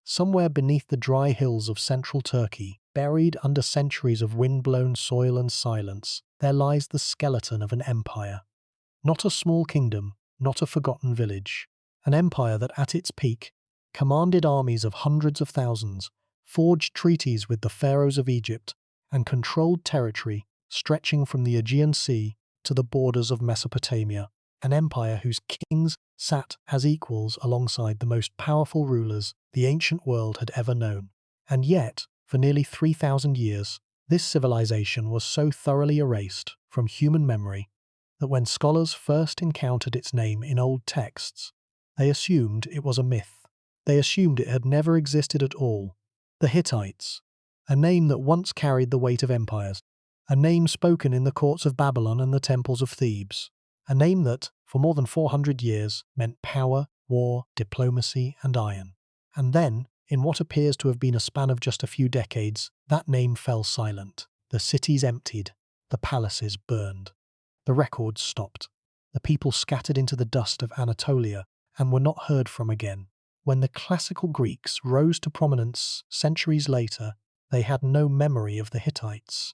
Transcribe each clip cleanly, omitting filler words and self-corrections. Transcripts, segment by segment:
Somewhere beneath the dry hills of central Turkey, buried under centuries of wind-blown soil and silence, there lies the skeleton of an empire. Not a small kingdom, not a forgotten village. An empire that at its peak commanded armies of hundreds of thousands, forged treaties with the pharaohs of Egypt, and controlled territory stretching from the Aegean Sea to the borders of Mesopotamia. An empire whose kings sat as equals alongside the most powerful rulers the ancient world had ever known. And yet, for nearly 3,000 years, this civilization was so thoroughly erased from human memory that when scholars first encountered its name in old texts, they assumed it was a myth. They assumed it had never existed at all. The Hittites, a name that once carried the weight of empires, a name spoken in the courts of Babylon and the temples of Thebes, a name that, for more than 400 years, meant power, war, diplomacy, and iron. And then, in what appears to have been a span of just a few decades, that name fell silent. The cities emptied, the palaces burned. The records stopped. The people scattered into the dust of Anatolia and were not heard from again. When the classical Greeks rose to prominence centuries later, they had no memory of the Hittites.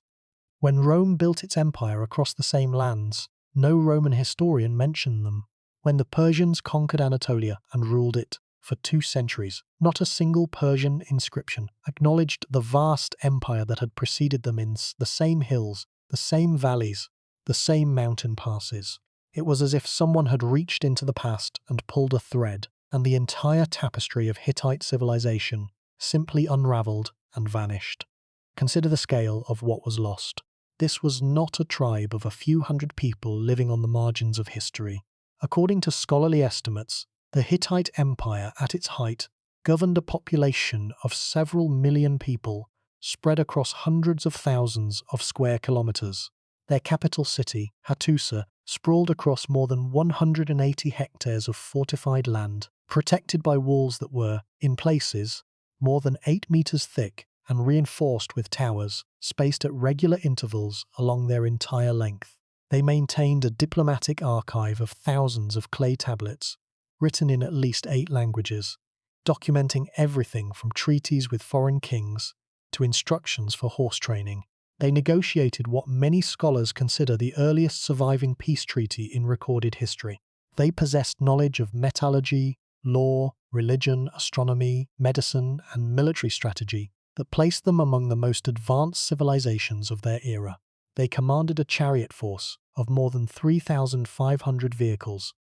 When Rome built its empire across the same lands, no Roman historian mentioned them. When the Persians conquered Anatolia and ruled it for 2 centuries, not a single Persian inscription acknowledged the vast empire that had preceded them in the same hills, the same valleys, the same mountain passes. It was as if someone had reached into the past and pulled a thread, and the entire tapestry of Hittite civilization simply unraveled and vanished. Consider the scale of what was lost. This was not a tribe of a few hundred people living on the margins of history. According to scholarly estimates, the Hittite Empire at its height governed a population of several million people spread across hundreds of thousands of square kilometers. Their capital city, Hattusa, sprawled across more than 180 hectares of fortified land, protected by walls that were, in places, more than 8 meters thick and reinforced with towers, spaced at regular intervals along their entire length. They maintained a diplomatic archive of thousands of clay tablets, written in at least 8 languages, documenting everything from treaties with foreign kings to instructions for horse training. They negotiated what many scholars consider the earliest surviving peace treaty in recorded history. They possessed knowledge of metallurgy, law, religion, astronomy, medicine, and military strategy that placed them among the most advanced civilizations of their era. They commanded a chariot force of more than 3,500 vehicles,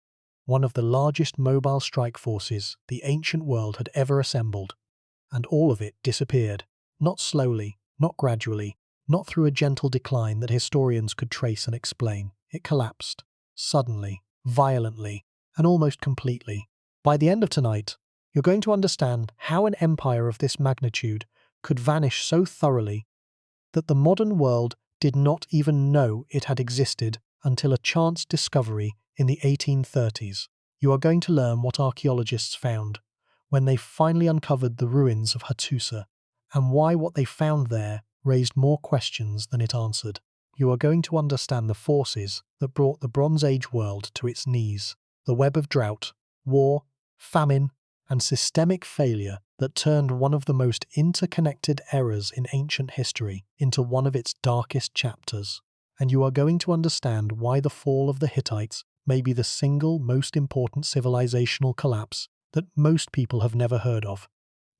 one of the largest mobile strike forces the ancient world had ever assembled, and all of it disappeared, not slowly, not gradually, not through a gentle decline that historians could trace and explain. It collapsed, suddenly, violently, and almost completely. By the end of tonight, you're going to understand how an empire of this magnitude could vanish so thoroughly that the modern world did not even know it had existed until a chance discovery in the 1830s. You are going to learn what archaeologists found when they finally uncovered the ruins of Hattusa, and why what they found there raised more questions than it answered. You are going to understand the forces that brought the Bronze Age world to its knees, the web of drought, war, famine, and systemic failure that turned one of the most interconnected eras in ancient history into one of its darkest chapters. And you are going to understand why the fall of the Hittites may be the single most important civilizational collapse that most people have never heard of.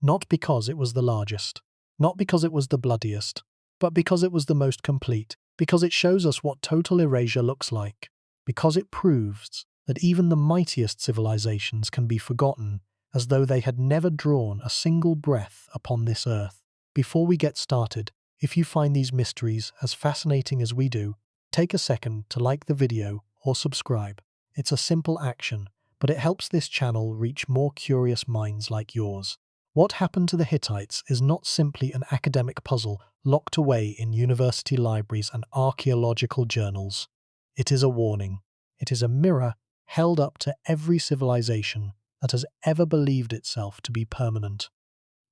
Not because it was the largest, not because it was the bloodiest, but because it was the most complete, because it shows us what total erasure looks like, because it proves that even the mightiest civilizations can be forgotten as though they had never drawn a single breath upon this earth. Before we get started, if you find these mysteries as fascinating as we do, take a second to like the video or subscribe. It's a simple action, but it helps this channel reach more curious minds like yours. What happened to the Hittites is not simply an academic puzzle locked away in university libraries and archaeological journals. It is a warning. It is a mirror held up to every civilization that has ever believed itself to be permanent.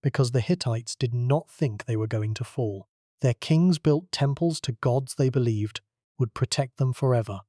Because the Hittites did not think they were going to fall. Their kings built temples to gods they believed would protect them forever.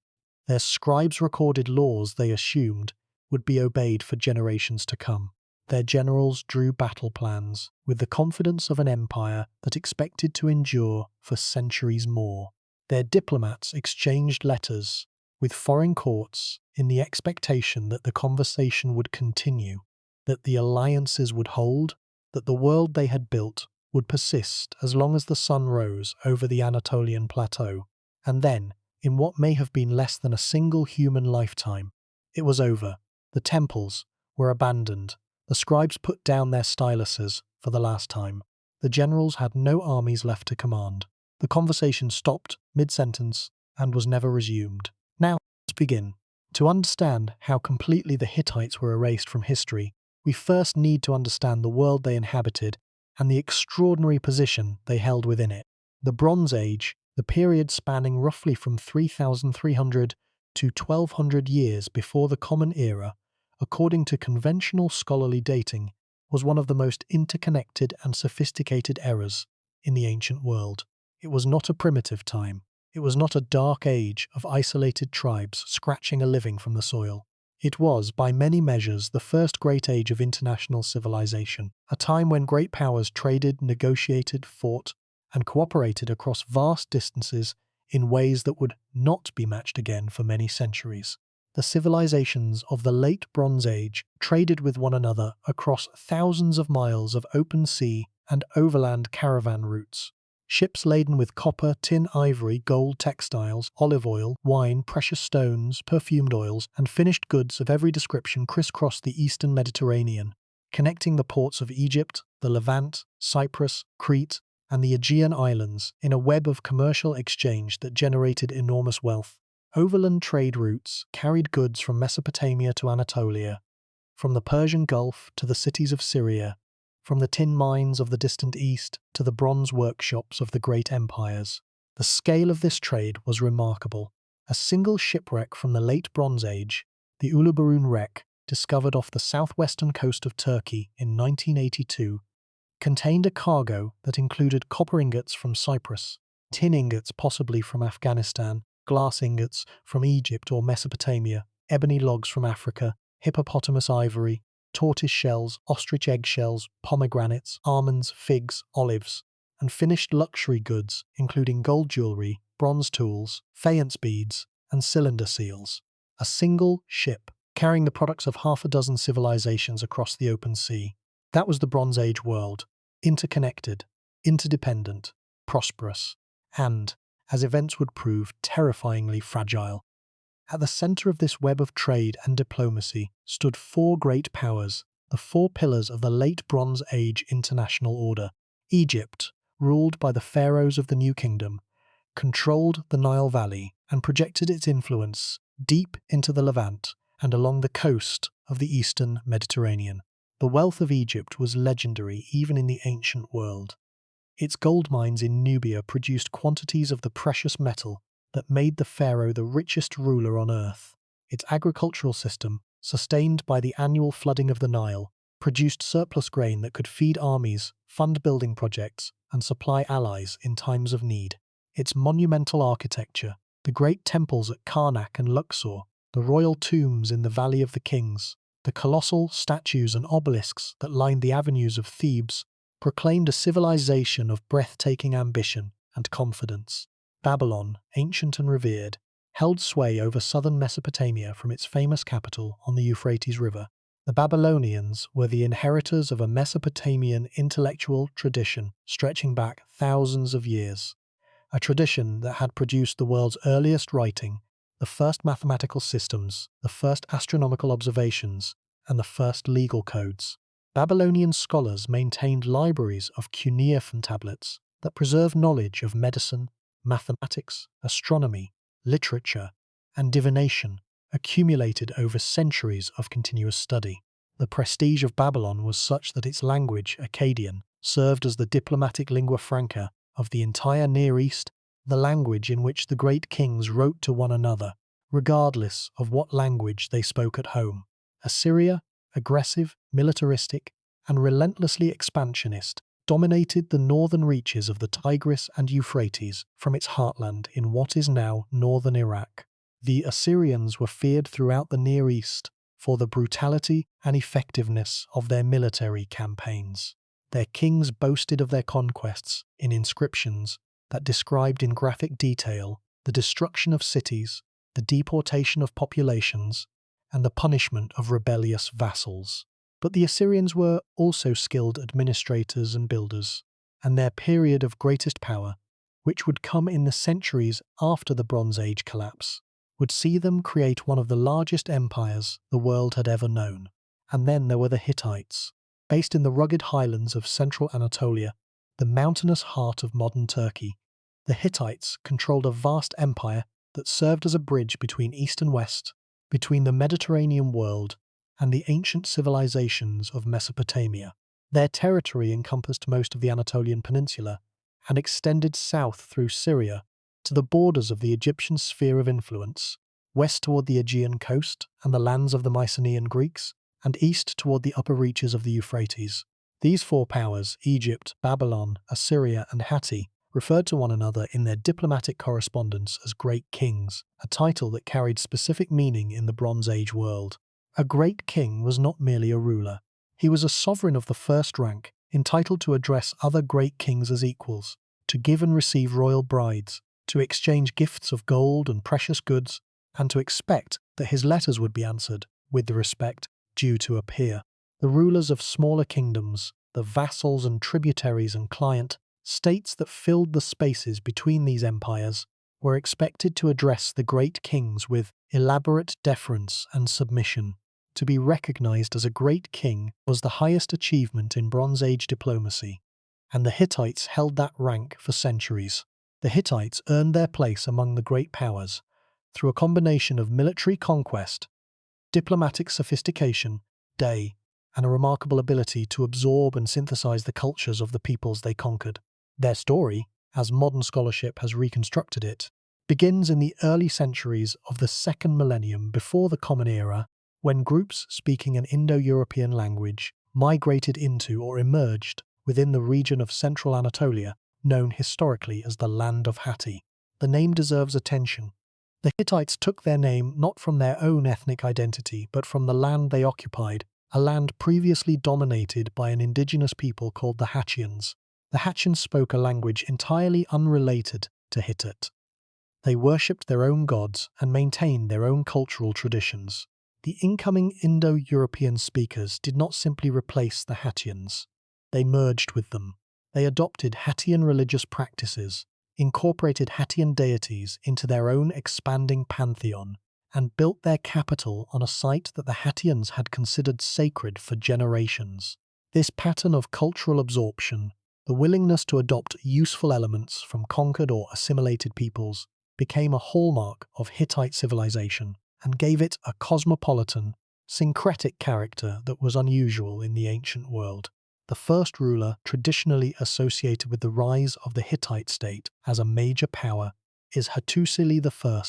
Their scribes recorded laws they assumed would be obeyed for generations to come. Their generals drew battle plans with the confidence of an empire that expected to endure for centuries more. Their diplomats exchanged letters with foreign courts in the expectation that the conversation would continue, that the alliances would hold, that the world they had built would persist as long as the sun rose over the Anatolian plateau. And then, in what may have been less than a single human lifetime, it was over. The temples were abandoned. The scribes put down their styluses for the last time. The generals had no armies left to command. The conversation stopped mid-sentence and was never resumed. Now, let's begin. To understand how completely the Hittites were erased from history, we first need to understand the world they inhabited and the extraordinary position they held within it. The Bronze Age, the period spanning roughly from 3,300 to 1,200 years before the Common Era, according to conventional scholarly dating, was one of the most interconnected and sophisticated eras in the ancient world. It was not a primitive time. It was not a dark age of isolated tribes scratching a living from the soil. It was, by many measures, the first great age of international civilization, a time when great powers traded, negotiated, fought, and cooperated across vast distances in ways that would not be matched again for many centuries. The civilizations of the late Bronze Age traded with one another across thousands of miles of open sea and overland caravan routes. Ships laden with copper, tin, ivory, gold, textiles, olive oil, wine, precious stones, perfumed oils, and finished goods of every description crisscrossed the eastern Mediterranean, connecting the ports of Egypt, the Levant, Cyprus, Crete, and the Aegean Islands in a web of commercial exchange that generated enormous wealth. Overland trade routes carried goods from Mesopotamia to Anatolia, from the Persian Gulf to the cities of Syria, from the tin mines of the distant East to the bronze workshops of the great empires. The scale of this trade was remarkable. A single shipwreck from the late Bronze Age, the Uluburun wreck, discovered off the southwestern coast of Turkey in 1982, contained a cargo that included copper ingots from Cyprus, tin ingots possibly from Afghanistan, glass ingots from Egypt or Mesopotamia, ebony logs from Africa, hippopotamus ivory, tortoise shells, ostrich eggshells, pomegranates, almonds, figs, olives, and finished luxury goods including gold jewelry, bronze tools, faience beads, and cylinder seals. A single ship carrying the products of half a dozen civilizations across the open sea. That was the Bronze Age world, interconnected, interdependent, prosperous, and, as events would prove, terrifyingly fragile. At the center of this web of trade and diplomacy stood four great powers, the four pillars of the late Bronze Age international order. Egypt, ruled by the pharaohs of the New Kingdom, controlled the Nile Valley and projected its influence deep into the Levant and along the coast of the eastern Mediterranean. The wealth of Egypt was legendary even in the ancient world. Its gold mines in Nubia produced quantities of the precious metal that made the pharaoh the richest ruler on earth. Its agricultural system, sustained by the annual flooding of the Nile, produced surplus grain that could feed armies, fund building projects, and supply allies in times of need. Its monumental architecture, the great temples at Karnak and Luxor, the royal tombs in the Valley of the Kings, the colossal statues and obelisks that lined the avenues of Thebes, proclaimed a civilization of breathtaking ambition and confidence. Babylon, ancient and revered, held sway over southern Mesopotamia from its famous capital on the Euphrates River. The Babylonians were the inheritors of a Mesopotamian intellectual tradition stretching back thousands of years, a tradition that had produced the world's earliest writing, the first mathematical systems, the first astronomical observations, and the first legal codes. Babylonian scholars maintained libraries of cuneiform tablets that preserved knowledge of medicine, mathematics, astronomy, literature, and divination, accumulated over centuries of continuous study. The prestige of Babylon was such that its language, Akkadian, served as the diplomatic lingua franca of the entire Near East, the language in which the great kings wrote to one another, regardless of what language they spoke at home. Assyria, aggressive, militaristic, and relentlessly expansionist, dominated the northern reaches of the Tigris and Euphrates from its heartland in what is now northern Iraq. The Assyrians were feared throughout the Near East, for the brutality and effectiveness of their military campaigns. Their kings boasted of their conquests in inscriptions that described in graphic detail the destruction of cities, the deportation of populations, and the punishment of rebellious vassals. But the Assyrians were also skilled administrators and builders, and their period of greatest power, which would come in the centuries after the Bronze Age collapse, would see them create one of the largest empires the world had ever known. And then there were the Hittites, based in the rugged highlands of central Anatolia, the mountainous heart of modern Turkey. The Hittites controlled a vast empire that served as a bridge between East and West, between the Mediterranean world and the ancient civilizations of Mesopotamia. Their territory encompassed most of the Anatolian peninsula and extended south through Syria to the borders of the Egyptian sphere of influence, west toward the Aegean coast and the lands of the Mycenaean Greeks, and east toward the upper reaches of the Euphrates. These four powers, Egypt, Babylon, Assyria, and Hatti, referred to one another in their diplomatic correspondence as Great Kings, a title that carried specific meaning in the Bronze Age world. A great king was not merely a ruler. He was a sovereign of the first rank, entitled to address other great kings as equals, to give and receive royal brides, to exchange gifts of gold and precious goods, and to expect that his letters would be answered with the respect due to a peer. The rulers of smaller kingdoms, the vassals and tributaries and client states that filled the spaces between these empires, were expected to address the great kings with elaborate deference and submission. To be recognized as a great king was the highest achievement in Bronze Age diplomacy, and the Hittites held that rank for centuries. The Hittites earned their place among the great powers through a combination of military conquest, diplomatic sophistication, and a remarkable ability to absorb and synthesize the cultures of the peoples they conquered. Their story, as modern scholarship has reconstructed it, begins in the early centuries of the second millennium before the Common Era, when groups speaking an Indo-European language migrated into or emerged within the region of central Anatolia, known historically as the Land of Hatti. The name deserves attention. The Hittites took their name not from their own ethnic identity, but from the land they occupied, a land previously dominated by an indigenous people called the Hattians. The Hattians spoke a language entirely unrelated to Hittite. They worshipped their own gods and maintained their own cultural traditions. The incoming Indo-European speakers did not simply replace the Hattians. They merged with them. They adopted Hattian religious practices, incorporated Hattian deities into their own expanding pantheon, and built their capital on a site that the Hattians had considered sacred for generations. This pattern of cultural absorption, the willingness to adopt useful elements from conquered or assimilated peoples, became a hallmark of Hittite civilization and gave it a cosmopolitan, syncretic character that was unusual in the ancient world. The first ruler traditionally associated with the rise of the Hittite state as a major power is Hattusili I,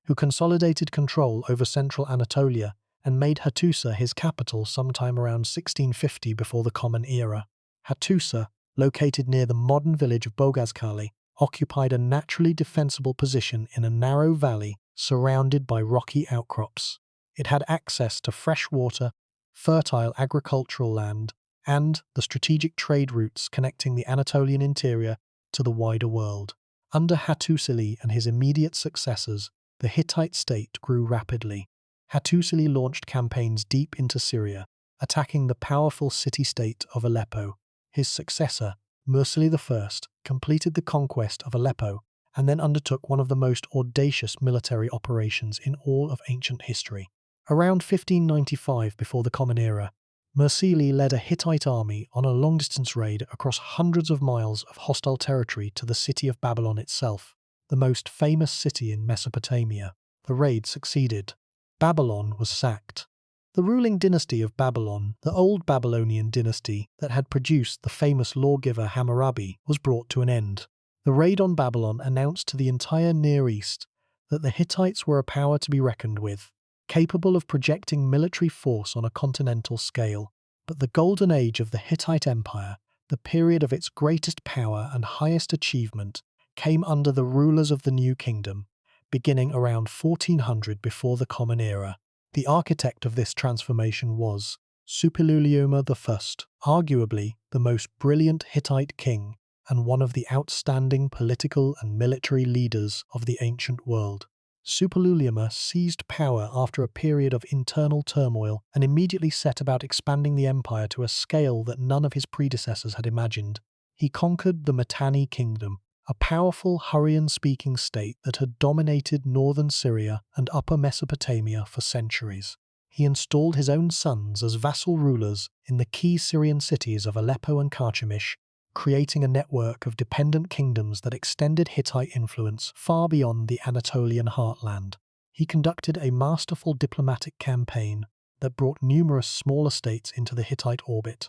who consolidated control over central Anatolia and made Hattusa his capital sometime around 1650 before the Common Era. Hattusa, located near the modern village of Boghazkali, occupied a naturally defensible position in a narrow valley surrounded by rocky outcrops. It had access to fresh water, fertile agricultural land, and the strategic trade routes connecting the Anatolian interior to the wider world. Under Hattusili and his immediate successors, the Hittite state grew rapidly. Hattusili launched campaigns deep into Syria, attacking the powerful city-state of Aleppo. His successor, Mursili I, completed the conquest of Aleppo and then undertook one of the most audacious military operations in all of ancient history. Around 1595 before the Common Era, Mursili led a Hittite army on a long-distance raid across hundreds of miles of hostile territory to the city of Babylon itself, the most famous city in Mesopotamia. The raid succeeded. Babylon was sacked. The ruling dynasty of Babylon, the old Babylonian dynasty that had produced the famous lawgiver Hammurabi, was brought to an end. The raid on Babylon announced to the entire Near East that the Hittites were a power to be reckoned with, capable of projecting military force on a continental scale. But the golden age of the Hittite Empire, the period of its greatest power and highest achievement, came under the rulers of the New Kingdom, beginning around 1400 before the Common Era. The architect of this transformation was Suppiluliuma I, arguably the most brilliant Hittite king and one of the outstanding political and military leaders of the ancient world. Suppiluliuma seized power after a period of internal turmoil and immediately set about expanding the empire to a scale that none of his predecessors had imagined. He conquered the Mitanni kingdom, a powerful Hurrian-speaking state that had dominated northern Syria and upper Mesopotamia for centuries. He installed his own sons as vassal rulers in the key Syrian cities of Aleppo and Carchemish, creating a network of dependent kingdoms that extended Hittite influence far beyond the Anatolian heartland. He conducted a masterful diplomatic campaign that brought numerous smaller states into the Hittite orbit.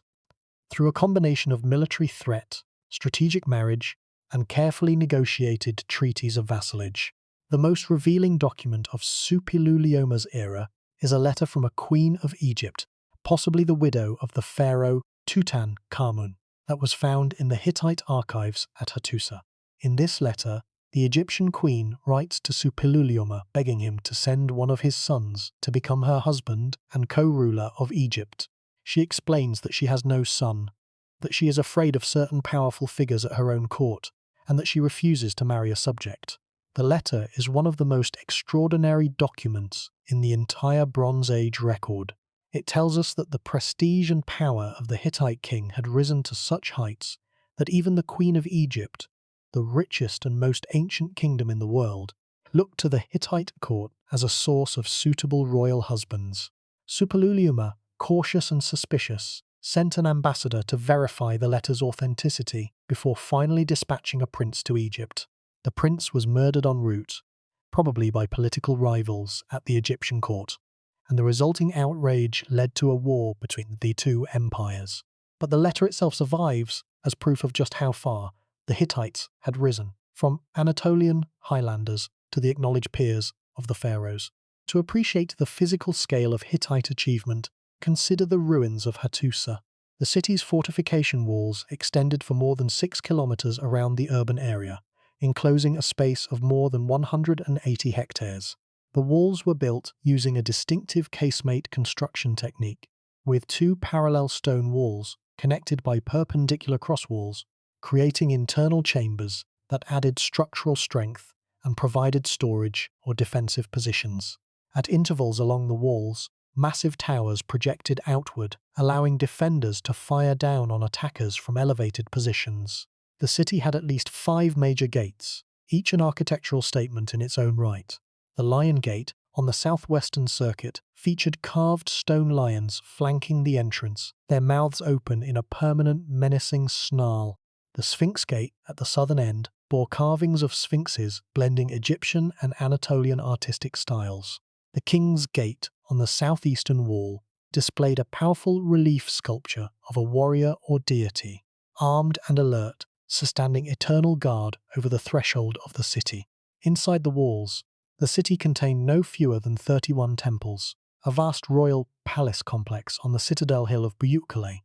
Through a combination of military threat, strategic marriage, and carefully negotiated treaties of vassalage, the most revealing document of Suppiluliuma's era is a letter from a queen of Egypt, possibly the widow of the pharaoh Tutankhamun, that was found in the Hittite archives at Hattusa. In this letter, the Egyptian queen writes to Suppiluliuma begging him to send one of his sons to become her husband and co-ruler of Egypt. She explains that she has no son, that she is afraid of certain powerful figures at her own court, and that she refuses to marry a subject. The letter is one of the most extraordinary documents in the entire Bronze Age record. It tells us that the prestige and power of the Hittite king had risen to such heights that even the Queen of Egypt, the richest and most ancient kingdom in the world, looked to the Hittite court as a source of suitable royal husbands. Suppiluliuma, cautious and suspicious, sent an ambassador to verify the letter's authenticity before finally dispatching a prince to Egypt. The prince was murdered en route, probably by political rivals at the Egyptian court, and the resulting outrage led to a war between the two empires. But the letter itself survives as proof of just how far the Hittites had risen, from Anatolian highlanders to the acknowledged peers of the pharaohs. To appreciate the physical scale of Hittite achievement, consider the ruins of Hattusa. The city's fortification walls extended for more than 6 kilometers around the urban area, enclosing a space of more than 180 hectares. The walls were built using a distinctive casemate construction technique, with 2 parallel stone walls connected by perpendicular cross walls, creating internal chambers that added structural strength and provided storage or defensive positions. At intervals along the walls, massive towers projected outward, allowing defenders to fire down on attackers from elevated positions. The city had at least 5 major gates, each an architectural statement in its own right. The Lion Gate, on the southwestern circuit, featured carved stone lions flanking the entrance, their mouths open in a permanent, menacing snarl. The Sphinx Gate, at the southern end, bore carvings of sphinxes blending Egyptian and Anatolian artistic styles. The King's Gate, on the southeastern wall, displayed a powerful relief sculpture of a warrior or deity, armed and alert, standing eternal guard over the threshold of the city. Inside the walls, the city contained no fewer than 31 temples, a vast royal palace complex on the citadel hill of Buyutkale,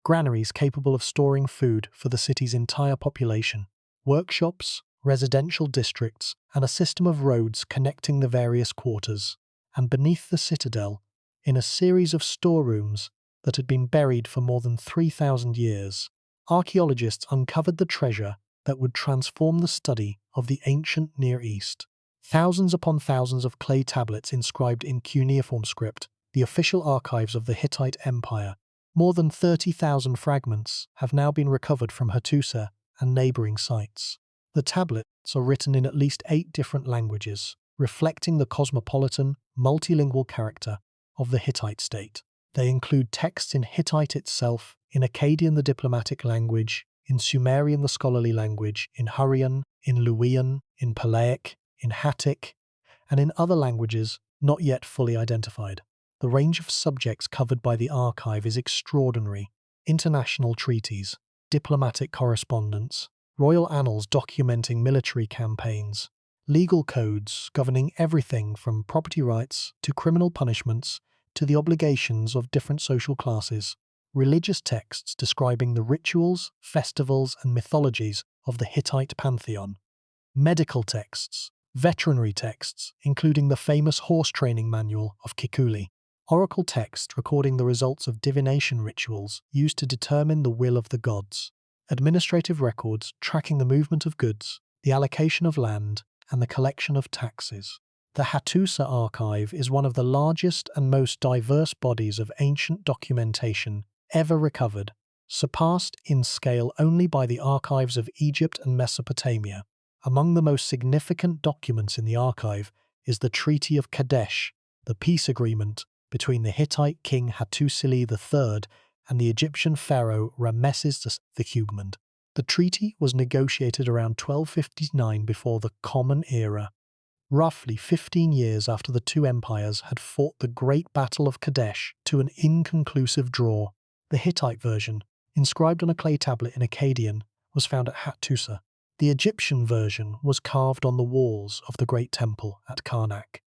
granaries capable of storing food for the city's entire population, workshops, residential districts, and a system of roads connecting the various quarters. And beneath the citadel, in a series of storerooms that had been buried for more than 3,000 years, archaeologists uncovered the treasure that would transform the study of the ancient Near East. Thousands upon thousands of clay tablets inscribed in cuneiform script, the official archives of the Hittite Empire. More than 30,000 fragments have now been recovered from Hattusa and neighboring sites. The tablets are written in at least 8 different languages, reflecting the cosmopolitan, multilingual character of the Hittite state. They include texts in Hittite itself, in Akkadian the diplomatic language, in Sumerian the scholarly language, in Hurrian, in Luwian, in Palaic, in Hattic, and in other languages not yet fully identified. The range of subjects covered by the archive is extraordinary. International treaties, diplomatic correspondence, royal annals documenting military campaigns, legal codes governing everything from property rights to criminal punishments to the obligations of different social classes, religious texts describing the rituals, festivals, and mythologies of the Hittite pantheon, medical texts Veterinary texts, including the famous horse training manual of Kikuli. Oracle texts recording the results of divination rituals used to determine the will of the gods. Administrative records tracking the movement of goods, the allocation of land, and the collection of taxes. The Hattusa archive is one of the largest and most diverse bodies of ancient documentation ever recovered, surpassed in scale only by the archives of Egypt and Mesopotamia. Among the most significant documents in the archive is the Treaty of Kadesh, the peace agreement between the Hittite king Hattusili III and the Egyptian pharaoh Ramesses II. The treaty was negotiated around 1259 before the Common Era, roughly 15 years after the two empires had fought the Great Battle of Kadesh to an inconclusive draw. The Hittite version, inscribed on a clay tablet in Akkadian, was found at Hattusa. The Egyptian version was carved on the walls of the Great Temple at Karnak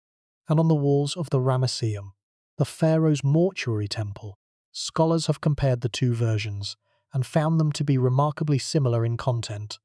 and on the walls of the Ramesseum, the pharaoh's mortuary temple. Scholars have compared the two versions and found them to be remarkably similar in content,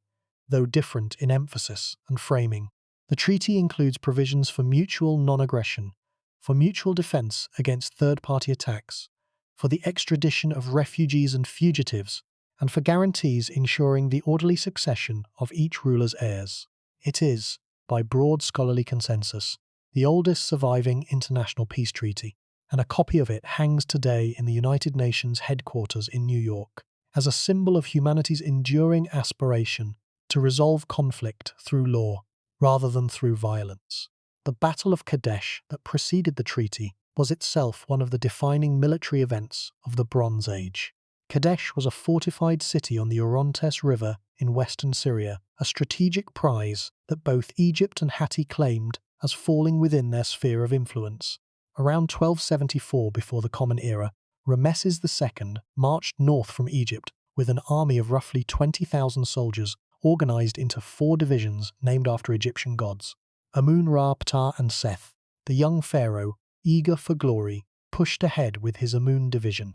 though different in emphasis and framing. The treaty includes provisions for mutual non-aggression, for mutual defense against third-party attacks, for the extradition of refugees and fugitives, and for guarantees ensuring the orderly succession of each ruler's heirs. It is, by broad scholarly consensus, the oldest surviving international peace treaty, and a copy of it hangs today in the United Nations headquarters in New York, as a symbol of humanity's enduring aspiration to resolve conflict through law rather than through violence. The Battle of Kadesh that preceded the treaty was itself one of the defining military events of the Bronze Age. Kadesh was a fortified city on the Orontes River in western Syria, a strategic prize that both Egypt and Hatti claimed as falling within their sphere of influence. Around 1274 before the Common Era, Ramesses II marched north from Egypt with an army of roughly 20,000 soldiers organized into 4 divisions named after Egyptian gods. Amun, Ra, Ptah, and Seth, the young pharaoh, eager for glory, pushed ahead with his Amun division,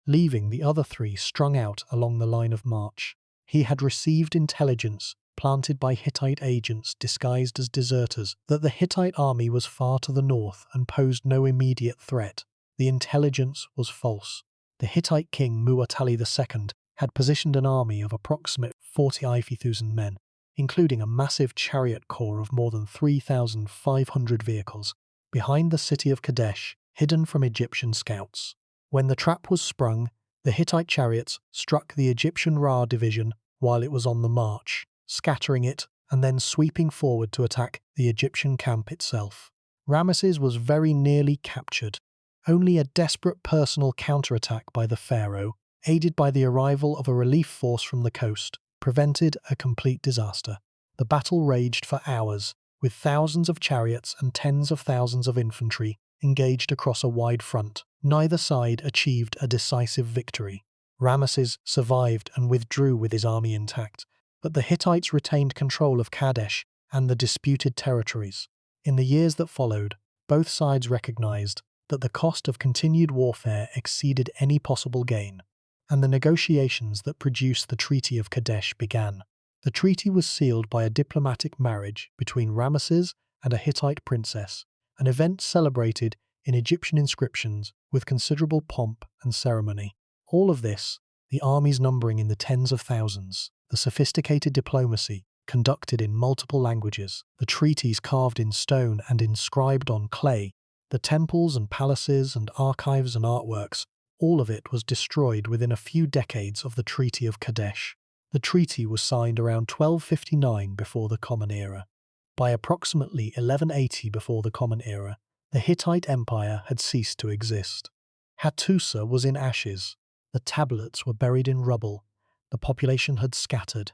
leaving the other 3 strung out along the line of march. He had received intelligence planted by Hittite agents disguised as deserters that the Hittite army was far to the north and posed no immediate threat. The intelligence was false. The Hittite king Muwatalli II had positioned an army of approximately 40,000 men, including a massive chariot corps of more than 3,500 vehicles, behind the city of Kadesh, hidden from Egyptian scouts. When the trap was sprung, the Hittite chariots struck the Egyptian Ra division while it was on the march, scattering it and then sweeping forward to attack the Egyptian camp itself. Ramesses was very nearly captured. Only a desperate personal counterattack by the pharaoh, aided by the arrival of a relief force from the coast, prevented a complete disaster. The battle raged for hours, with thousands of chariots and tens of thousands of infantry engaged across a wide front. Neither side achieved a decisive victory. Ramesses survived and withdrew with his army intact, but the Hittites retained control of Kadesh and the disputed territories. In the years that followed, both sides recognized that the cost of continued warfare exceeded any possible gain, and the negotiations that produced the Treaty of Kadesh began. The treaty was sealed by a diplomatic marriage between Ramesses and a Hittite princess, an event celebrated in Egyptian inscriptions with considerable pomp and ceremony. All of this, the armies numbering in the tens of thousands, the sophisticated diplomacy conducted in multiple languages, the treaties carved in stone and inscribed on clay, the temples and palaces and archives and artworks, all of it was destroyed within a few decades of the Treaty of Kadesh. The treaty was signed around 1259 before the Common Era. By approximately 1180 before the Common Era, the Hittite Empire had ceased to exist. Hattusa was in ashes, the tablets were buried in rubble, the population had scattered,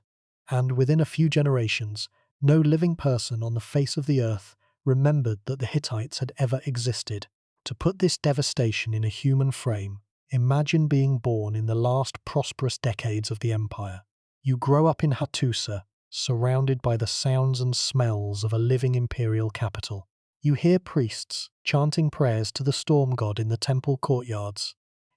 and within a few generations, no living person on the face of the earth remembered that the Hittites had ever existed. To put this devastation in a human frame, imagine being born in the last prosperous decades of the empire. You grow up in Hattusa, surrounded by the sounds and smells of a living imperial capital. You hear priests chanting prayers to the storm god in the temple courtyards.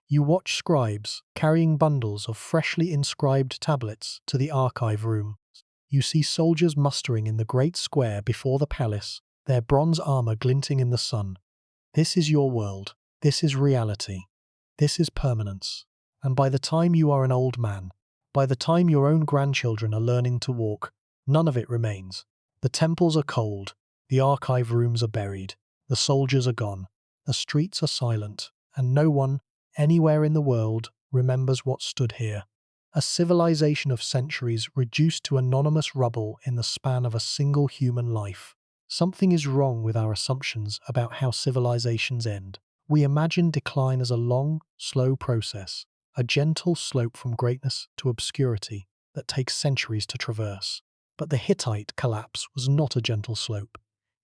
You watch scribes carrying bundles of freshly inscribed tablets to the archive room. You see soldiers mustering in the great square before the palace, their bronze armor glinting in the sun. This is your world. This is reality. This is permanence. And by the time you are an old man, by the time your own grandchildren are learning to walk, none of it remains. The temples are cold, the archive rooms are buried, the soldiers are gone, the streets are silent, and no one, anywhere in the world, remembers what stood here. A civilization of centuries reduced to anonymous rubble in the span of a single human life. Something is wrong with our assumptions about how civilizations end. We imagine decline as a long, slow process, a gentle slope from greatness to obscurity that takes centuries to traverse. But the Hittite collapse was not a gentle slope.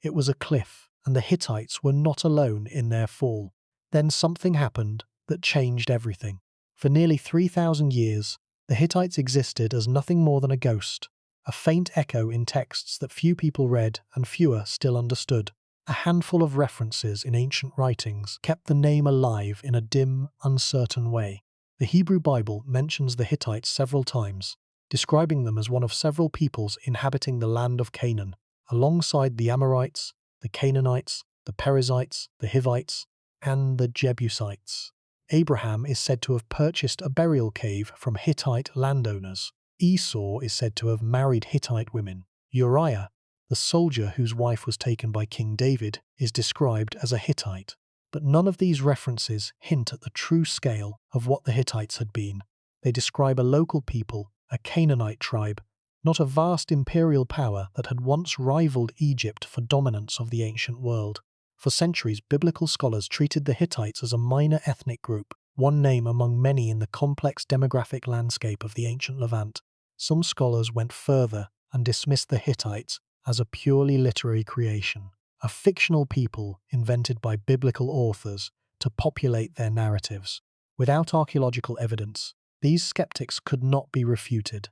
It was a cliff, and the Hittites were not alone in their fall. Then something happened that changed everything. For nearly 3,000 years, the Hittites existed as nothing more than a ghost, a faint echo in texts that few people read and fewer still understood. A handful of references in ancient writings kept the name alive in a dim, uncertain way. The Hebrew Bible mentions the Hittites several times, describing them as one of several peoples inhabiting the land of Canaan, alongside the Amorites, the Canaanites, the Perizzites, the Hivites, and the Jebusites. Abraham is said to have purchased a burial cave from Hittite landowners. Esau is said to have married Hittite women. Uriah, the soldier whose wife was taken by King David, is described as a Hittite. But none of these references hint at the true scale of what the Hittites had been. They describe a local people, a Canaanite tribe, not a vast imperial power that had once rivaled Egypt for dominance of the ancient world. For centuries, biblical scholars treated the Hittites as a minor ethnic group, one name among many in the complex demographic landscape of the ancient Levant. Some scholars went further and dismissed the Hittites as a purely literary creation, a fictional people invented by biblical authors to populate their narratives. Without archaeological evidence, these skeptics could not be refuted.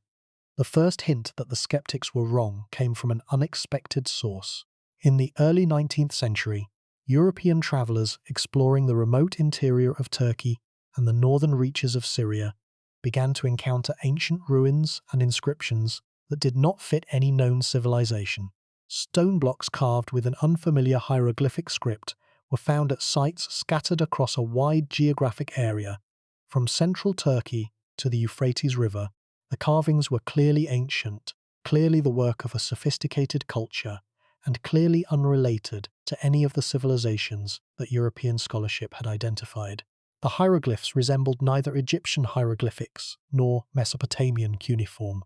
The first hint that the skeptics were wrong came from an unexpected source. In the early 19th century, European travelers exploring the remote interior of Turkey and the northern reaches of Syria began to encounter ancient ruins and inscriptions that did not fit any known civilization. Stone blocks carved with an unfamiliar hieroglyphic script were found at sites scattered across a wide geographic area. From central Turkey to the Euphrates River, the carvings were clearly ancient, clearly the work of a sophisticated culture, and clearly unrelated to any of the civilizations that European scholarship had identified. The hieroglyphs resembled neither Egyptian hieroglyphics nor Mesopotamian cuneiform.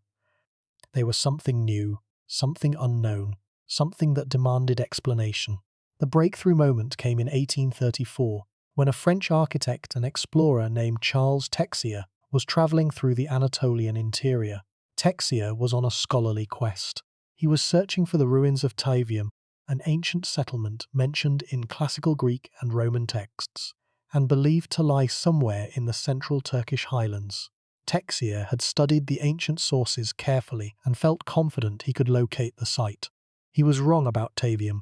They were something new, something unknown, something that demanded explanation. The breakthrough moment came in 1834, when a French architect and explorer named Charles Texier was travelling through the Anatolian interior. Texier was on a scholarly quest. He was searching for the ruins of Tavium, an ancient settlement mentioned in classical Greek and Roman texts, and believed to lie somewhere in the central Turkish highlands. Texier had studied the ancient sources carefully and felt confident he could locate the site. He was wrong about Tavium,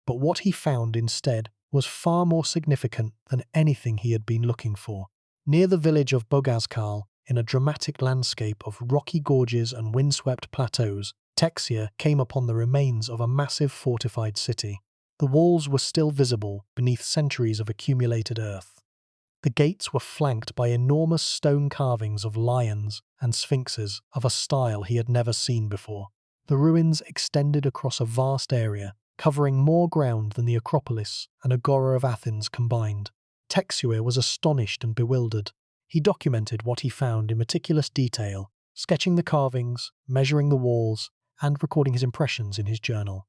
but what he found instead was far more significant than anything he had been looking for. Near the village of Bogazkal, in a dramatic landscape of rocky gorges and windswept plateaus, Texier came upon the remains of a massive fortified city. The walls were still visible beneath centuries of accumulated earth. The gates were flanked by enormous stone carvings of lions and sphinxes of a style he had never seen before. The ruins extended across a vast area, covering more ground than the Acropolis and Agora of Athens combined. Texier was astonished and bewildered. He documented what he found in meticulous detail, sketching the carvings, measuring the walls, and recording his impressions in his journal.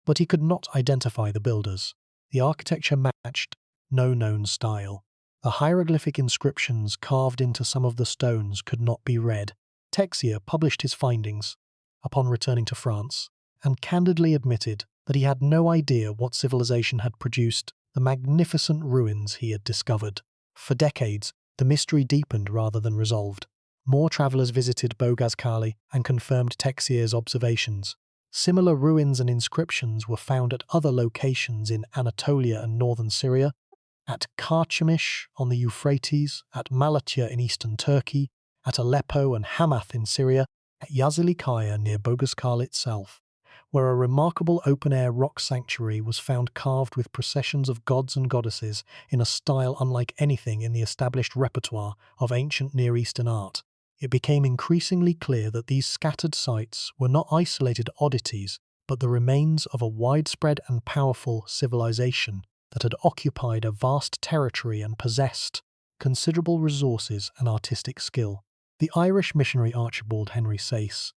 But he could not identify the builders. The architecture matched no known style. The hieroglyphic inscriptions carved into some of the stones could not be read. Texier published his findings upon returning to France, and candidly admitted that he had no idea what civilization had produced the magnificent ruins he had discovered. For decades, the mystery deepened rather than resolved. More travelers visited Bogazkali and confirmed Texier's observations. Similar ruins and inscriptions were found at other locations in Anatolia and northern Syria, at Karchemish on the Euphrates, at Malatya in eastern Turkey, at Aleppo and Hamath in Syria, at Yazili Kaya near Bogaskal itself, where a remarkable open-air rock sanctuary was found carved with processions of gods and goddesses in a style unlike anything in the established repertoire of ancient Near Eastern art. It became increasingly clear that these scattered sites were not isolated oddities, but the remains of a widespread and powerful civilization that had occupied a vast territory and possessed considerable resources and artistic skill. The Irish missionary Archibald Henry Sayce,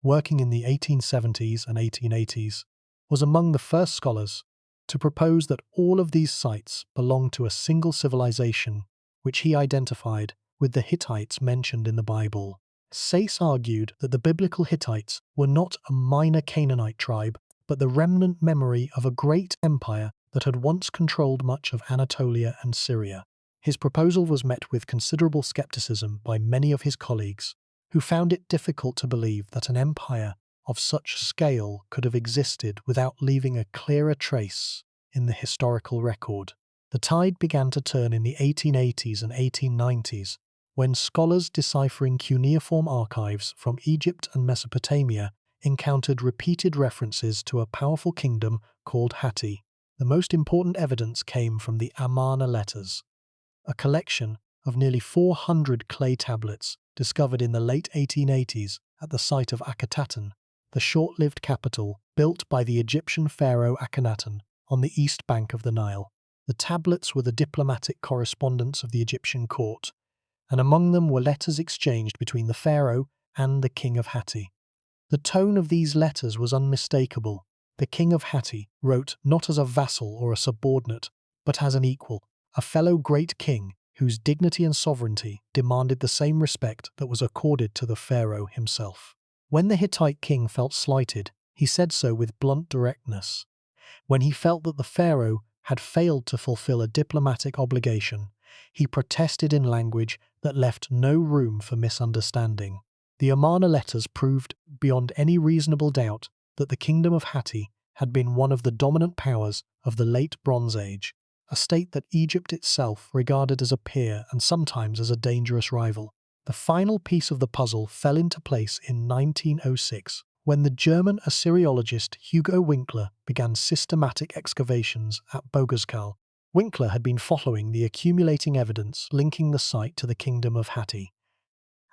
working in the 1870s and 1880s, was among the first scholars to propose that all of these sites belonged to a single civilization, which he identified with the Hittites mentioned in the Bible. Sayce argued that the biblical Hittites were not a minor Canaanite tribe, but the remnant memory of a great empire that had once controlled much of Anatolia and Syria. His proposal was met with considerable skepticism by many of his colleagues, who found it difficult to believe that an empire of such scale could have existed without leaving a clearer trace in the historical record. The tide began to turn in the 1880s and 1890s, when scholars deciphering cuneiform archives from Egypt and Mesopotamia encountered repeated references to a powerful kingdom called Hatti. The most important evidence came from the Amarna letters, a collection of nearly 400 clay tablets discovered in the late 1880s at the site of Akhetaten, the short-lived capital built by the Egyptian pharaoh Akhenaten on the east bank of the Nile. The tablets were the diplomatic correspondence of the Egyptian court, and among them were letters exchanged between the pharaoh and the king of Hatti. The tone of these letters was unmistakable. The king of Hatti wrote not as a vassal or a subordinate, but as an equal, a fellow great king whose dignity and sovereignty demanded the same respect that was accorded to the pharaoh himself. When the Hittite king felt slighted, he said so with blunt directness. When he felt that the pharaoh had failed to fulfill a diplomatic obligation, he protested in language that left no room for misunderstanding. The Amarna letters proved beyond any reasonable doubt that the kingdom of Hatti had been one of the dominant powers of the late Bronze Age, a state that Egypt itself regarded as a peer and sometimes as a dangerous rival. The final piece of the puzzle fell into place in 1906, when the German Assyriologist Hugo Winkler began systematic excavations at Bogaskal. Winkler had been following the accumulating evidence linking the site to the kingdom of Hatti,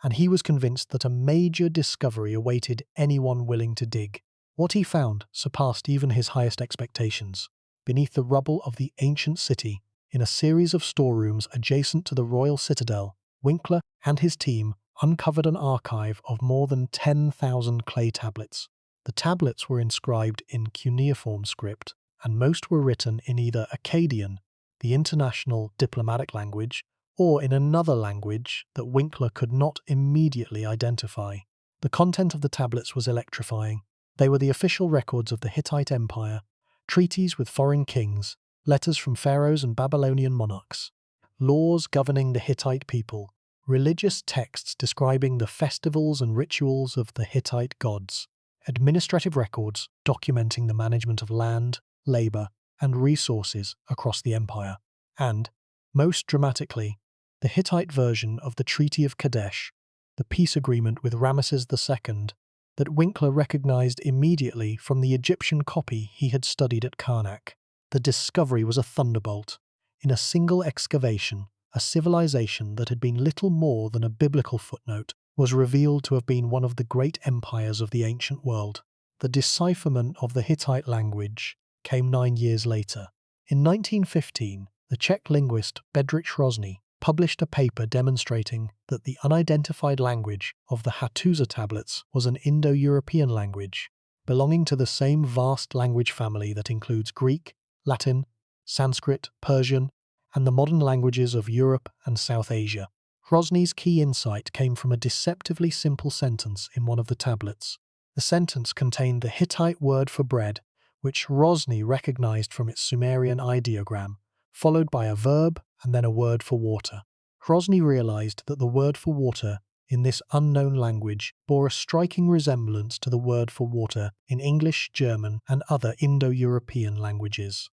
and he was convinced that a major discovery awaited anyone willing to dig. What he found surpassed even his highest expectations. Beneath the rubble of the ancient city, in a series of storerooms adjacent to the royal citadel, Winkler and his team uncovered an archive of more than 10,000 clay tablets. The tablets were inscribed in cuneiform script, and most were written in either Akkadian, the international diplomatic language, or in another language that Winkler could not immediately identify. The content of the tablets was electrifying. They were the official records of the Hittite Empire, treaties with foreign kings, letters from pharaohs and Babylonian monarchs, laws governing the Hittite people, religious texts describing the festivals and rituals of the Hittite gods, administrative records documenting the management of land, labor, and resources across the empire, and, most dramatically, the Hittite version of the Treaty of Kadesh, the peace agreement with Ramesses II, that Winkler recognized immediately from the Egyptian copy he had studied at Karnak. The discovery was a thunderbolt. In a single excavation, a civilization that had been little more than a biblical footnote was revealed to have been one of the great empires of the ancient world. The decipherment of the Hittite language came 9 years later. In 1915, the Czech linguist Bedřich Hrozný published a paper demonstrating that the unidentified language of the Hattusa tablets was an Indo-European language, belonging to the same vast language family that includes Greek, Latin, Sanskrit, Persian, and the modern languages of Europe and South Asia. Hrozny's key insight came from a deceptively simple sentence in one of the tablets. The sentence contained the Hittite word for bread, which Hrozny recognized from its Sumerian ideogram, followed by a verb and then a word for water. Hrozny realized that the word for water in this unknown language bore a striking resemblance to the word for water in English, German, and other Indo-European languages.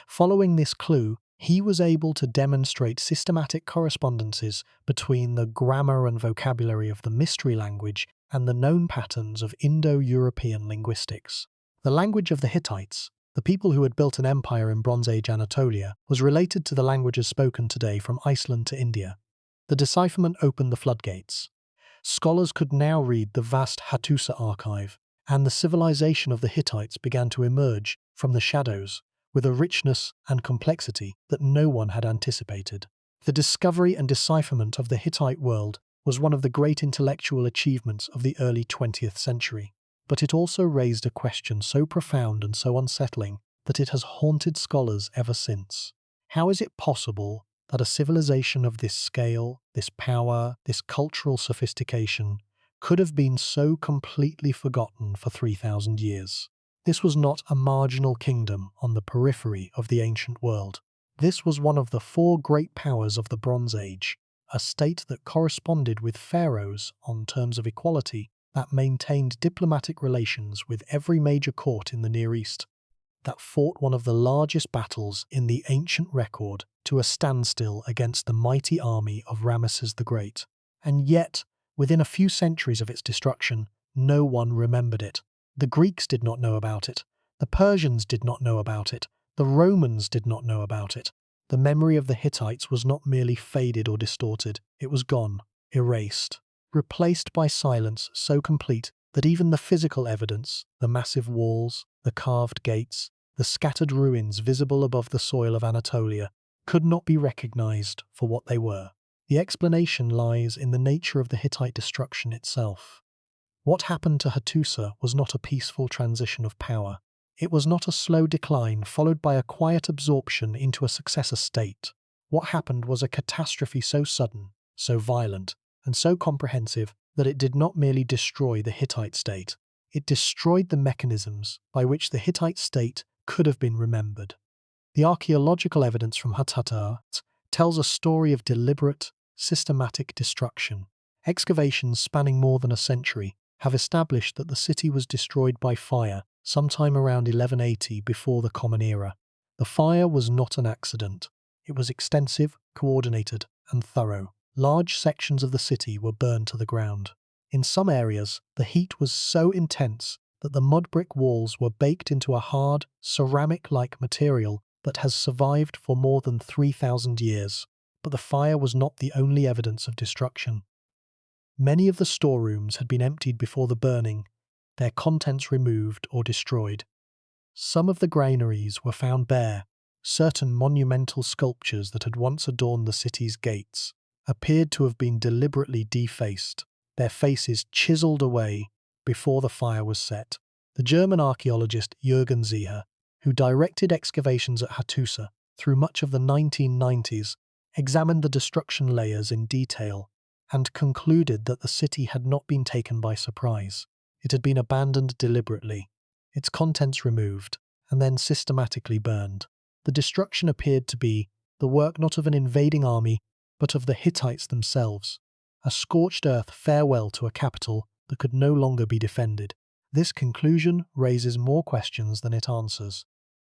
Following this clue, he was able to demonstrate systematic correspondences between the grammar and vocabulary of the mystery language and the known patterns of Indo-European linguistics. The language of the Hittites, the people who had built an empire in Bronze Age Anatolia, was related to the languages spoken today from Iceland to India. The decipherment opened the floodgates. Scholars could now read the vast Hattusa archive, and the civilization of the Hittites began to emerge from the shadows with a richness and complexity that no one had anticipated. The discovery and decipherment of the Hittite world was one of the great intellectual achievements of the early 20th century, but it also raised a question so profound and so unsettling that it has haunted scholars ever since. How is it possible that a civilization of this scale, this power, this cultural sophistication could have been so completely forgotten for 3,000 years? This was not a marginal kingdom on the periphery of the ancient world. This was one of the four great powers of the Bronze Age, a state that corresponded with pharaohs on terms of equality, that maintained diplomatic relations with every major court in the Near East, that fought one of the largest battles in the ancient record to a standstill against the mighty army of Ramesses the Great. And yet, within a few centuries of its destruction, no one remembered it. The Greeks did not know about it. The Persians did not know about it. The Romans did not know about it. The memory of the Hittites was not merely faded or distorted. It was gone, erased, replaced by silence so complete that even the physical evidence, the massive walls, the carved gates, the scattered ruins visible above the soil of Anatolia, could not be recognized for what they were. The explanation lies in the nature of the Hittite destruction itself. What happened to Hattusa was not a peaceful transition of power. It was not a slow decline followed by a quiet absorption into a successor state. What happened was a catastrophe so sudden, so violent, and so comprehensive that it did not merely destroy the Hittite state, it destroyed the mechanisms by which the Hittite state could have been remembered. The archaeological evidence from Hattusa tells a story of deliberate, systematic destruction. Excavations spanning more than a century have established that the city was destroyed by fire sometime around 1180 before the Common Era. The fire was not an accident. It was extensive, coordinated, and thorough. Large sections of the city were burned to the ground. In some areas, the heat was so intense that the mud brick walls were baked into a hard, ceramic-like material that has survived for more than 3,000 years. But the fire was not the only evidence of destruction. Many of the storerooms had been emptied before the burning, their contents removed or destroyed. Some of the granaries were found bare. Certain monumental sculptures that had once adorned the city's gates appeared to have been deliberately defaced, their faces chiseled away before the fire was set. The German archaeologist Jürgen Seeher, who directed excavations at Hattusa through much of the 1990s, examined the destruction layers in detail and concluded that the city had not been taken by surprise. It had been abandoned deliberately, its contents removed, and then systematically burned. The destruction appeared to be the work not of an invading army, but of the Hittites themselves, a scorched earth farewell to a capital that could no longer be defended. This conclusion raises more questions than it answers.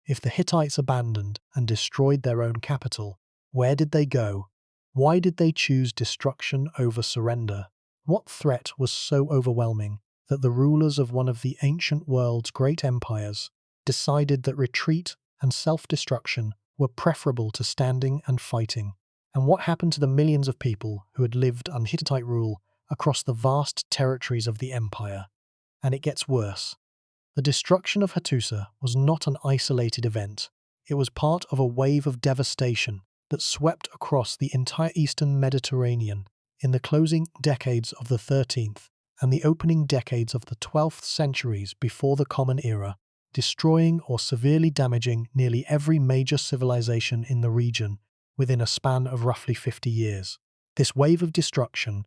If the Hittites abandoned and destroyed their own capital, where did they go? Why did they choose destruction over surrender? What threat was so overwhelming that the rulers of one of the ancient world's great empires decided that retreat and self-destruction were preferable to standing and fighting? And what happened to the millions of people who had lived under Hittite rule across the vast territories of the empire? And it gets worse. The destruction of Hattusa was not an isolated event. It was part of a wave of devastation that swept across the entire eastern Mediterranean in the closing decades of the 13th and the opening decades of the 12th centuries before the Common Era, destroying or severely damaging nearly every major civilization in the region within a span of roughly 50 years. This wave of destruction,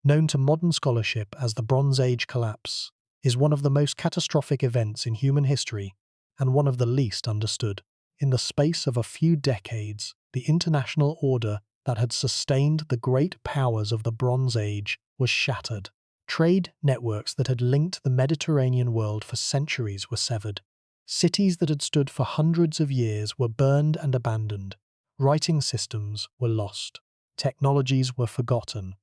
known to modern scholarship as the Bronze Age collapse, is one of the most catastrophic events in human history and one of the least understood. In the space of a few decades, the international order that had sustained the great powers of the Bronze Age was shattered. Trade networks that had linked the Mediterranean world for centuries were severed. Cities that had stood for hundreds of years were burned and abandoned. Writing systems were lost. Technologies were forgotten.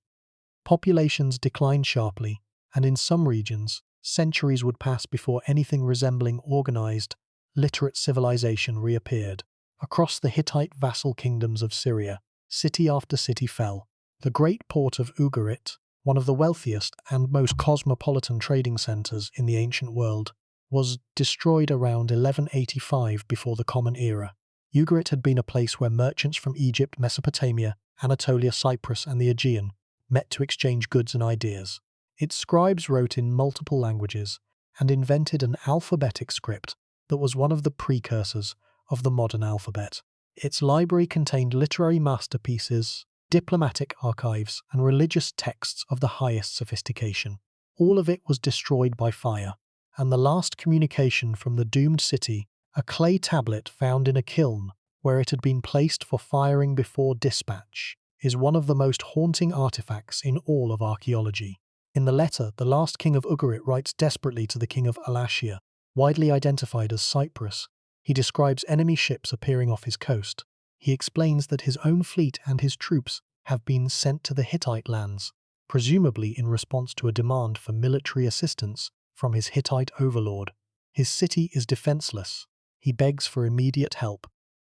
Populations declined sharply, and in some regions, centuries would pass before anything resembling organized, literate civilization reappeared. Across the Hittite vassal kingdoms of Syria, city after city fell. The great port of Ugarit, one of the wealthiest and most cosmopolitan trading centers in the ancient world, was destroyed around 1185 before the Common Era. Ugarit had been a place where merchants from Egypt, Mesopotamia, Anatolia, Cyprus, and the Aegean met to exchange goods and ideas. Its scribes wrote in multiple languages and invented an alphabetic script that was one of the precursors of the modern alphabet. Its library contained literary masterpieces, diplomatic archives, and religious texts of the highest sophistication. All of it was destroyed by fire, and the last communication from the doomed city, a clay tablet found in a kiln where it had been placed for firing before dispatch, is one of the most haunting artifacts in all of archaeology. In the letter, the last king of Ugarit writes desperately to the king of Alashia, widely identified as Cyprus. He describes enemy ships appearing off his coast. He explains that his own fleet and his troops have been sent to the Hittite lands, presumably in response to a demand for military assistance from his Hittite overlord. His city is defenseless. He begs for immediate help.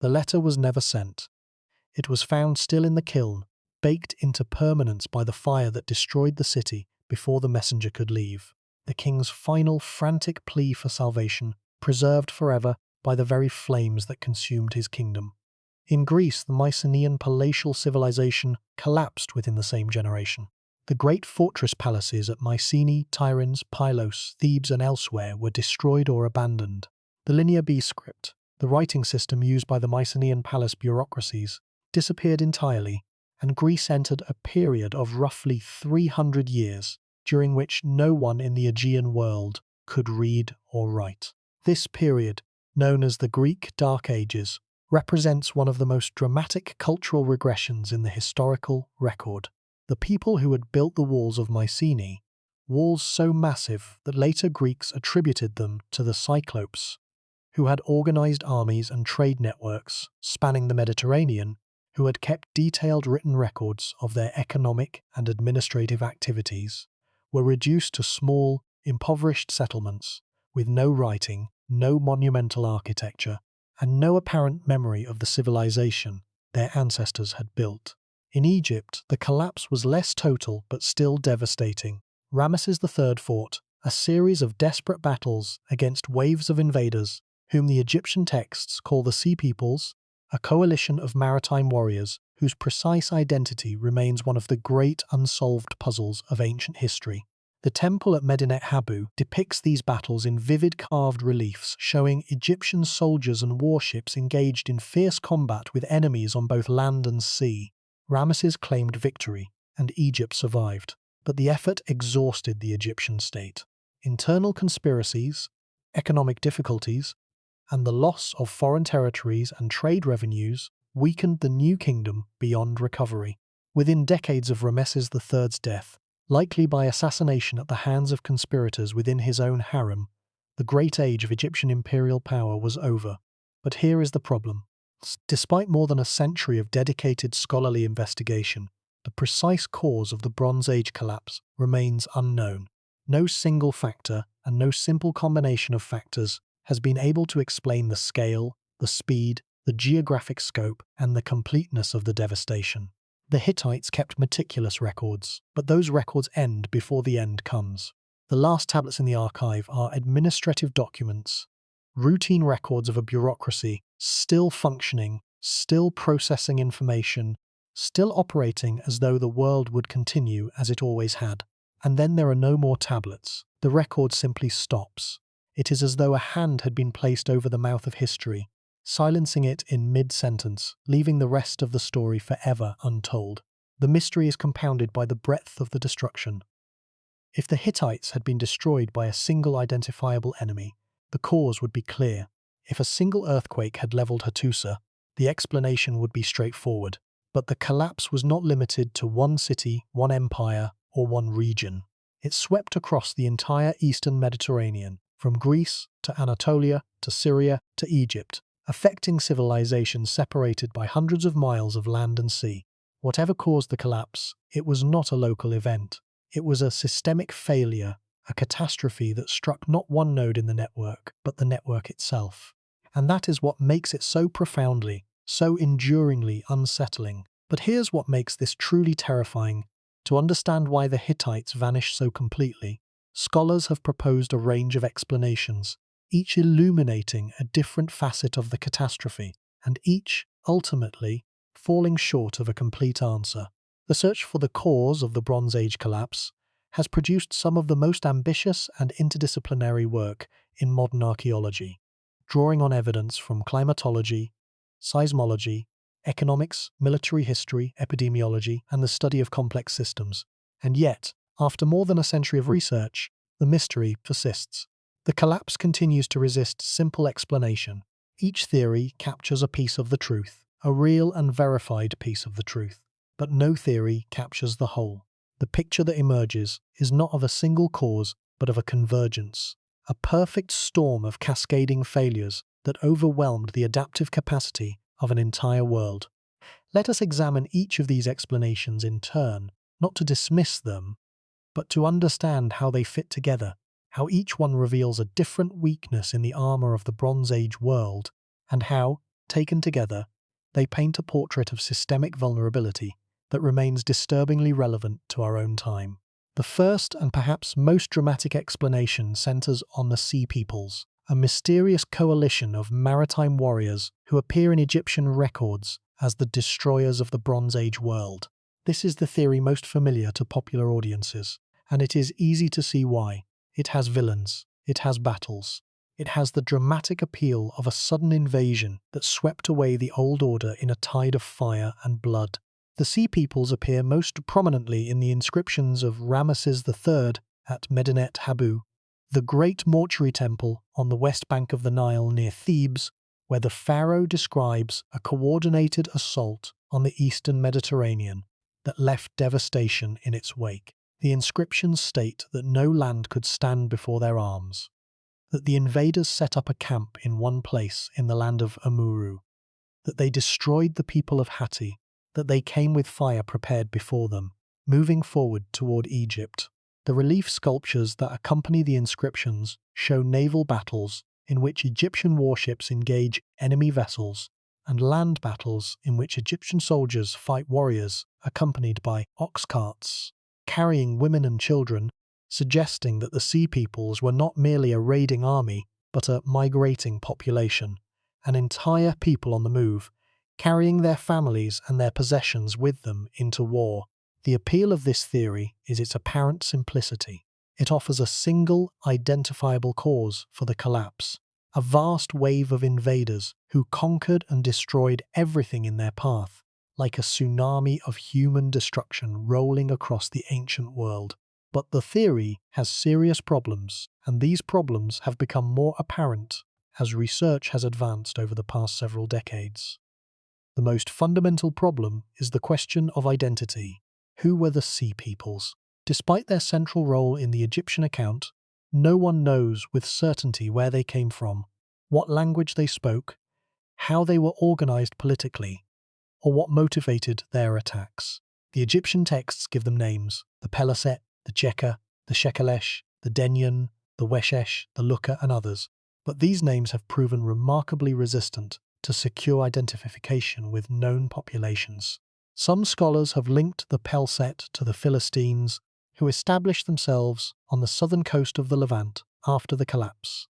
The letter was never sent. It was found still in the kiln, baked into permanence by the fire that destroyed the city before the messenger could leave. The king's final frantic plea for salvation, preserved forever by the very flames that consumed his kingdom. In Greece, the Mycenaean palatial civilization collapsed within the same generation. The great fortress palaces at Mycenae, Tiryns, Pylos, Thebes, and elsewhere were destroyed or abandoned. The Linear B script, the writing system used by the Mycenaean palace bureaucracies, disappeared entirely, and Greece entered a period of roughly 300 years, during which no one in the Aegean world could read or write. This period, known as the Greek Dark Ages, represents one of the most dramatic cultural regressions in the historical record. The people who had built the walls of Mycenae, walls so massive that later Greeks attributed them to the Cyclopes, who had organized armies and trade networks spanning the Mediterranean, who had kept detailed written records of their economic and administrative activities, were reduced to small, impoverished settlements with no writing, no monumental architecture, and no apparent memory of the civilization their ancestors had built. In Egypt, the collapse was less total but still devastating. Ramesses III fought a series of desperate battles against waves of invaders, whom the Egyptian texts call the Sea Peoples, a coalition of maritime warriors whose precise identity remains one of the great unsolved puzzles of ancient history. The temple at Medinet Habu depicts these battles in vivid carved reliefs showing Egyptian soldiers and warships engaged in fierce combat with enemies on both land and sea. Ramesses claimed victory, and Egypt survived, but the effort exhausted the Egyptian state. Internal conspiracies, economic difficulties, and the loss of foreign territories and trade revenues weakened the new kingdom beyond recovery. Within decades of Ramesses III's death, likely by assassination at the hands of conspirators within his own harem, the great age of Egyptian imperial power was over. But here is the problem. Despite more than a century of dedicated scholarly investigation, the precise cause of the Bronze Age collapse remains unknown. No single factor and no simple combination of factors has been able to explain the scale, the speed, the geographic scope, and the completeness of the devastation. The Hittites kept meticulous records, but those records end before the end comes. The last tablets in the archive are administrative documents, routine records of a bureaucracy still functioning, still processing information, still operating as though the world would continue as it always had. And then there are no more tablets. The record simply stops. It is as though a hand had been placed over the mouth of history, silencing it in mid-sentence, leaving the rest of the story forever untold. The mystery is compounded by the breadth of the destruction. If the Hittites had been destroyed by a single identifiable enemy, the cause would be clear. If a single earthquake had leveled Hattusa, the explanation would be straightforward. But the collapse was not limited to one city, one empire, or one region. It swept across the entire eastern Mediterranean, from Greece to Anatolia to Syria to Egypt, affecting civilizations separated by hundreds of miles of land and sea. Whatever caused the collapse, it was not a local event. It was a systemic failure, a catastrophe that struck not one node in the network, but the network itself. And that is what makes it so profoundly, so enduringly unsettling. But here's what makes this truly terrifying. To understand why the Hittites vanished so completely, scholars have proposed a range of explanations, each illuminating a different facet of the catastrophe, and each, ultimately, falling short of a complete answer. The search for the cause of the Bronze Age collapse has produced some of the most ambitious and interdisciplinary work in modern archaeology, drawing on evidence from climatology, seismology, economics, military history, epidemiology, and the study of complex systems. And yet, after more than a century of research, the mystery persists. The collapse continues to resist simple explanation. Each theory captures a piece of the truth, a real and verified piece of the truth, but no theory captures the whole. The picture that emerges is not of a single cause, but of a convergence, a perfect storm of cascading failures that overwhelmed the adaptive capacity of an entire world. Let us examine each of these explanations in turn, not to dismiss them, but to understand how they fit together, how each one reveals a different weakness in the armor of the Bronze Age world, and how, taken together, they paint a portrait of systemic vulnerability that remains disturbingly relevant to our own time. The first and perhaps most dramatic explanation centers on the Sea Peoples, a mysterious coalition of maritime warriors who appear in Egyptian records as the destroyers of the Bronze Age world. This is the theory most familiar to popular audiences, and it is easy to see why. It has villains, it has battles, it has the dramatic appeal of a sudden invasion that swept away the old order in a tide of fire and blood. The Sea Peoples appear most prominently in the inscriptions of Ramesses III at Medinet Habu, the great mortuary temple on the west bank of the Nile near Thebes, where the pharaoh describes a coordinated assault on the eastern Mediterranean that left devastation in its wake. The inscriptions state that no land could stand before their arms, that the invaders set up a camp in one place in the land of Amuru, that they destroyed the people of Hatti, that they came with fire prepared before them, moving forward toward Egypt. The relief sculptures that accompany the inscriptions show naval battles in which Egyptian warships engage enemy vessels, and land battles in which Egyptian soldiers fight warriors accompanied by ox carts, carrying women and children, suggesting that the Sea Peoples were not merely a raiding army, but a migrating population, an entire people on the move, carrying their families and their possessions with them into war. The appeal of this theory is its apparent simplicity. It offers a single, identifiable cause for the collapse, a vast wave of invaders who conquered and destroyed everything in their path, like a tsunami of human destruction rolling across the ancient world. But the theory has serious problems, and these problems have become more apparent as research has advanced over the past several decades. The most fundamental problem is the question of identity. Who were the Sea Peoples? Despite their central role in the Egyptian account, no one knows with certainty where they came from, what language they spoke, how they were organized politically, or what motivated their attacks. The Egyptian texts give them names: the Peliset, the Cheka, the Shekelesh, the Denyen, the Weshesh, the Luka, and others. But these names have proven remarkably resistant to secure identification with known populations. Some scholars have linked the Pelset to the Philistines, who established themselves on the southern coast of the Levant after the collapse,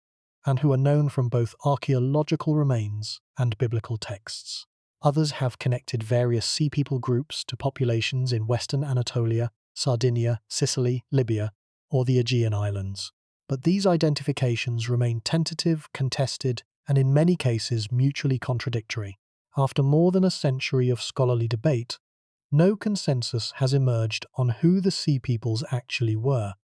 and who are known from both archaeological remains and biblical texts. Others have connected various Sea People groups to populations in western Anatolia, Sardinia, Sicily, Libya, or the Aegean Islands. But these identifications remain tentative, contested, and in many cases mutually contradictory. After more than a century of scholarly debate, no consensus has emerged on who the Sea Peoples actually were,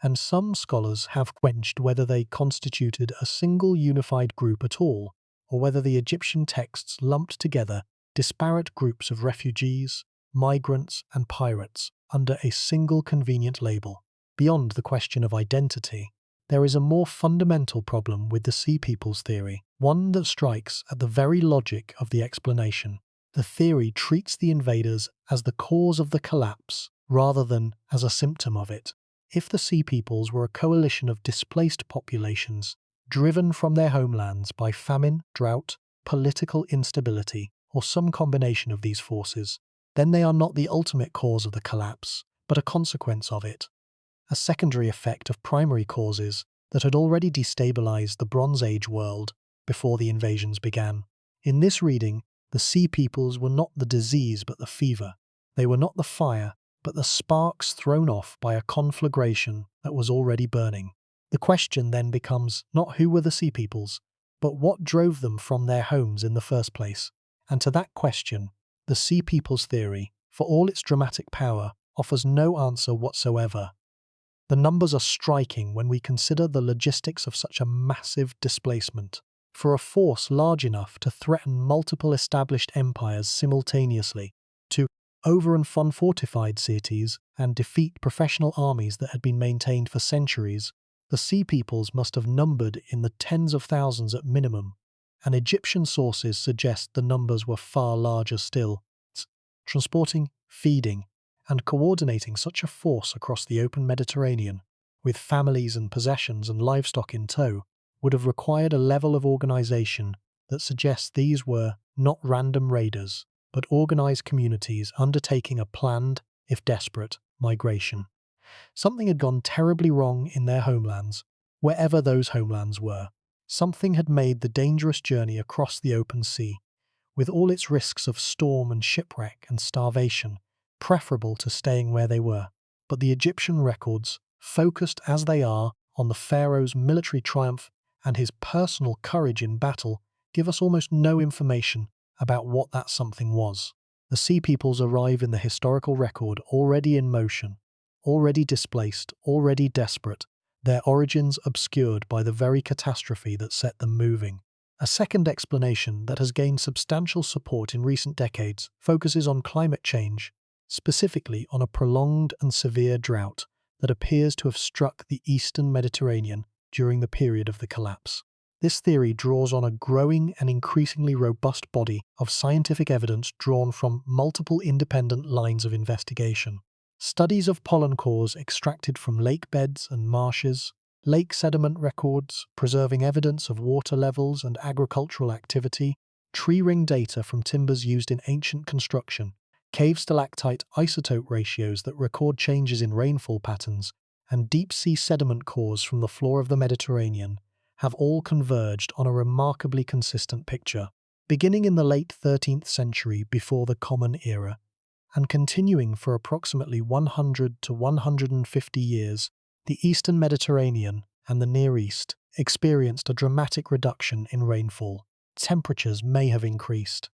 and some scholars have questioned whether they constituted a single unified group at all, or whether the Egyptian texts lumped together disparate groups of refugees, migrants, and pirates under a single convenient label. Beyond the question of identity, there is a more fundamental problem with the Sea Peoples theory, one that strikes at the very logic of the explanation. The theory treats the invaders as the cause of the collapse, rather than as a symptom of it. If the Sea Peoples were a coalition of displaced populations, driven from their homelands by famine, drought, political instability, or some combination of these forces, then they are not the ultimate cause of the collapse, but a consequence of it, a secondary effect of primary causes that had already destabilized the Bronze Age world before the invasions began. In this reading, the Sea Peoples were not the disease but the fever. They were not the fire, but the sparks thrown off by a conflagration that was already burning. The question then becomes not who were the Sea Peoples, but what drove them from their homes in the first place. And to that question, the Sea Peoples theory, for all its dramatic power, offers no answer whatsoever. The numbers are striking when we consider the logistics of such a massive displacement. For a force large enough to threaten multiple established empires simultaneously, to over and fortified cities and defeat professional armies that had been maintained for centuries, the Sea Peoples must have numbered in the tens of thousands at minimum, and Egyptian sources suggest the numbers were far larger still. Transporting, feeding, and coordinating such a force across the open Mediterranean, with families and possessions and livestock in tow, would have required a level of organization that suggests these were not random raiders, but organized communities undertaking a planned, if desperate, migration. Something had gone terribly wrong in their homelands, wherever those homelands were. Something had made the dangerous journey across the open sea, with all its risks of storm and shipwreck and starvation, preferable to staying where they were. But the Egyptian records, focused as they are on the pharaoh's military triumph and his personal courage in battle, give us almost no information about what that something was. The Sea Peoples arrive in the historical record already in motion, already displaced, already desperate, their origins obscured by the very catastrophe that set them moving. A second explanation that has gained substantial support in recent decades focuses on climate change, specifically on a prolonged and severe drought that appears to have struck the eastern Mediterranean during the period of the collapse. This theory draws on a growing and increasingly robust body of scientific evidence drawn from multiple independent lines of investigation. Studies of pollen cores extracted from lake beds and marshes, lake sediment records preserving evidence of water levels and agricultural activity, tree ring data from timbers used in ancient construction, cave stalactite isotope ratios that record changes in rainfall patterns, and deep-sea sediment cores from the floor of the Mediterranean have all converged on a remarkably consistent picture, beginning in the late 13th century before the Common Era, and continuing for approximately 100 to 150 years. The eastern Mediterranean and the Near East experienced a dramatic reduction in rainfall. Temperatures may have increased.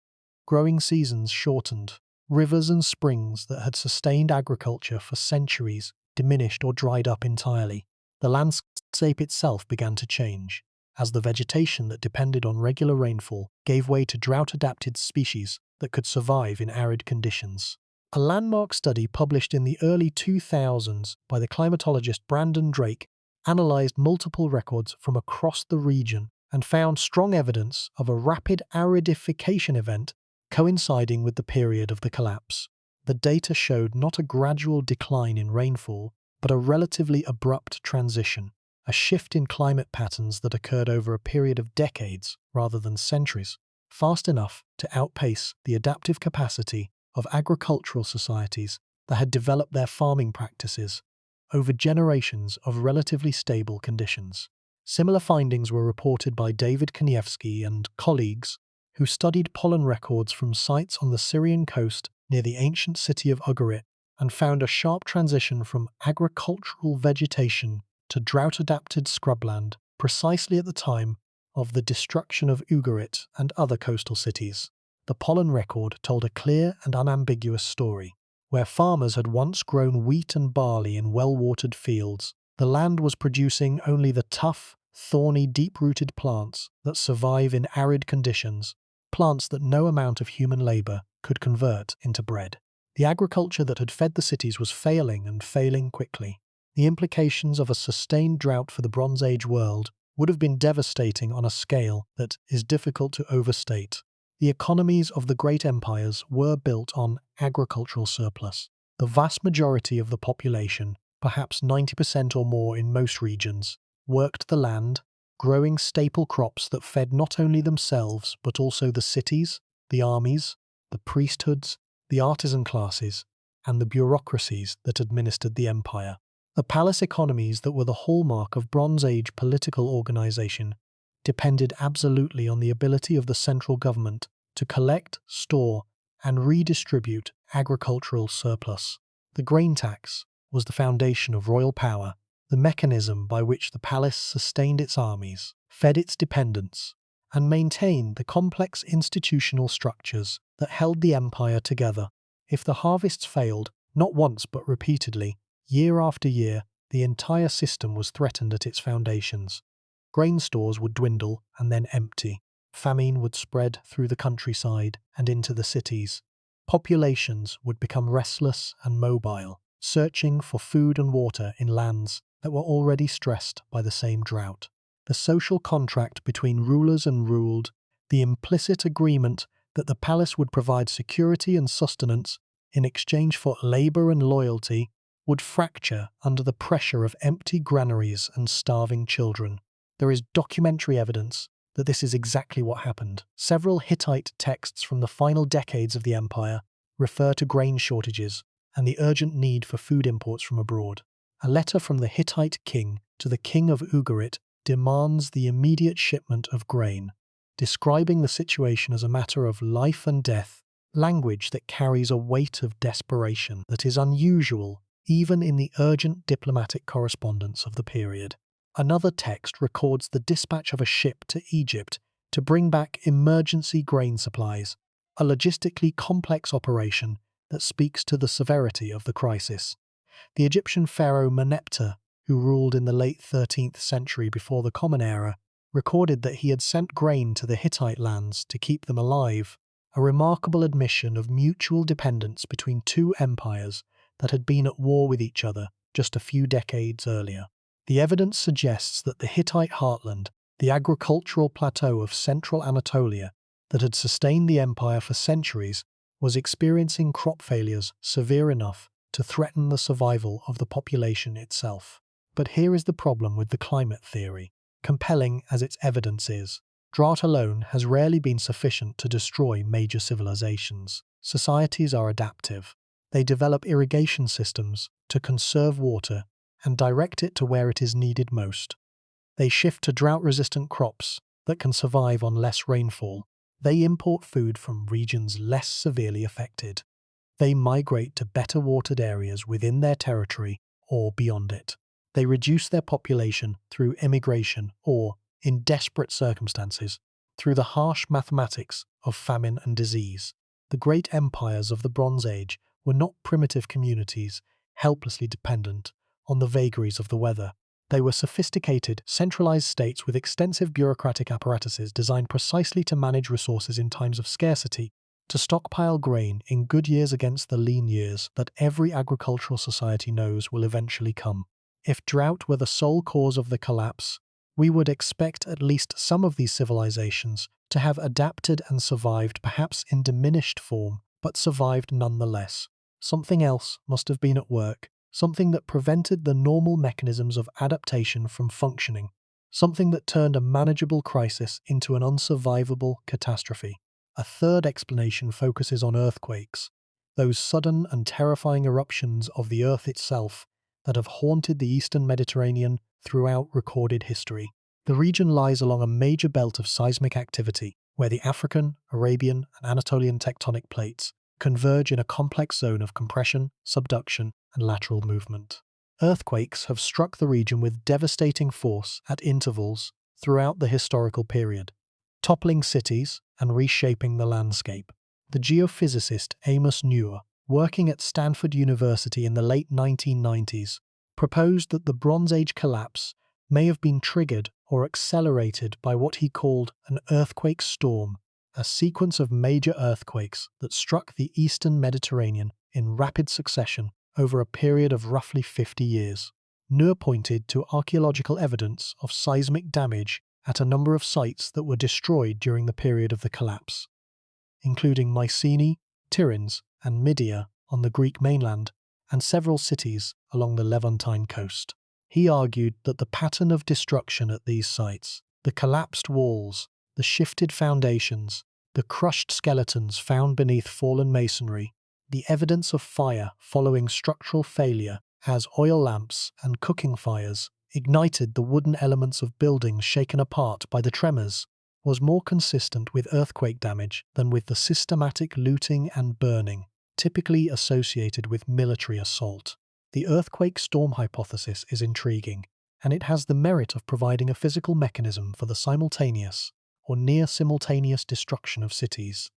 Growing seasons shortened. Rivers and springs that had sustained agriculture for centuries diminished or dried up entirely. The landscape itself began to change, as the vegetation that depended on regular rainfall gave way to drought-adapted species that could survive in arid conditions. A landmark study published in the early 2000s by the climatologist Brandon Drake analyzed multiple records from across the region and found strong evidence of a rapid aridification event coinciding with the period of the collapse. The data showed not a gradual decline in rainfall, but a relatively abrupt transition, a shift in climate patterns that occurred over a period of decades rather than centuries, fast enough to outpace the adaptive capacity of agricultural societies that had developed their farming practices over generations of relatively stable conditions. Similar findings were reported by David Kanievsky and colleagues who studied pollen records from sites on the Syrian coast near the ancient city of Ugarit and found a sharp transition from agricultural vegetation to drought-adapted scrubland precisely at the time of the destruction of Ugarit and other coastal cities. The pollen record told a clear and unambiguous story. Where farmers had once grown wheat and barley in well-watered fields, the land was producing only the tough, thorny, deep-rooted plants that survive in arid conditions, plants that no amount of human labor could convert into bread. The agriculture that had fed the cities was failing and failing quickly. The implications of a sustained drought for the Bronze Age world would have been devastating on a scale that is difficult to overstate. The economies of the great empires were built on agricultural surplus. The vast majority of the population, perhaps 90% or more in most regions, worked the land, growing staple crops that fed not only themselves but also the cities, the armies, the priesthoods, the artisan classes, and the bureaucracies that administered the empire. The palace economies that were the hallmark of Bronze Age political organization depended absolutely on the ability of the central government to collect, store, and redistribute agricultural surplus. The grain tax was the foundation of royal power, the mechanism by which the palace sustained its armies, fed its dependents, and maintained the complex institutional structures that held the empire together. If the harvests failed, not once but repeatedly, year after year, the entire system was threatened at its foundations. Grain stores would dwindle and then empty. Famine would spread through the countryside and into the cities. Populations would become restless and mobile, searching for food and water in lands that were already stressed by the same drought. The social contract between rulers and ruled, the implicit agreement that the palace would provide security and sustenance in exchange for labor and loyalty, would fracture under the pressure of empty granaries and starving children. There is documentary evidence that this is exactly what happened. Several Hittite texts from the final decades of the empire refer to grain shortages and the urgent need for food imports from abroad. A letter from the Hittite king to the king of Ugarit demands the immediate shipment of grain, describing the situation as a matter of life and death, language that carries a weight of desperation that is unusual even in the urgent diplomatic correspondence of the period. Another text records the dispatch of a ship to Egypt to bring back emergency grain supplies, a logistically complex operation that speaks to the severity of the crisis. The Egyptian pharaoh Meneptah, who ruled in the late 13th century before the Common Era, recorded that he had sent grain to the Hittite lands to keep them alive, a remarkable admission of mutual dependence between two empires that had been at war with each other just a few decades earlier. The evidence suggests that the Hittite heartland, the agricultural plateau of central Anatolia that had sustained the empire for centuries, was experiencing crop failures severe enough to threaten the survival of the population itself. But here is the problem with the climate theory. Compelling as its evidence is, drought alone has rarely been sufficient to destroy major civilizations. Societies are adaptive. They develop irrigation systems to conserve water and direct it to where it is needed most. They shift to drought-resistant crops that can survive on less rainfall. They import food from regions less severely affected. They migrate to better watered areas within their territory or beyond it. They reduce their population through immigration or, in desperate circumstances, through the harsh mathematics of famine and disease. The great empires of the Bronze Age were not primitive communities helplessly dependent on the vagaries of the weather. They were sophisticated, centralized states with extensive bureaucratic apparatuses designed precisely to manage resources in times of scarcity, to stockpile grain in good years against the lean years that every agricultural society knows will eventually come. If drought were the sole cause of the collapse, we would expect at least some of these civilizations to have adapted and survived, perhaps in diminished form, but survived nonetheless. Something else must have been at work, something that prevented the normal mechanisms of adaptation from functioning, something that turned a manageable crisis into an unsurvivable catastrophe. A third explanation focuses on earthquakes, those sudden and terrifying eruptions of the earth itself that have haunted the eastern Mediterranean throughout recorded history. The region lies along a major belt of seismic activity, where the African, Arabian, and Anatolian tectonic plates converge in a complex zone of compression, subduction, and lateral movement. Earthquakes have struck the region with devastating force at intervals throughout the historical period, toppling cities and reshaping the landscape. The geophysicist Amos Nuer, working at Stanford University in the late 1990s, proposed that the Bronze Age collapse may have been triggered or accelerated by what he called an earthquake storm, a sequence of major earthquakes that struck the eastern Mediterranean in rapid succession over a period of roughly 50 years. Nuer pointed to archaeological evidence of seismic damage at a number of sites that were destroyed during the period of the collapse, including Mycenae, Tiryns, and Mydia on the Greek mainland, and several cities along the Levantine coast. He argued that the pattern of destruction at these sites, the collapsed walls, the shifted foundations, the crushed skeletons found beneath fallen masonry, the evidence of fire following structural failure as oil lamps and cooking fires ignited the wooden elements of buildings shaken apart by the tremors, was more consistent with earthquake damage than with the systematic looting and burning typically associated with military assault. The earthquake storm hypothesis is intriguing, and it has the merit of providing a physical mechanism for the simultaneous or near-simultaneous destruction of cities.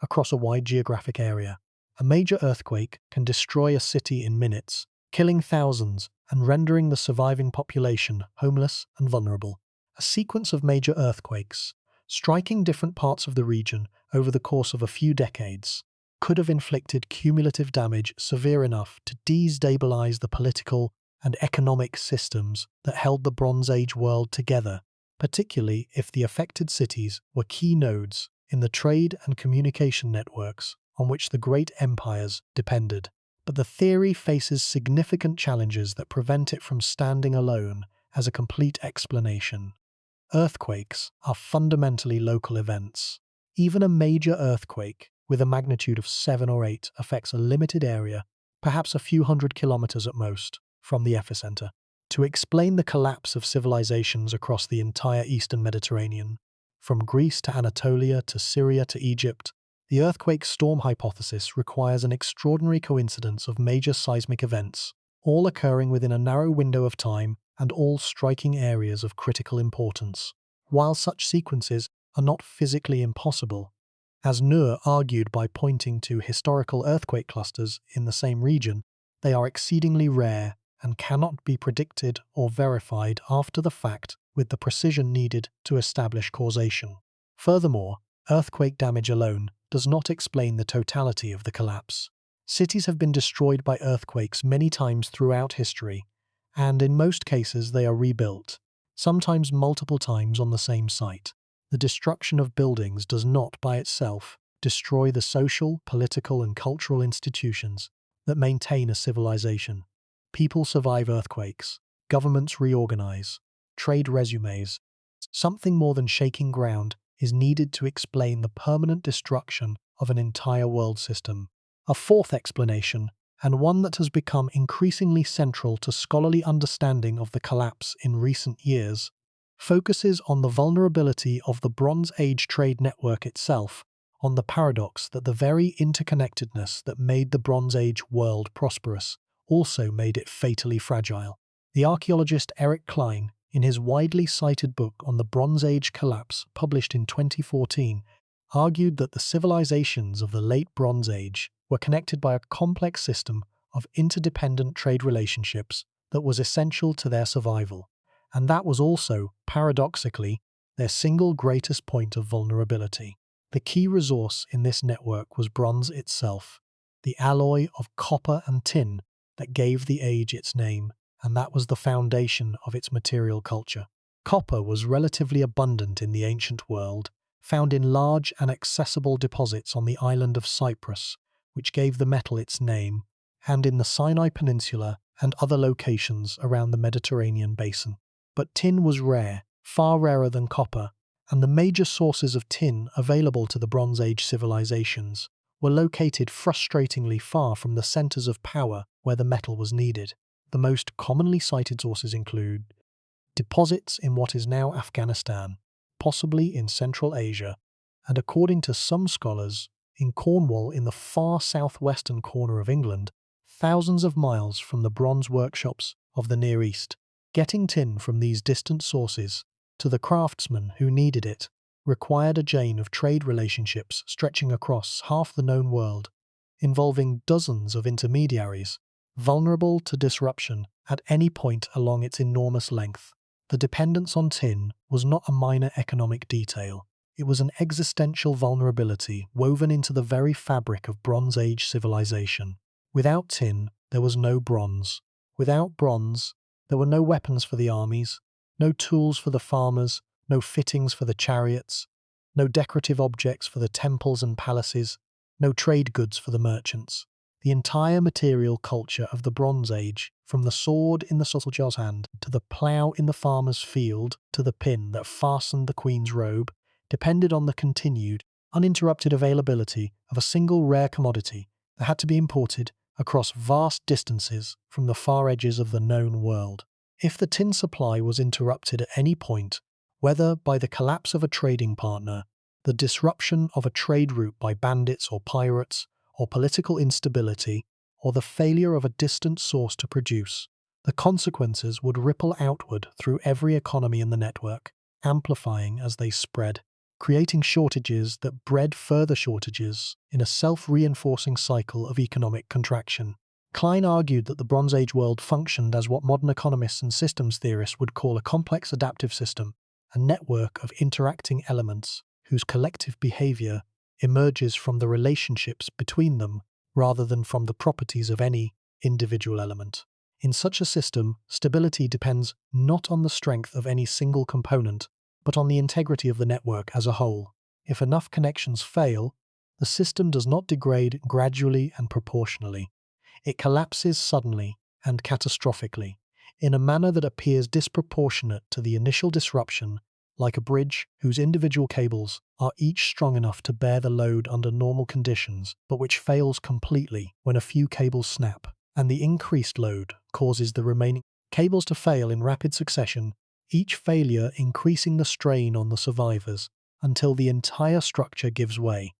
Across a wide geographic area, a major earthquake can destroy a city in minutes, killing thousands and rendering the surviving population homeless and vulnerable. A sequence of major earthquakes, striking different parts of the region over the course of a few decades, could have inflicted cumulative damage severe enough to destabilize the political and economic systems that held the Bronze Age world together, particularly if the affected cities were key nodes in the trade and communication networks on which the great empires depended. But the theory faces significant challenges that prevent it from standing alone as a complete explanation. Earthquakes are fundamentally local events. Even a major earthquake with a magnitude of 7 or 8 affects a limited area, perhaps a few hundred kilometers at most, from the epicenter. To explain the collapse of civilizations across the entire eastern Mediterranean, from Greece to Anatolia to Syria to Egypt, the earthquake storm hypothesis requires an extraordinary coincidence of major seismic events, all occurring within a narrow window of time and all striking areas of critical importance. While such sequences are not physically impossible, as Nui argued by pointing to historical earthquake clusters in the same region, they are exceedingly rare and cannot be predicted or verified after the fact with the precision needed to establish causation. Furthermore, earthquake damage alone does not explain the totality of the collapse. Cities have been destroyed by earthquakes many times throughout history, and in most cases they are rebuilt, sometimes multiple times on the same site. The destruction of buildings does not, by itself, destroy the social, political, and cultural institutions that maintain a civilization. People survive earthquakes, governments reorganize, trade resumes. Something more than shaking ground is needed to explain the permanent destruction of an entire world system. A fourth explanation, and one that has become increasingly central to scholarly understanding of the collapse in recent years, focuses on the vulnerability of the Bronze Age trade network itself, on the paradox that the very interconnectedness that made the Bronze Age world prosperous also made it fatally fragile. The archaeologist Eric Klein, in his widely cited book on the Bronze Age collapse published in 2014, argued that the civilizations of the late Bronze Age were connected by a complex system of interdependent trade relationships that was essential to their survival, and that was also, paradoxically, their single greatest point of vulnerability. The key resource in this network was bronze itself, the alloy of copper and tin that gave the age its name, and that was the foundation of its material culture. Copper was relatively abundant in the ancient world, found in large and accessible deposits on the island of Cyprus, which gave the metal its name, and in the Sinai Peninsula and other locations around the Mediterranean basin. But tin was rare, far rarer than copper, and the major sources of tin available to the Bronze Age civilizations were located frustratingly far from the centers of power where the metal was needed. The most commonly cited sources include deposits in what is now Afghanistan, possibly in Central Asia, and according to some scholars, in Cornwall in the far southwestern corner of England, thousands of miles from the bronze workshops of the Near East. Getting tin from these distant sources to the craftsmen who needed it required a chain of trade relationships stretching across half the known world, involving dozens of intermediaries, vulnerable to disruption at any point along its enormous length. The dependence on tin was not a minor economic detail. It was an existential vulnerability woven into the very fabric of Bronze Age civilization. Without tin, there was no bronze. Without bronze, there were no weapons for the armies, no tools for the farmers, no fittings for the chariots, no decorative objects for the temples and palaces, no trade goods for the merchants. the entire material culture of the Bronze Age, from the sword in the soldier's hand, to the plough in the farmer's field, to the pin that fastened the queen's robe, depended on the continued, uninterrupted availability of a single rare commodity that had to be imported across vast distances from the far edges of the known world. If the tin supply was interrupted at any point, whether by the collapse of a trading partner, the disruption of a trade route by bandits or pirates, or political instability, or the failure of a distant source to produce, the consequences would ripple outward through every economy in the network, amplifying as they spread, creating shortages that bred further shortages in a self-reinforcing cycle of economic contraction. Klein argued that the Bronze Age world functioned as what modern economists and systems theorists would call a complex adaptive system, a network of interacting elements whose collective behavior emerges from the relationships between them rather than from the properties of any individual element. In such a system, stability depends not on the strength of any single component, but on the integrity of the network as a whole. If enough connections fail, the system does not degrade gradually and proportionally. It collapses suddenly and catastrophically, in a manner that appears disproportionate to the initial disruption, like a bridge whose individual cables are each strong enough to bear the load under normal conditions, but which fails completely when a few cables snap, and the increased load causes the remaining cables to fail in rapid succession, each failure increasing the strain on the survivors until the entire structure gives way.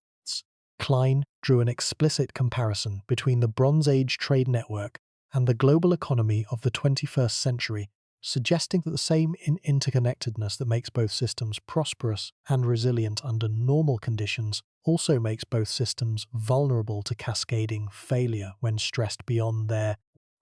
Klein drew an explicit comparison between the Bronze Age trade network and the global economy of the 21st century, suggesting that the same interconnectedness that makes both systems prosperous and resilient under normal conditions also makes both systems vulnerable to cascading failure when stressed beyond their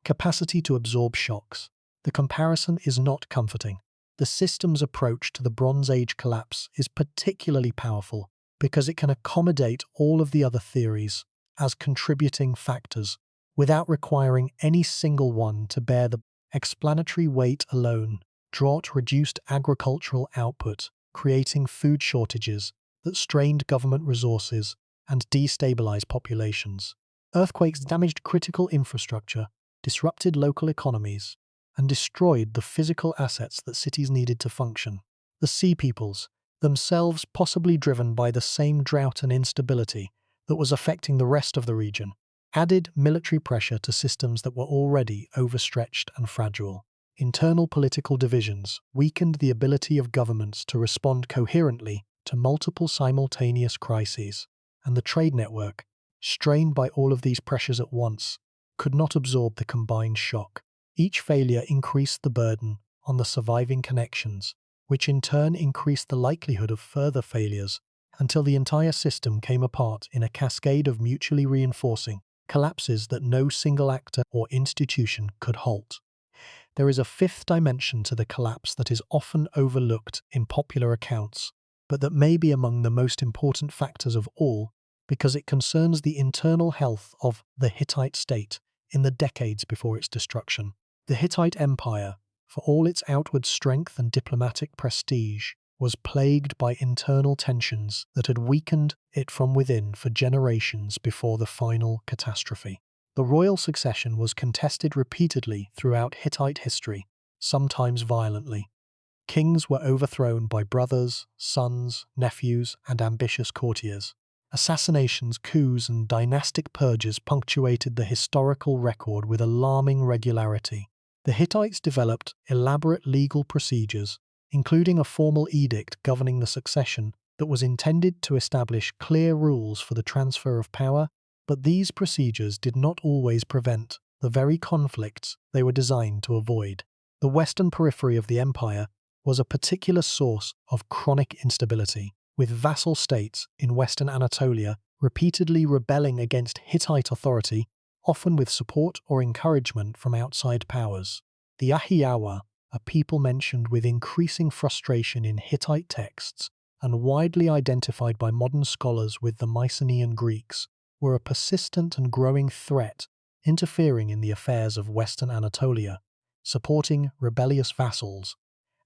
capacity to absorb shocks. The comparison is not comforting. The system's approach to the Bronze Age collapse is particularly powerful because it can accommodate all of the other theories as contributing factors without requiring any single one to bear the explanatory weight alone. Drought reduced agricultural output, creating food shortages that strained government resources and destabilized populations. Earthquakes damaged critical infrastructure, disrupted local economies, and destroyed the physical assets that cities needed to function. The Sea Peoples, themselves possibly driven by the same drought and instability that was affecting the rest of the region, added military pressure to systems that were already overstretched and fragile. Internal political divisions weakened the ability of governments to respond coherently to multiple simultaneous crises, and the trade network, strained by all of these pressures at once, could not absorb the combined shock. Each failure increased the burden on the surviving connections, which in turn increased the likelihood of further failures until the entire system came apart in a cascade of mutually reinforcing collapses that no single actor or institution could halt. There is a fifth dimension to the collapse that is often overlooked in popular accounts, but that may be among the most important factors of all because it concerns the internal health of the Hittite state in the decades before its destruction. The Hittite Empire, for all its outward strength and diplomatic prestige, was plagued by internal tensions that had weakened it from within for generations before the final catastrophe. The royal succession was contested repeatedly throughout Hittite history, sometimes violently. Kings were overthrown by brothers, sons, nephews, and ambitious courtiers. Assassinations, coups, and dynastic purges punctuated the historical record with alarming regularity. The Hittites developed elaborate legal procedures, including a formal edict governing the succession that was intended to establish clear rules for the transfer of power, but these procedures did not always prevent the very conflicts they were designed to avoid. The western periphery of the empire was a particular source of chronic instability, with vassal states in western Anatolia repeatedly rebelling against Hittite authority, often with support or encouragement from outside powers. The Ahiyawa, a people mentioned with increasing frustration in Hittite texts and widely identified by modern scholars with the Mycenaean Greeks, were a persistent and growing threat, interfering in the affairs of western Anatolia, supporting rebellious vassals,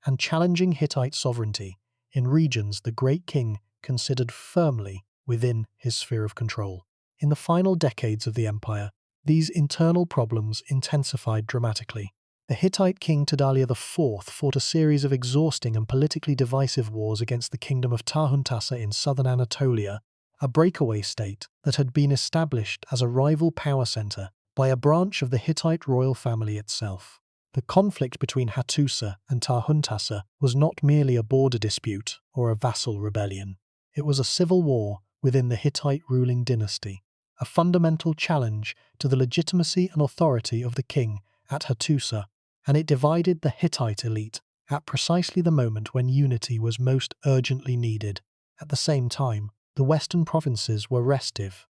and challenging Hittite sovereignty in regions the great king considered firmly within his sphere of control. In the final decades of the empire, These internal problems intensified dramatically. The Hittite king Tidal IV fought a series of exhausting and politically divisive wars against the kingdom of Tahuntassa in southern Anatolia, a breakaway state that had been established as a rival power center by a branch of the Hittite royal family itself. The conflict between Hattusa and Tahuntassa was not merely a border dispute or a vassal rebellion. It was a civil war within the Hittite ruling dynasty, a fundamental challenge to the legitimacy and authority of the king at Hattusa, and it divided the Hittite elite at precisely the moment when unity was most urgently needed. At the same time, the western provinces were restive.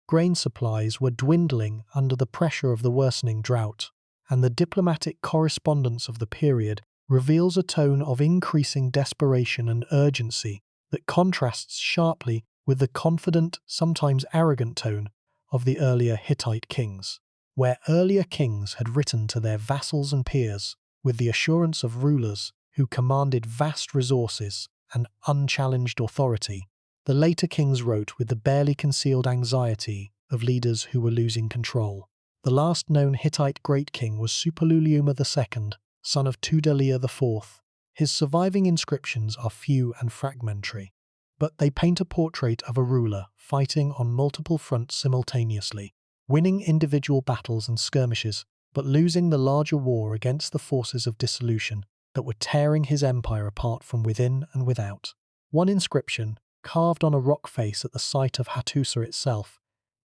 Grain supplies were dwindling under the pressure of the worsening drought, and the diplomatic correspondence of the period reveals a tone of increasing desperation and urgency that contrasts sharply with the confident, sometimes arrogant tone of the earlier Hittite kings, where earlier kings had written to their vassals and peers with the assurance of rulers who commanded vast resources and unchallenged authority. The later kings wrote with the barely concealed anxiety of leaders who were losing control. The last known Hittite great king was Suppiluliuma II, son of Tudela IV. His surviving inscriptions are few and fragmentary, but they paint a portrait of a ruler fighting on multiple fronts simultaneously, winning individual battles and skirmishes, but losing the larger war against the forces of dissolution that were tearing his empire apart from within and without. One inscription, carved on a rock face at the site of Hattusa itself,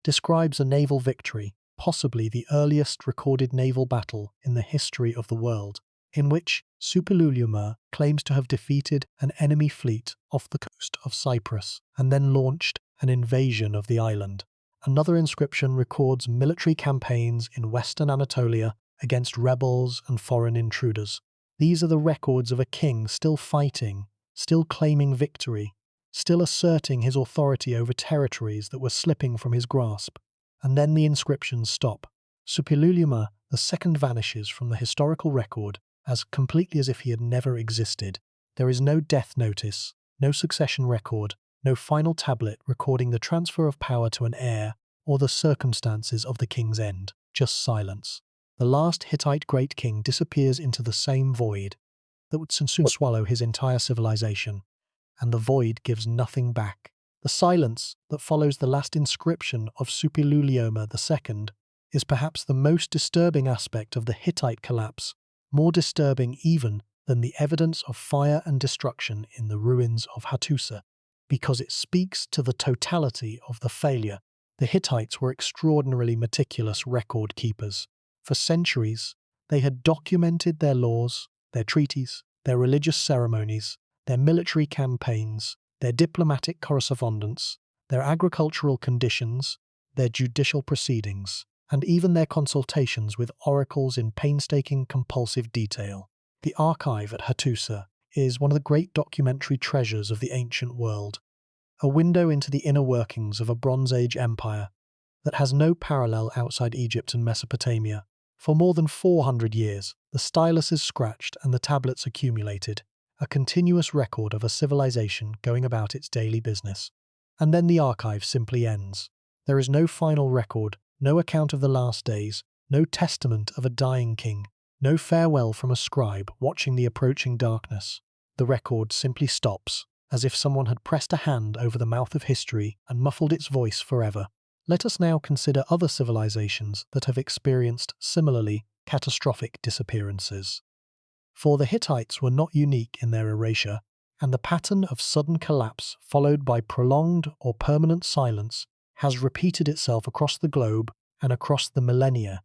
describes a naval victory, possibly the earliest recorded naval battle in the history of the world, in which Suppiluliuma claims to have defeated an enemy fleet off the coast of Cyprus and then launched an invasion of the island. Another inscription records military campaigns in western Anatolia against rebels and foreign intruders. These are the records of a king still fighting, still claiming victory, still asserting his authority over territories that were slipping from his grasp. And then the inscriptions stop. Suppiluliuma II vanishes from the historical record as completely as if he had never existed. There is no death notice, no succession record, no final tablet recording the transfer of power to an heir or the circumstances of the king's end, just silence. The last Hittite great king disappears into the same void that would soon swallow his entire civilization, and the void gives nothing back. The silence that follows the last inscription of Suppiluliuma II is perhaps the most disturbing aspect of the Hittite collapse, more disturbing even than the evidence of fire and destruction in the ruins of Hattusa, because it speaks to the totality of the failure. The Hittites were extraordinarily meticulous record keepers. For centuries, they had documented their laws, their treaties, their religious ceremonies, their military campaigns, their diplomatic correspondence, their agricultural conditions, their judicial proceedings, and even their consultations with oracles in painstaking, compulsive detail. The archive at Hattusa is one of the great documentary treasures of the ancient world, a window into the inner workings of a Bronze Age empire that has no parallel outside Egypt and Mesopotamia. For more than 400 years, the stylus is scratched and the tablets accumulated, a continuous record of a civilization going about its daily business. And then the archive simply ends. There is no final record, no account of the last days, no testament of a dying king, no farewell from a scribe watching the approaching darkness. The record simply stops, as if someone had pressed a hand over the mouth of history and muffled its voice forever. Let us now consider other civilizations that have experienced similarly catastrophic disappearances. For the Hittites were not unique in their erasure, and the pattern of sudden collapse followed by prolonged or permanent silence has repeated itself across the globe and across the millennia,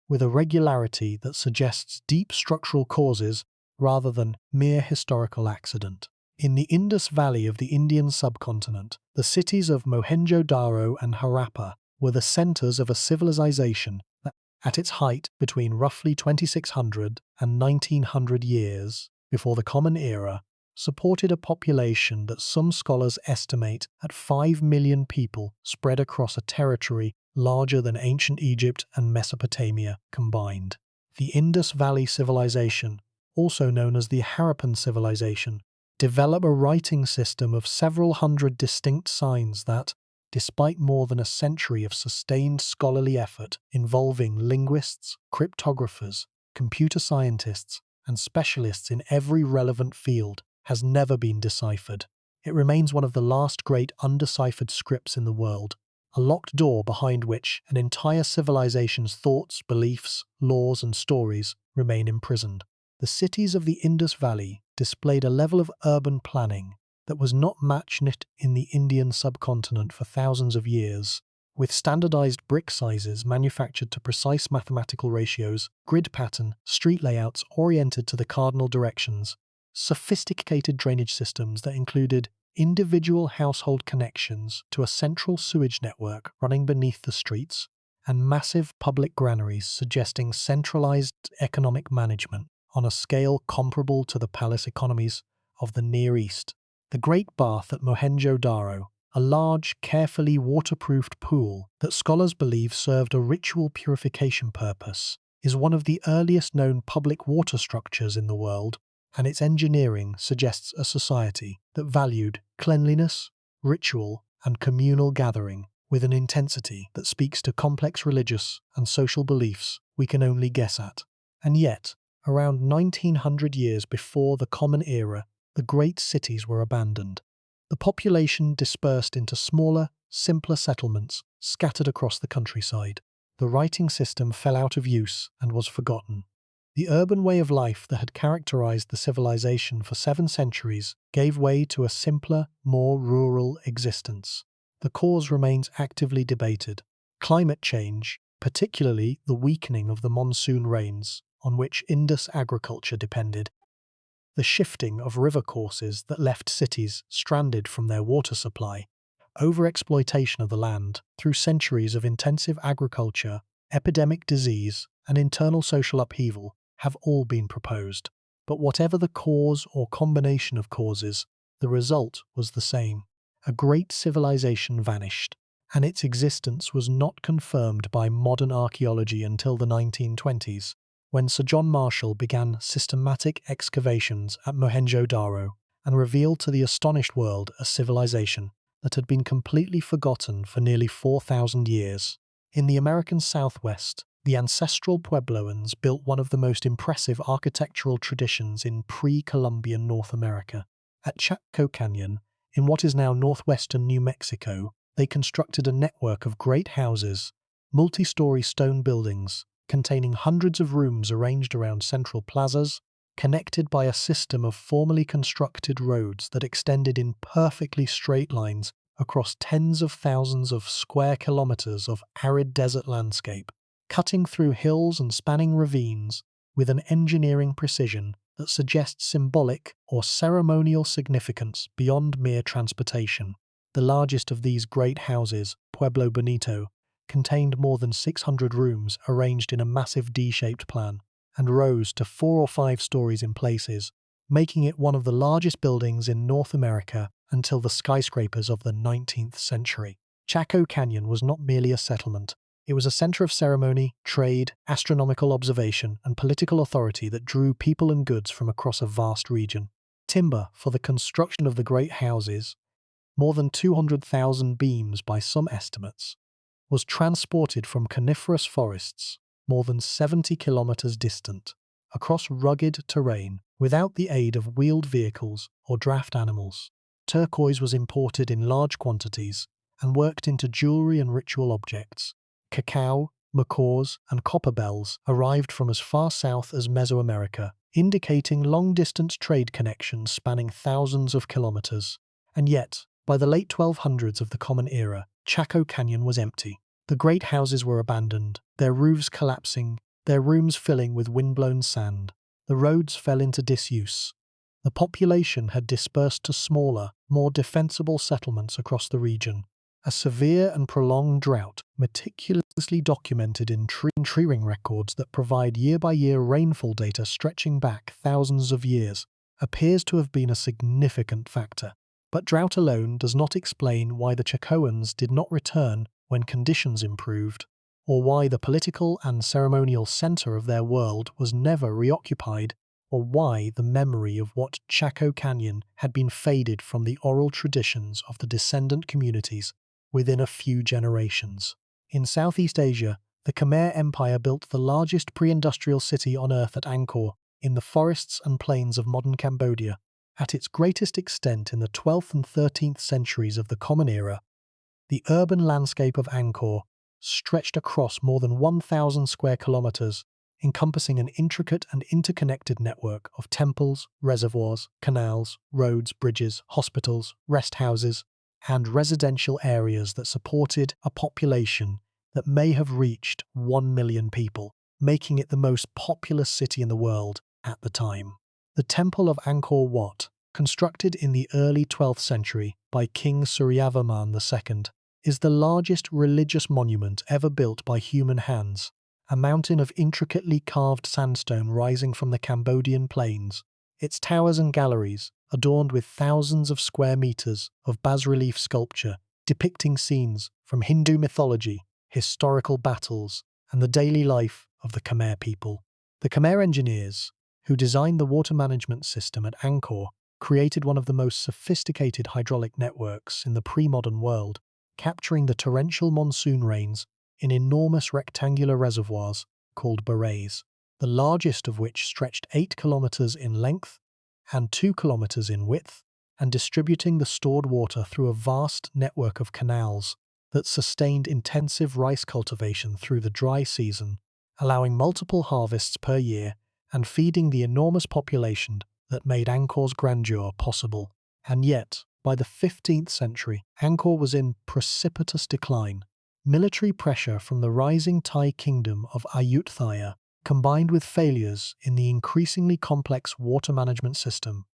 with a regularity that suggests deep structural causes rather than mere historical accident. In the Indus Valley of the Indian subcontinent, the cities of Mohenjo-Daro and Harappa were the centers of a civilization that, at its height between roughly 2600 and 1900 years before the Common Era, supported a population that some scholars estimate at 5 million people spread across a territory larger than ancient Egypt and Mesopotamia combined. The Indus Valley civilization, also known as the Harappan civilization, developed a writing system of several hundred distinct signs that, despite more than a century of sustained scholarly effort involving linguists, cryptographers, computer scientists, and specialists in every relevant field, has never been deciphered. It remains one of the last great undeciphered scripts in the world, a locked door behind which an entire civilization's thoughts, beliefs, laws, and stories remain imprisoned. The cities of the Indus Valley displayed a level of urban planning that was not matched in the Indian subcontinent for thousands of years, with standardized brick sizes manufactured to precise mathematical ratios, grid pattern, street layouts oriented to the cardinal directions, sophisticated drainage systems that included individual household connections to a central sewage network running beneath the streets, and massive public granaries suggesting centralized economic management on a scale comparable to the palace economies of the Near East. The Great Bath at Mohenjo-Daro, a large, carefully waterproofed pool that scholars believe served a ritual purification purpose, is one of the earliest known public water structures in the world, and its engineering suggests a society that valued cleanliness, ritual, and communal gathering with an intensity that speaks to complex religious and social beliefs we can only guess at. And yet, around 1900 years before the Common Era, the great cities were abandoned. The population dispersed into smaller, simpler settlements scattered across the countryside. The writing system fell out of use and was forgotten. The urban way of life that had characterized the civilization for 7 centuries gave way to a simpler, more rural existence. The cause remains actively debated. Climate change, particularly the weakening of the monsoon rains, on which Indus agriculture depended, the shifting of river courses that left cities stranded from their water supply, overexploitation of the land through centuries of intensive agriculture, epidemic disease, and internal social upheaval have all been proposed. But whatever the cause or combination of causes, the result was the same. A great civilization vanished, and its existence was not confirmed by modern archaeology until the 1920s. When Sir John Marshall began systematic excavations at Mohenjo-Daro and revealed to the astonished world a civilization that had been completely forgotten for nearly 4,000 years. In the American Southwest, the Ancestral Puebloans built one of the most impressive architectural traditions in pre-Columbian North America. At Chaco Canyon, in what is now northwestern New Mexico, they constructed a network of great houses, multi-story stone buildings, containing hundreds of rooms arranged around central plazas, connected by a system of formally constructed roads that extended in perfectly straight lines across tens of thousands of square kilometers of arid desert landscape, cutting through hills and spanning ravines with an engineering precision that suggests symbolic or ceremonial significance beyond mere transportation. The largest of these great houses, Pueblo Bonito, contained more than 600 rooms arranged in a massive D-shaped plan, and rose to 4 or 5 stories in places, making it one of the largest buildings in North America until the skyscrapers of the 19th century. Chaco Canyon was not merely a settlement. It was a center of ceremony, trade, astronomical observation, and political authority that drew people and goods from across a vast region. Timber for the construction of the great houses, more than 200,000 beams by some estimates, was transported from coniferous forests more than 70 kilometers distant, across rugged terrain, without the aid of wheeled vehicles or draft animals. Turquoise was imported in large quantities and worked into jewelry and ritual objects. Cacao, macaws, and copper bells arrived from as far south as Mesoamerica, indicating long-distance trade connections spanning thousands of kilometers. And yet, by the late 1200s of the Common Era, Chaco Canyon was empty. The great houses were abandoned, their roofs collapsing, their rooms filling with windblown sand. The roads fell into disuse. The population had dispersed to smaller, more defensible settlements across the region. A severe and prolonged drought, meticulously documented in tree ring records that provide year-by-year rainfall data stretching back thousands of years, appears to have been a significant factor. But drought alone does not explain why the Chacoans did not return when conditions improved, or why the political and ceremonial center of their world was never reoccupied, or why the memory of what Chaco Canyon had been faded from the oral traditions of the descendant communities within a few generations. In Southeast Asia, the Khmer Empire built the largest pre-industrial city on Earth at Angkor, in the forests and plains of modern Cambodia. At its greatest extent in the 12th and 13th centuries of the Common Era, the urban landscape of Angkor stretched across more than 1,000 square kilometers, encompassing an intricate and interconnected network of temples, reservoirs, canals, roads, bridges, hospitals, rest houses, and residential areas that supported a population that may have reached 1 million people, making it the most populous city in the world at the time. The Temple of Angkor Wat, constructed in the early 12th century by King Suryavarman II, is the largest religious monument ever built by human hands, a mountain of intricately carved sandstone rising from the Cambodian plains. Its towers and galleries, adorned with thousands of square meters of bas-relief sculpture depicting scenes from Hindu mythology, historical battles, and the daily life of the Khmer people. The Khmer engineers, who designed the water management system at Angkor, created one of the most sophisticated hydraulic networks in the pre-modern world, capturing the torrential monsoon rains in enormous rectangular reservoirs called barrays, the largest of which stretched 8 kilometers in length and 2 kilometers in width, and distributing the stored water through a vast network of canals that sustained intensive rice cultivation through the dry season, allowing multiple harvests per year and feeding the enormous population that made Angkor's grandeur possible. And yet, by the 15th century, Angkor was in precipitous decline. Military pressure from the rising Thai kingdom of Ayutthaya, combined with failures in the increasingly complex water management system,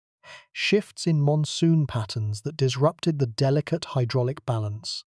shifts in monsoon patterns that disrupted the delicate hydraulic balance,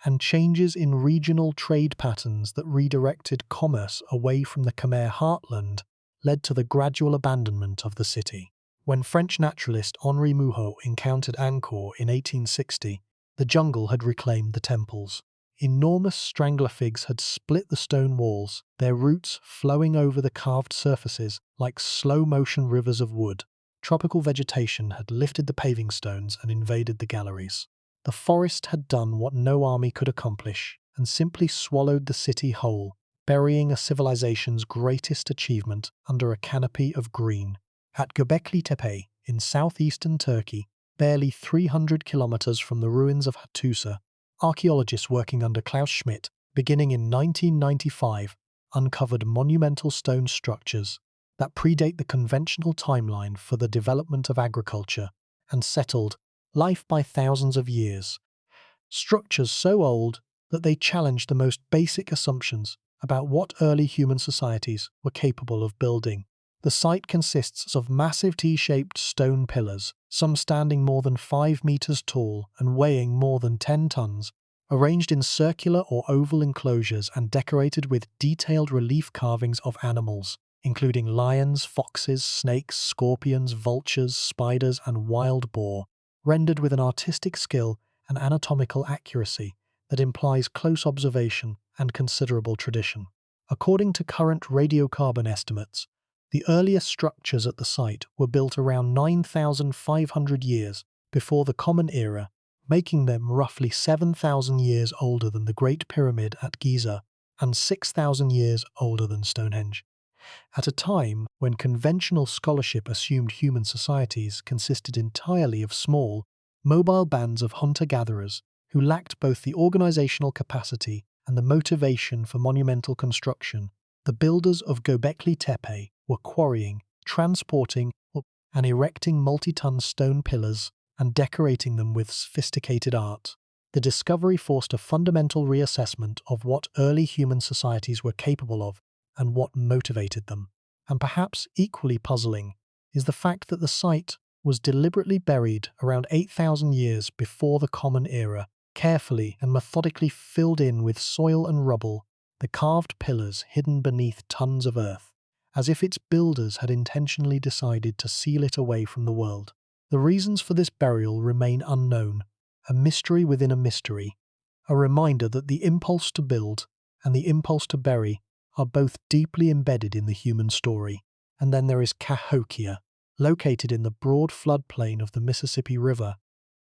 and changes in regional trade patterns that redirected commerce away from the Khmer heartland led to the gradual abandonment of the city. When French naturalist Henri Mouhot encountered Angkor in 1860, the jungle had reclaimed the temples. Enormous strangler figs had split the stone walls, their roots flowing over the carved surfaces like slow-motion rivers of wood. Tropical vegetation had lifted the paving stones and invaded the galleries. The forest had done what no army could accomplish and simply swallowed the city whole, burying a civilization's greatest achievement under a canopy of green. At Göbekli Tepe, in southeastern Turkey, barely 300 kilometers from the ruins of Hattusa, archaeologists working under Klaus Schmidt, beginning in 1995, uncovered monumental stone structures that predate the conventional timeline for the development of agriculture and settled life by thousands of years. Structures so old that they challenged the most basic assumptions about what early human societies were capable of building. The site consists of massive T-shaped stone pillars, some standing more than 5 meters tall and weighing more than 10 tons, arranged in circular or oval enclosures and decorated with detailed relief carvings of animals, including lions, foxes, snakes, scorpions, vultures, spiders, and wild boar, rendered with an artistic skill and anatomical accuracy that implies close observation and considerable tradition. According to current radiocarbon estimates, the earliest structures at the site were built around 9,500 years before the Common Era, making them roughly 7,000 years older than the Great Pyramid at Giza and 6,000 years older than Stonehenge. At a time when conventional scholarship assumed human societies consisted entirely of small, mobile bands of hunter-gatherers who lacked both the organizational capacity and the motivation for monumental construction, the builders of Göbekli Tepe were quarrying, transporting, and erecting multi-ton stone pillars and decorating them with sophisticated art. The discovery forced a fundamental reassessment of what early human societies were capable of and what motivated them. And perhaps equally puzzling is the fact that the site was deliberately buried around 8,000 years before the Common Era, carefully and methodically filled in with soil and rubble, the carved pillars hidden beneath tons of earth, as if its builders had intentionally decided to seal it away from the world. The reasons for this burial remain unknown, a mystery within a mystery, a reminder that the impulse to build and the impulse to bury are both deeply embedded in the human story. And then there is Cahokia, located in the broad floodplain of the Mississippi River,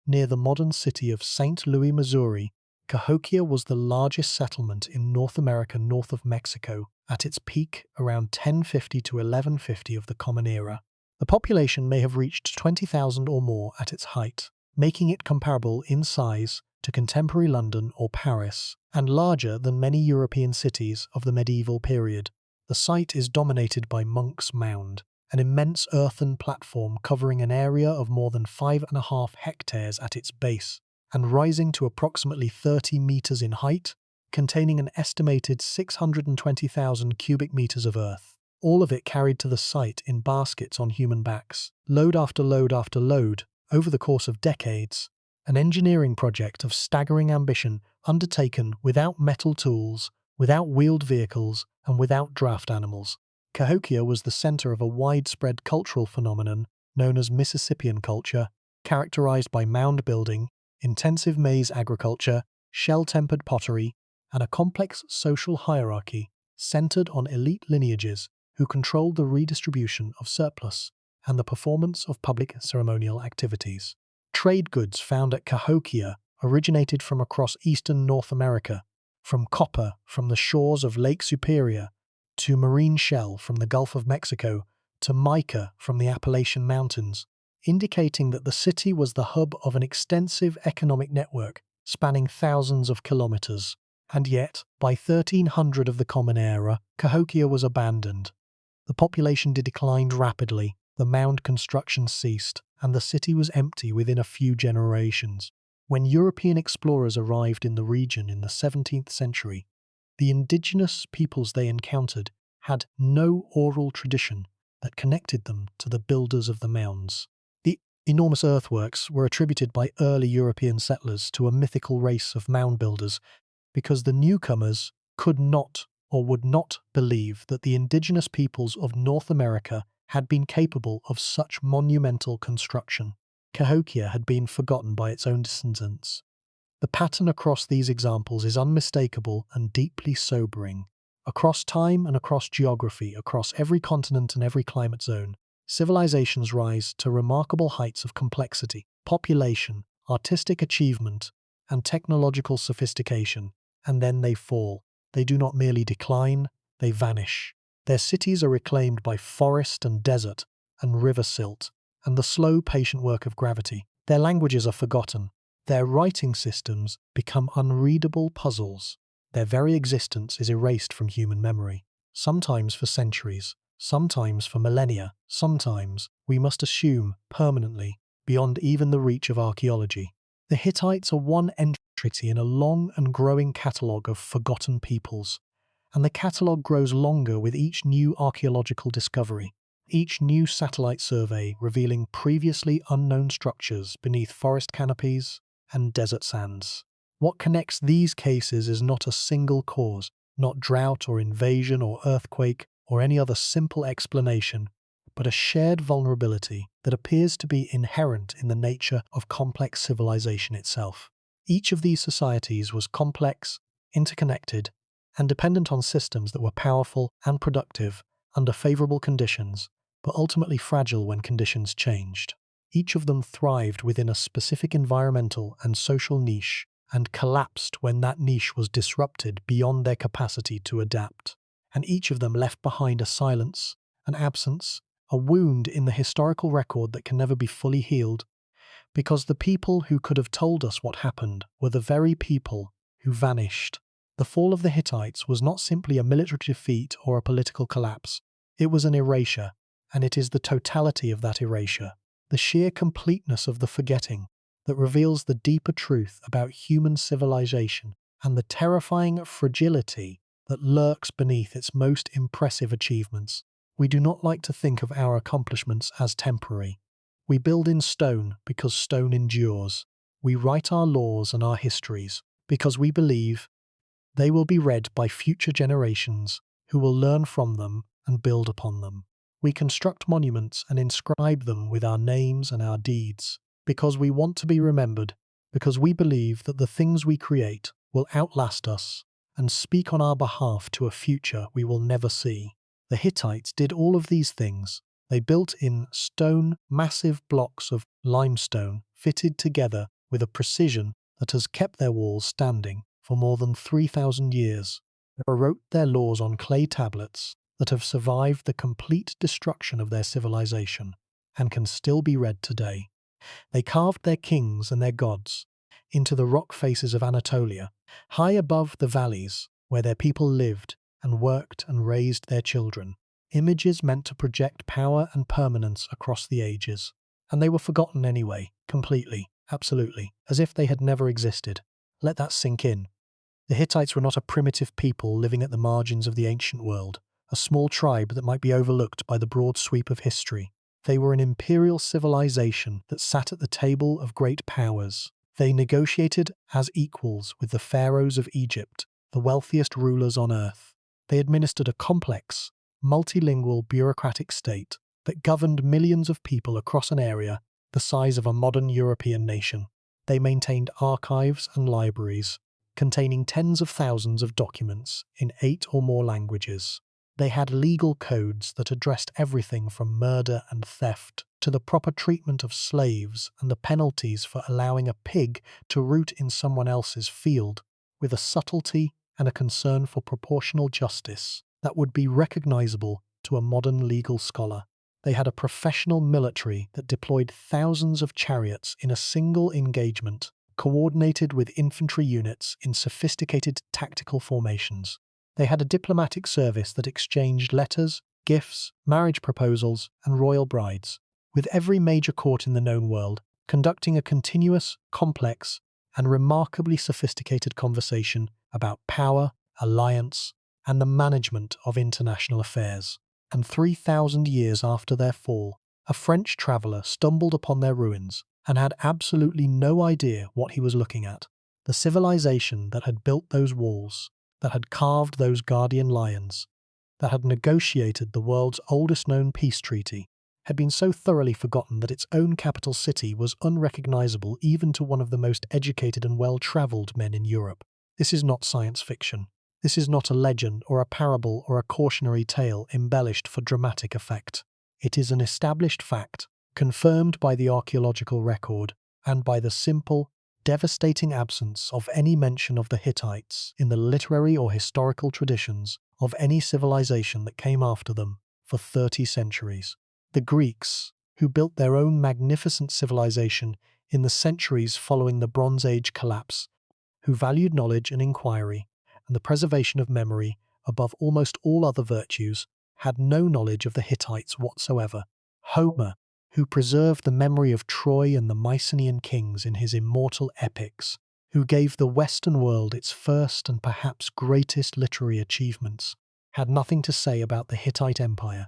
near the modern city of St. Louis, Missouri, Cahokia was the largest settlement in North America north of Mexico at its peak around 1050 to 1150 of the Common Era. The population may have reached 20,000 or more at its height, making it comparable in size to contemporary London or Paris, and larger than many European cities of the medieval period. The site is dominated by Monk's Mound, an immense earthen platform covering an area of more than 5.5 hectares at its base, and rising to approximately 30 meters in height, containing an estimated 620,000 cubic meters of earth, all of it carried to the site in baskets on human backs, load after load after load, over the course of decades, an engineering project of staggering ambition undertaken without metal tools, without wheeled vehicles, and without draft animals. Cahokia was the center of a widespread cultural phenomenon known as Mississippian culture, characterized by mound building, intensive maize agriculture, shell-tempered pottery, and a complex social hierarchy centered on elite lineages who controlled the redistribution of surplus and the performance of public ceremonial activities. Trade goods found at Cahokia originated from across eastern North America, from copper from the shores of Lake Superior, to marine shell from the Gulf of Mexico, to mica from the Appalachian Mountains, indicating that the city was the hub of an extensive economic network spanning thousands of kilometers. And yet, by 1300 of the Common Era, Cahokia was abandoned. The population declined rapidly, the mound construction ceased, and the city was empty within a few generations. When European explorers arrived in the region in the 17th century, the indigenous peoples they encountered had no oral tradition that connected them to the builders of the mounds. The enormous earthworks were attributed by early European settlers to a mythical race of mound builders because the newcomers could not or would not believe that the indigenous peoples of North America had been capable of such monumental construction. Cahokia had been forgotten by its own descendants. The pattern across these examples is unmistakable and deeply sobering. Across time and across geography, across every continent and every climate zone, civilizations rise to remarkable heights of complexity, population, artistic achievement, and technological sophistication, and then they fall. They do not merely decline, they vanish. Their cities are reclaimed by forest and desert and river silt, and the slow, patient work of gravity. Their languages are forgotten. Their writing systems become unreadable puzzles. Their very existence is erased from human memory, sometimes for centuries, sometimes for millennia, sometimes, we must assume, permanently, beyond even the reach of archaeology. The Hittites are one entry in a long and growing catalogue of forgotten peoples, and the catalogue grows longer with each new archaeological discovery, each new satellite survey revealing previously unknown structures beneath forest canopies and desert sands. What connects these cases is not a single cause, not drought or invasion or earthquake or any other simple explanation, but a shared vulnerability that appears to be inherent in the nature of complex civilization itself. Each of these societies was complex, interconnected, and dependent on systems that were powerful and productive under favorable conditions, but ultimately fragile when conditions changed. Each of them thrived within a specific environmental and social niche and collapsed when that niche was disrupted beyond their capacity to adapt. And each of them left behind a silence, an absence, a wound in the historical record that can never be fully healed, because the people who could have told us what happened were the very people who vanished. The fall of the Hittites was not simply a military defeat or a political collapse. It was an erasure, and it is the totality of that erasure, the sheer completeness of the forgetting, that reveals the deeper truth about human civilization and the terrifying fragility that lurks beneath its most impressive achievements. We do not like to think of our accomplishments as temporary. We build in stone because stone endures. We write our laws and our histories because we believe they will be read by future generations who will learn from them and build upon them. We construct monuments and inscribe them with our names and our deeds because we want to be remembered, because we believe that the things we create will outlast us and speak on our behalf to a future we will never see. The Hittites did all of these things. They built in stone massive blocks of limestone fitted together with a precision that has kept their walls standing for more than 3,000 years. They wrote their laws on clay tablets that have survived the complete destruction of their civilization and can still be read today. They carved their kings and their gods into the rock faces of Anatolia, high above the valleys where their people lived and worked and raised their children. Images meant to project power and permanence across the ages. And they were forgotten anyway, completely, absolutely, as if they had never existed. Let that sink in. The Hittites were not a primitive people living at the margins of the ancient world, a small tribe that might be overlooked by the broad sweep of history. They were an imperial civilization that sat at the table of great powers. They negotiated as equals with the pharaohs of Egypt, the wealthiest rulers on earth. They administered a complex, multilingual bureaucratic state that governed millions of people across an area the size of a modern European nation. They maintained archives and libraries containing tens of thousands of documents in 8 or more languages. They had legal codes that addressed everything from murder and theft to the proper treatment of slaves and the penalties for allowing a pig to root in someone else's field, with a subtlety and a concern for proportional justice that would be recognizable to a modern legal scholar. They had a professional military that deployed thousands of chariots in a single engagement, coordinated with infantry units in sophisticated tactical formations. They had a diplomatic service that exchanged letters, gifts, marriage proposals, and royal brides, with every major court in the known world conducting a continuous, complex, and remarkably sophisticated conversation about power, alliance, and the management of international affairs. And 3,000 years after their fall, a French traveller stumbled upon their ruins and had absolutely no idea what he was looking at. The civilization that had built those walls, that had carved those guardian lions, that had negotiated the world's oldest known peace treaty, had been so thoroughly forgotten that its own capital city was unrecognizable even to one of the most educated and well-travelled men in Europe. This is not science fiction. This is not a legend or a parable or a cautionary tale embellished for dramatic effect. It is an established fact, confirmed by the archaeological record and by the simple, devastating absence of any mention of the Hittites in the literary or historical traditions of any civilization that came after them for 30 centuries. The Greeks, who built their own magnificent civilization in the centuries following the Bronze Age collapse, who valued knowledge and inquiry and the preservation of memory above almost all other virtues, had no knowledge of the Hittites whatsoever. Homer, who preserved the memory of Troy and the Mycenaean kings in his immortal epics, who gave the Western world its first and perhaps greatest literary achievements, had nothing to say about the Hittite Empire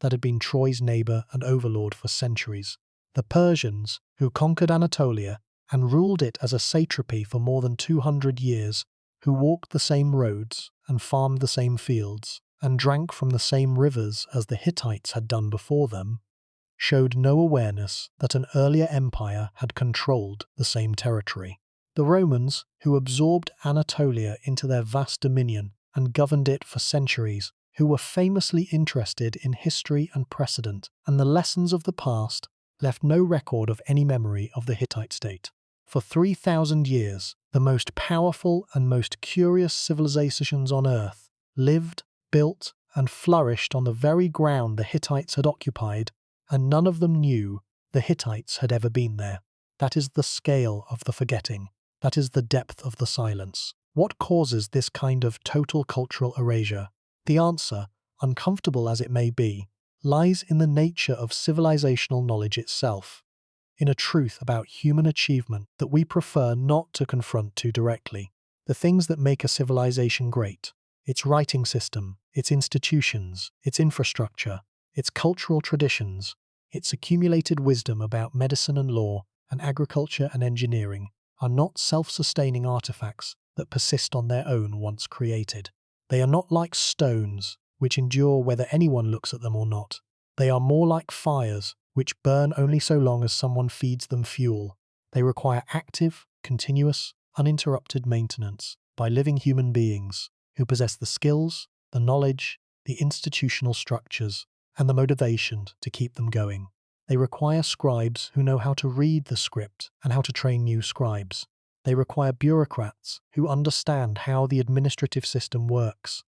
that had been Troy's neighbour and overlord for centuries. The Persians, who conquered Anatolia and ruled it as a satrapy for more than 200 years, who walked the same roads and farmed the same fields and drank from the same rivers as the Hittites had done before them, showed no awareness that an earlier empire had controlled the same territory. The Romans, who absorbed Anatolia into their vast dominion and governed it for centuries, who were famously interested in history and precedent and the lessons of the past, left no record of any memory of the Hittite state. For 3,000 years, the most powerful and most curious civilizations on earth lived, built, and flourished on the very ground the Hittites had occupied, and none of them knew the Hittites had ever been there. That is the scale of the forgetting. That is the depth of the silence. What causes this kind of total cultural erasure? The answer, uncomfortable as it may be, lies in the nature of civilizational knowledge itself, in a truth about human achievement that we prefer not to confront too directly. The things that make a civilization great, its writing system, its institutions, its infrastructure, its cultural traditions, its accumulated wisdom about medicine and law and agriculture and engineering, are not self-sustaining artifacts that persist on their own once created. They are not like stones, which endure whether anyone looks at them or not. They are more like fires, which burn only so long as someone feeds them fuel. They require active, continuous, uninterrupted maintenance by living human beings who possess the skills, the knowledge, the institutional structures, and the motivation to keep them going. They require scribes who know how to read the script and how to train new scribes. They require bureaucrats who understand how the administrative system works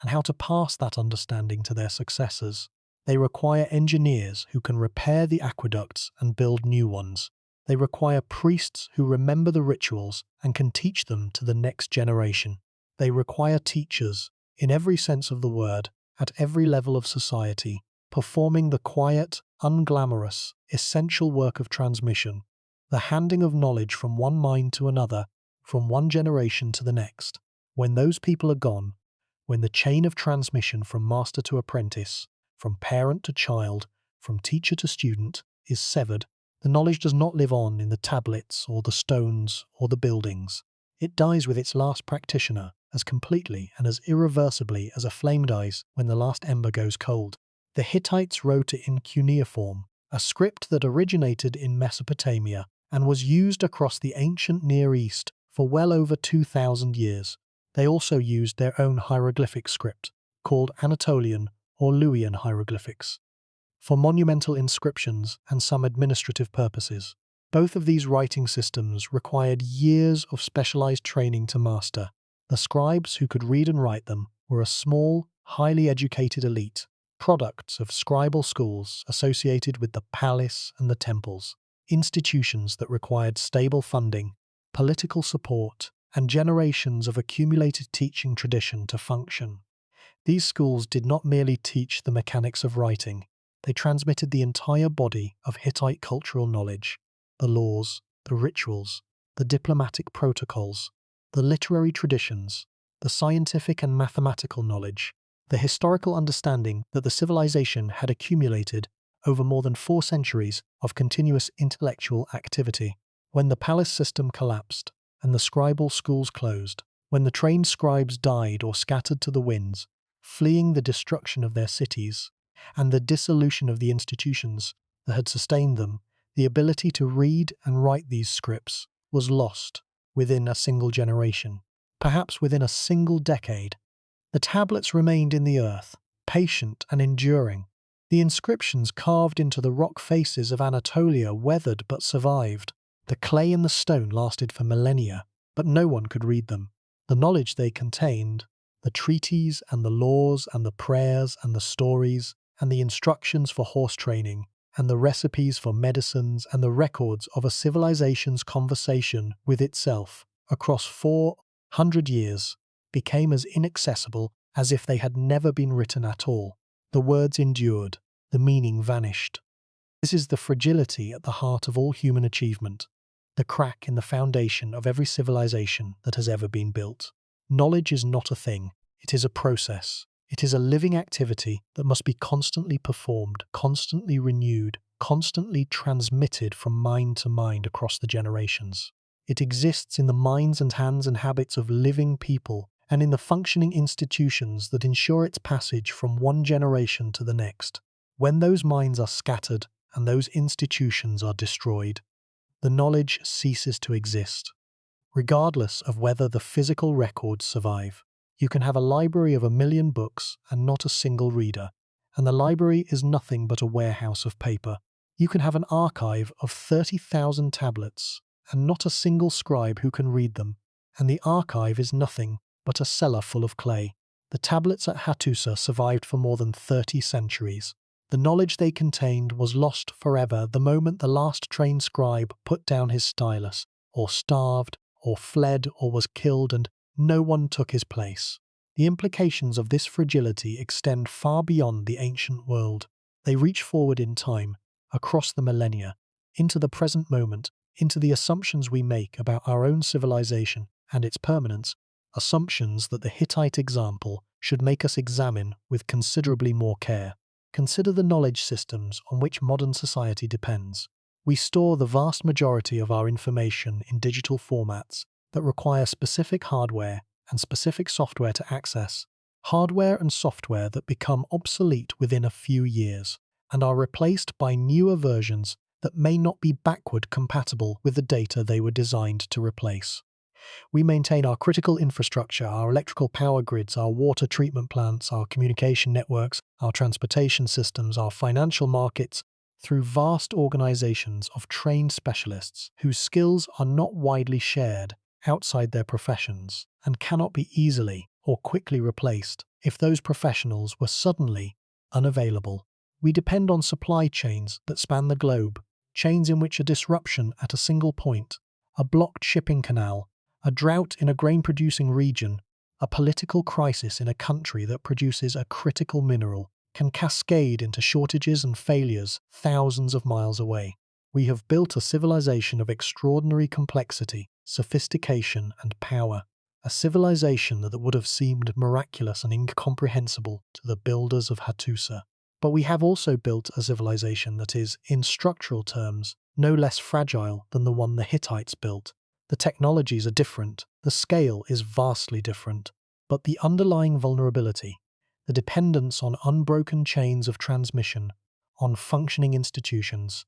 and how to pass that understanding to their successors. They require engineers who can repair the aqueducts and build new ones. They require priests who remember the rituals and can teach them to the next generation. They require teachers, in every sense of the word, at every level of society, performing the quiet, unglamorous, essential work of transmission, the handing of knowledge from one mind to another, from one generation to the next. When those people are gone, when the chain of transmission from master to apprentice, from parent to child, from teacher to student, is severed, the knowledge does not live on in the tablets or the stones or the buildings. It dies with its last practitioner as completely and as irreversibly as a flame dies when the last ember goes cold. The Hittites wrote it in cuneiform, a script that originated in Mesopotamia and was used across the ancient Near East for well over 2,000 years. They also used their own hieroglyphic script, called Anatolian or Luwian hieroglyphics, for monumental inscriptions and some administrative purposes. Both of these writing systems required years of specialized training to master. The scribes who could read and write them were a small, highly educated elite, products of scribal schools associated with the palace and the temples, institutions that required stable funding, political support, and generations of accumulated teaching tradition to function. These schools did not merely teach the mechanics of writing, they transmitted the entire body of Hittite cultural knowledge, the laws, the rituals, the diplomatic protocols, the literary traditions, the scientific and mathematical knowledge, the historical understanding that the civilization had accumulated over more than 4 centuries of continuous intellectual activity. When the palace system collapsed and the scribal schools closed, when the trained scribes died or scattered to the winds, fleeing the destruction of their cities and the dissolution of the institutions that had sustained them, the ability to read and write these scripts was lost within a single generation, perhaps within a single decade. The tablets remained in the earth, patient and enduring. The inscriptions carved into the rock faces of Anatolia weathered but survived. The clay and the stone lasted for millennia, but no one could read them. The knowledge they contained, the treaties and the laws and the prayers and the stories and the instructions for horse training and the recipes for medicines and the records of a civilization's conversation with itself across 400 years, became as inaccessible as if they had never been written at all. The words endured, the meaning vanished. This is the fragility at the heart of all human achievement, the crack in the foundation of every civilization that has ever been built. Knowledge is not a thing, it is a process. It is a living activity that must be constantly performed, constantly renewed, constantly transmitted from mind to mind across the generations. It exists in the minds and hands and habits of living people and in the functioning institutions that ensure its passage from one generation to the next. When those minds are scattered and those institutions are destroyed, the knowledge ceases to exist, regardless of whether the physical records survive. You can have a library of 1,000,000 books and not a single reader, and the library is nothing but a warehouse of paper. You can have an archive of 30,000 tablets and not a single scribe who can read them, and the archive is nothing but a cellar full of clay. The tablets at Hattusa survived for more than 30 centuries. The knowledge they contained was lost forever the moment the last trained scribe put down his stylus, or starved, or fled, or was killed, and no one took his place. The implications of this fragility extend far beyond the ancient world. They reach forward in time, across the millennia, into the present moment, into the assumptions we make about our own civilization and its permanence, assumptions that the Hittite example should make us examine with considerably more care. Consider the knowledge systems on which modern society depends. We store the vast majority of our information in digital formats that require specific hardware and specific software to access, hardware and software that become obsolete within a few years and are replaced by newer versions that may not be backward compatible with the data they were designed to replace. We maintain our critical infrastructure, our electrical power grids, our water treatment plants, our communication networks, our transportation systems, our financial markets, through vast organizations of trained specialists whose skills are not widely shared outside their professions and cannot be easily or quickly replaced if those professionals were suddenly unavailable. We depend on supply chains that span the globe, chains in which a disruption at a single point, a blocked shipping canal, a drought in a grain-producing region, a political crisis in a country that produces a critical mineral, can cascade into shortages and failures thousands of miles away. We have built a civilization of extraordinary complexity, sophistication, and power, a civilization that would have seemed miraculous and incomprehensible to the builders of Hattusa. But we have also built a civilization that is, in structural terms, no less fragile than the one the Hittites built. The technologies are different, the scale is vastly different, but the underlying vulnerability, the dependence on unbroken chains of transmission, on functioning institutions,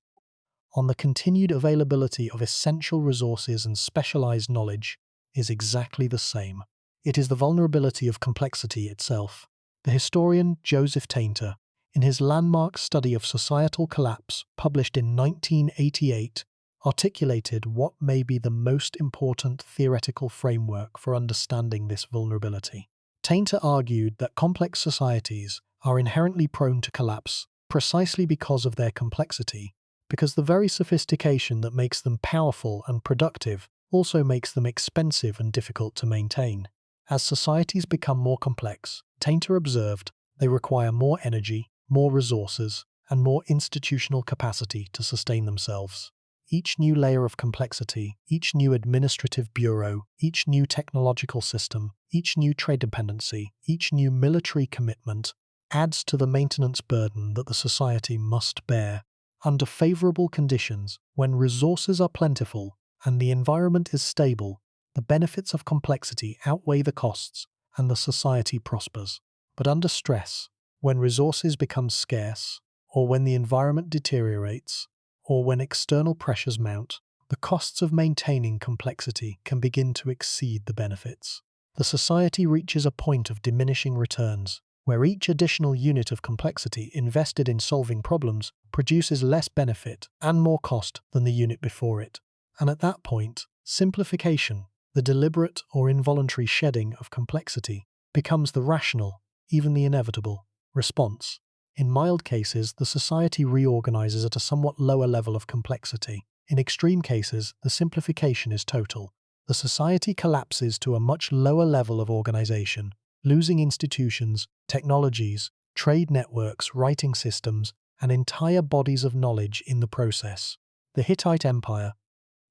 on the continued availability of essential resources and specialized knowledge, is exactly the same. It is the vulnerability of complexity itself. The historian Joseph Tainter, in his landmark study of societal collapse published in 1988, articulated what may be the most important theoretical framework for understanding this vulnerability. Tainter argued that complex societies are inherently prone to collapse precisely because of their complexity, because the very sophistication that makes them powerful and productive also makes them expensive and difficult to maintain. As societies become more complex, Tainter observed, they require more energy, more resources, and more institutional capacity to sustain themselves. Each new layer of complexity, each new administrative bureau, each new technological system, each new trade dependency, each new military commitment adds to the maintenance burden that the society must bear. Under favorable conditions, when resources are plentiful and the environment is stable, the benefits of complexity outweigh the costs and the society prospers. But under stress, when resources become scarce, or when the environment deteriorates, or when external pressures mount, the costs of maintaining complexity can begin to exceed the benefits. The society reaches a point of diminishing returns, where each additional unit of complexity invested in solving problems produces less benefit and more cost than the unit before it. And at that point, simplification, the deliberate or involuntary shedding of complexity, becomes the rational, even the inevitable, response. In mild cases, the society reorganizes at a somewhat lower level of complexity. In extreme cases, the simplification is total. The society collapses to a much lower level of organization, losing institutions, technologies, trade networks, writing systems, and entire bodies of knowledge in the process. The Hittite Empire,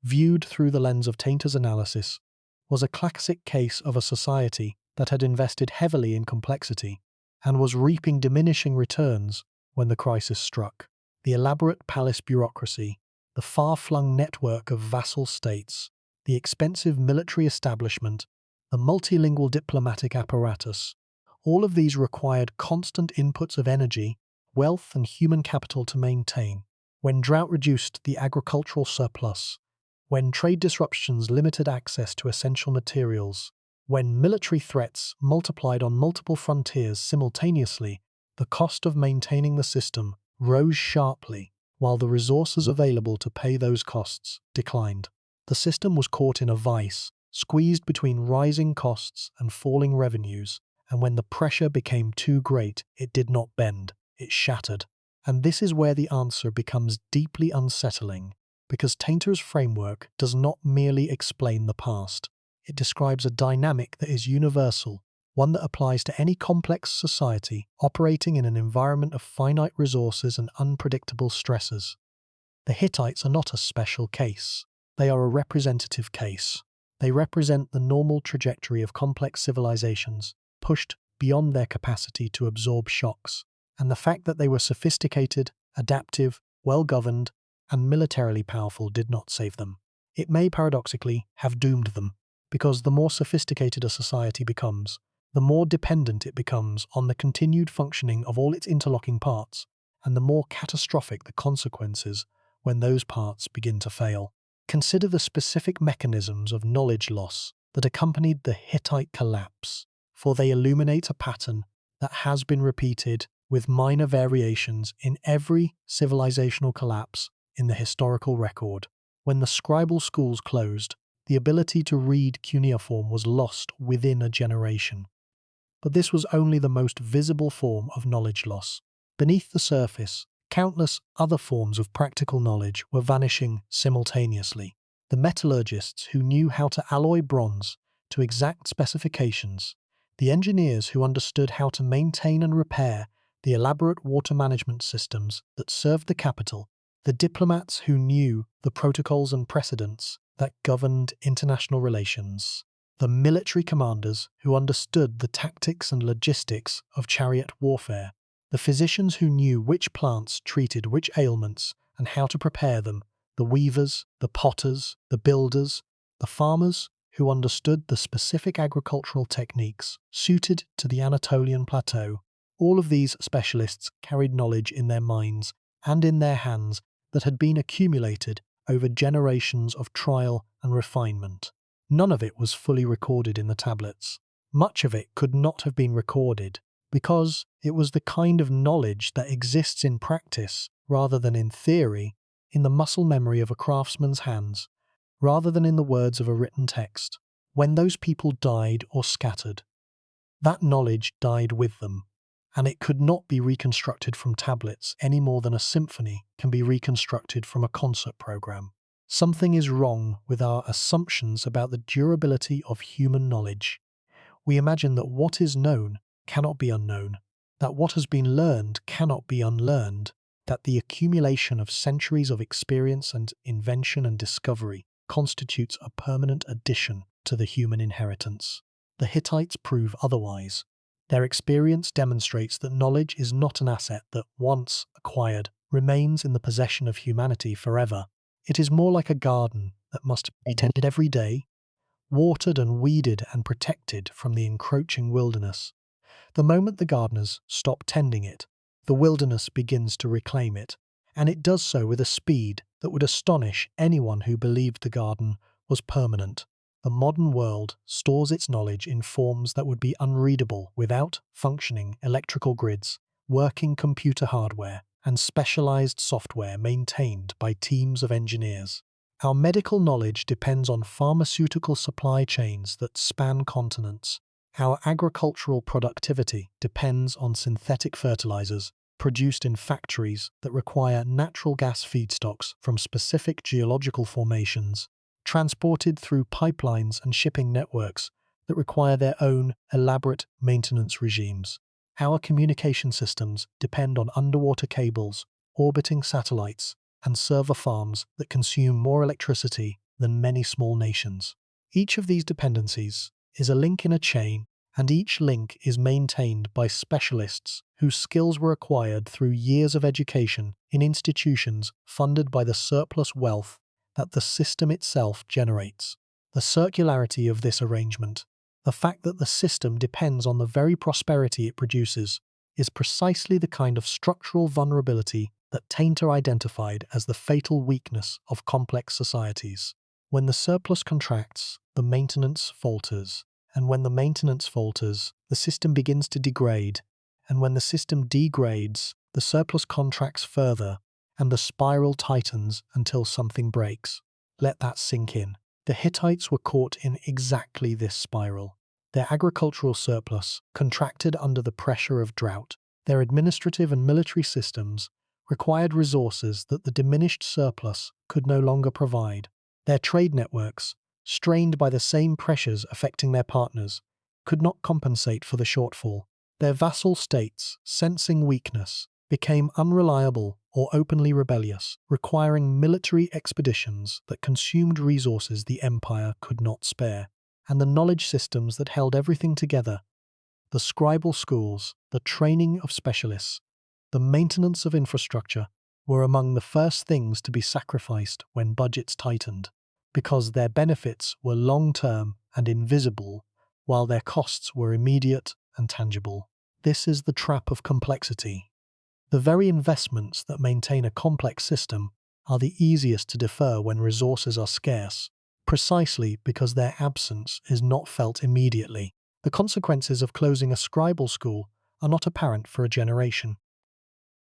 viewed through the lens of Tainter's analysis, was a classic case of a society that had invested heavily in complexity and was reaping diminishing returns when the crisis struck. The elaborate palace bureaucracy, the far-flung network of vassal states, the expensive military establishment, the multilingual diplomatic apparatus, all of these required constant inputs of energy, wealth, and human capital to maintain. When drought reduced the agricultural surplus, when trade disruptions limited access to essential materials, when military threats multiplied on multiple frontiers simultaneously, the cost of maintaining the system rose sharply, while the resources available to pay those costs declined. The system was caught in a vice, squeezed between rising costs and falling revenues, and when the pressure became too great, it did not bend, it shattered. And this is where the answer becomes deeply unsettling, because Tainter's framework does not merely explain the past. It describes a dynamic that is universal, one that applies to any complex society operating in an environment of finite resources and unpredictable stresses. The Hittites are not a special case. They are a representative case. They represent the normal trajectory of complex civilizations, pushed beyond their capacity to absorb shocks, and the fact that they were sophisticated, adaptive, well-governed, and militarily powerful did not save them. It may paradoxically have doomed them, because the more sophisticated a society becomes, the more dependent it becomes on the continued functioning of all its interlocking parts, and the more catastrophic the consequences when those parts begin to fail. Consider the specific mechanisms of knowledge loss that accompanied the Hittite collapse, for they illuminate a pattern that has been repeated with minor variations in every civilizational collapse in the historical record. When the scribal schools closed, the ability to read cuneiform was lost within a generation. But this was only the most visible form of knowledge loss. Beneath the surface, countless other forms of practical knowledge were vanishing simultaneously. The metallurgists who knew how to alloy bronze to exact specifications, the engineers who understood how to maintain and repair the elaborate water management systems that served the capital, the diplomats who knew the protocols and precedents that governed international relations, the military commanders who understood the tactics and logistics of chariot warfare, the physicians who knew which plants treated which ailments and how to prepare them, the weavers, the potters, the builders, the farmers who understood the specific agricultural techniques suited to the Anatolian plateau. All of these specialists carried knowledge in their minds and in their hands that had been accumulated over generations of trial and refinement. None of it was fully recorded in the tablets. Much of it could not have been recorded because it was the kind of knowledge that exists in practice rather than in theory, in the muscle memory of a craftsman's hands, rather than in the words of a written text. When those people died or scattered, that knowledge died with them, and it could not be reconstructed from tablets any more than a symphony can be reconstructed from a concert program. Something is wrong with our assumptions about the durability of human knowledge. We imagine that what is known cannot be unknown, that what has been learned cannot be unlearned, that the accumulation of centuries of experience and invention and discovery constitutes a permanent addition to the human inheritance. The Hittites prove otherwise. Their experience demonstrates that knowledge is not an asset that, once acquired, remains in the possession of humanity forever. It is more like a garden that must be tended every day, watered and weeded and protected from the encroaching wilderness. The moment the gardeners stop tending it, the wilderness begins to reclaim it, and it does so with a speed that would astonish anyone who believed the garden was permanent. The modern world stores its knowledge in forms that would be unreadable without functioning electrical grids, working computer hardware, and specialized software maintained by teams of engineers. Our medical knowledge depends on pharmaceutical supply chains that span continents. Our agricultural productivity depends on synthetic fertilizers produced in factories that require natural gas feedstocks from specific geological formations, transported through pipelines and shipping networks that require their own elaborate maintenance regimes. Our communication systems depend on underwater cables, orbiting satellites, and server farms that consume more electricity than many small nations. Each of these dependencies is a link in a chain, and each link is maintained by specialists whose skills were acquired through years of education in institutions funded by the surplus wealth that the system itself generates. The circularity of this arrangement, the fact that the system depends on the very prosperity it produces, is precisely the kind of structural vulnerability that Tainter identified as the fatal weakness of complex societies. When the surplus contracts, the maintenance falters, and when the maintenance falters, the system begins to degrade, and when the system degrades, the surplus contracts further, and the spiral tightens until something breaks. Let that sink in. The Hittites were caught in exactly this spiral. Their agricultural surplus contracted under the pressure of drought. Their administrative and military systems required resources that the diminished surplus could no longer provide. Their trade networks, strained by the same pressures affecting their partners, could not compensate for the shortfall. Their vassal states, sensing weakness, became unreliable or openly rebellious, requiring military expeditions that consumed resources the empire could not spare. And the knowledge systems that held everything together, the scribal schools, the training of specialists, the maintenance of infrastructure, were among the first things to be sacrificed when budgets tightened, because their benefits were long-term and invisible, while their costs were immediate and tangible. This is the trap of complexity. The very investments that maintain a complex system are the easiest to defer when resources are scarce, precisely because their absence is not felt immediately. The consequences of closing a scribal school are not apparent for a generation.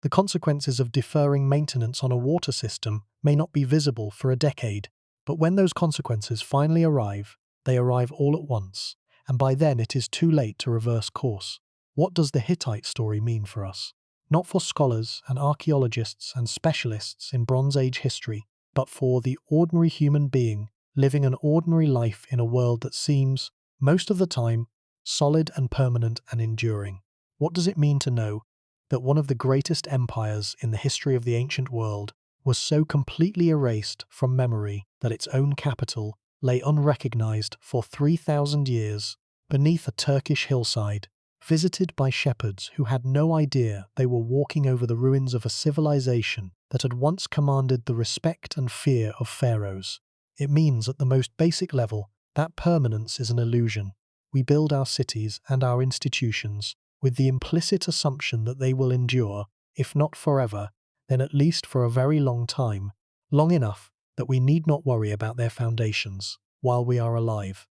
The consequences of deferring maintenance on a water system may not be visible for a decade. But when those consequences finally arrive, they arrive all at once, and by then it is too late to reverse course. What does the Hittite story mean for us? Not for scholars and archaeologists and specialists in Bronze Age history, but for the ordinary human being living an ordinary life in a world that seems, most of the time, solid and permanent and enduring. What does it mean to know that one of the greatest empires in the history of the ancient world was so completely erased from memory that its own capital lay unrecognized for 3,000 years beneath a Turkish hillside, visited by shepherds who had no idea they were walking over the ruins of a civilization that had once commanded the respect and fear of pharaohs? It means, at the most basic level, that permanence is an illusion. We build our cities and our institutions with the implicit assumption that they will endure, if not forever, then at least for a very long time, long enough that we need not worry about their foundations while we are alive.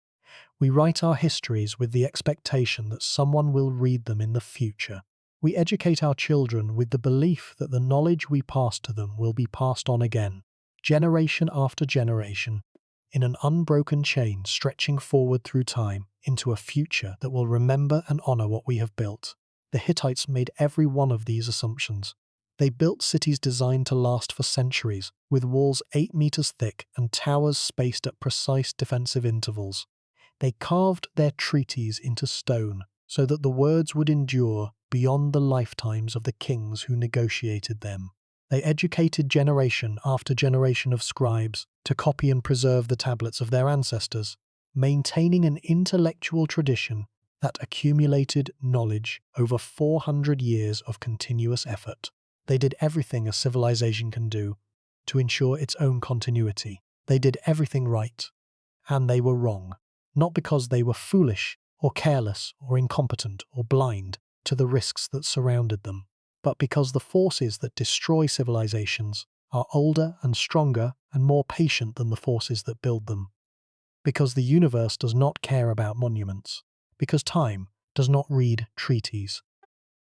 We write our histories with the expectation that someone will read them in the future. We educate our children with the belief that the knowledge we pass to them will be passed on again, generation after generation, in an unbroken chain stretching forward through time into a future that will remember and honor what we have built. The Hittites made every one of these assumptions. They built cities designed to last for centuries, with walls 8 meters thick and towers spaced at precise defensive intervals. They carved their treaties into stone so that the words would endure beyond the lifetimes of the kings who negotiated them. They educated generation after generation of scribes to copy and preserve the tablets of their ancestors, maintaining an intellectual tradition that accumulated knowledge over 400 years of continuous effort. They did everything a civilization can do to ensure its own continuity. They did everything right, and they were wrong, not because they were foolish or careless or incompetent or blind to the risks that surrounded them, but because the forces that destroy civilizations are older and stronger and more patient than the forces that build them. Because the universe does not care about monuments. Because time does not read treaties.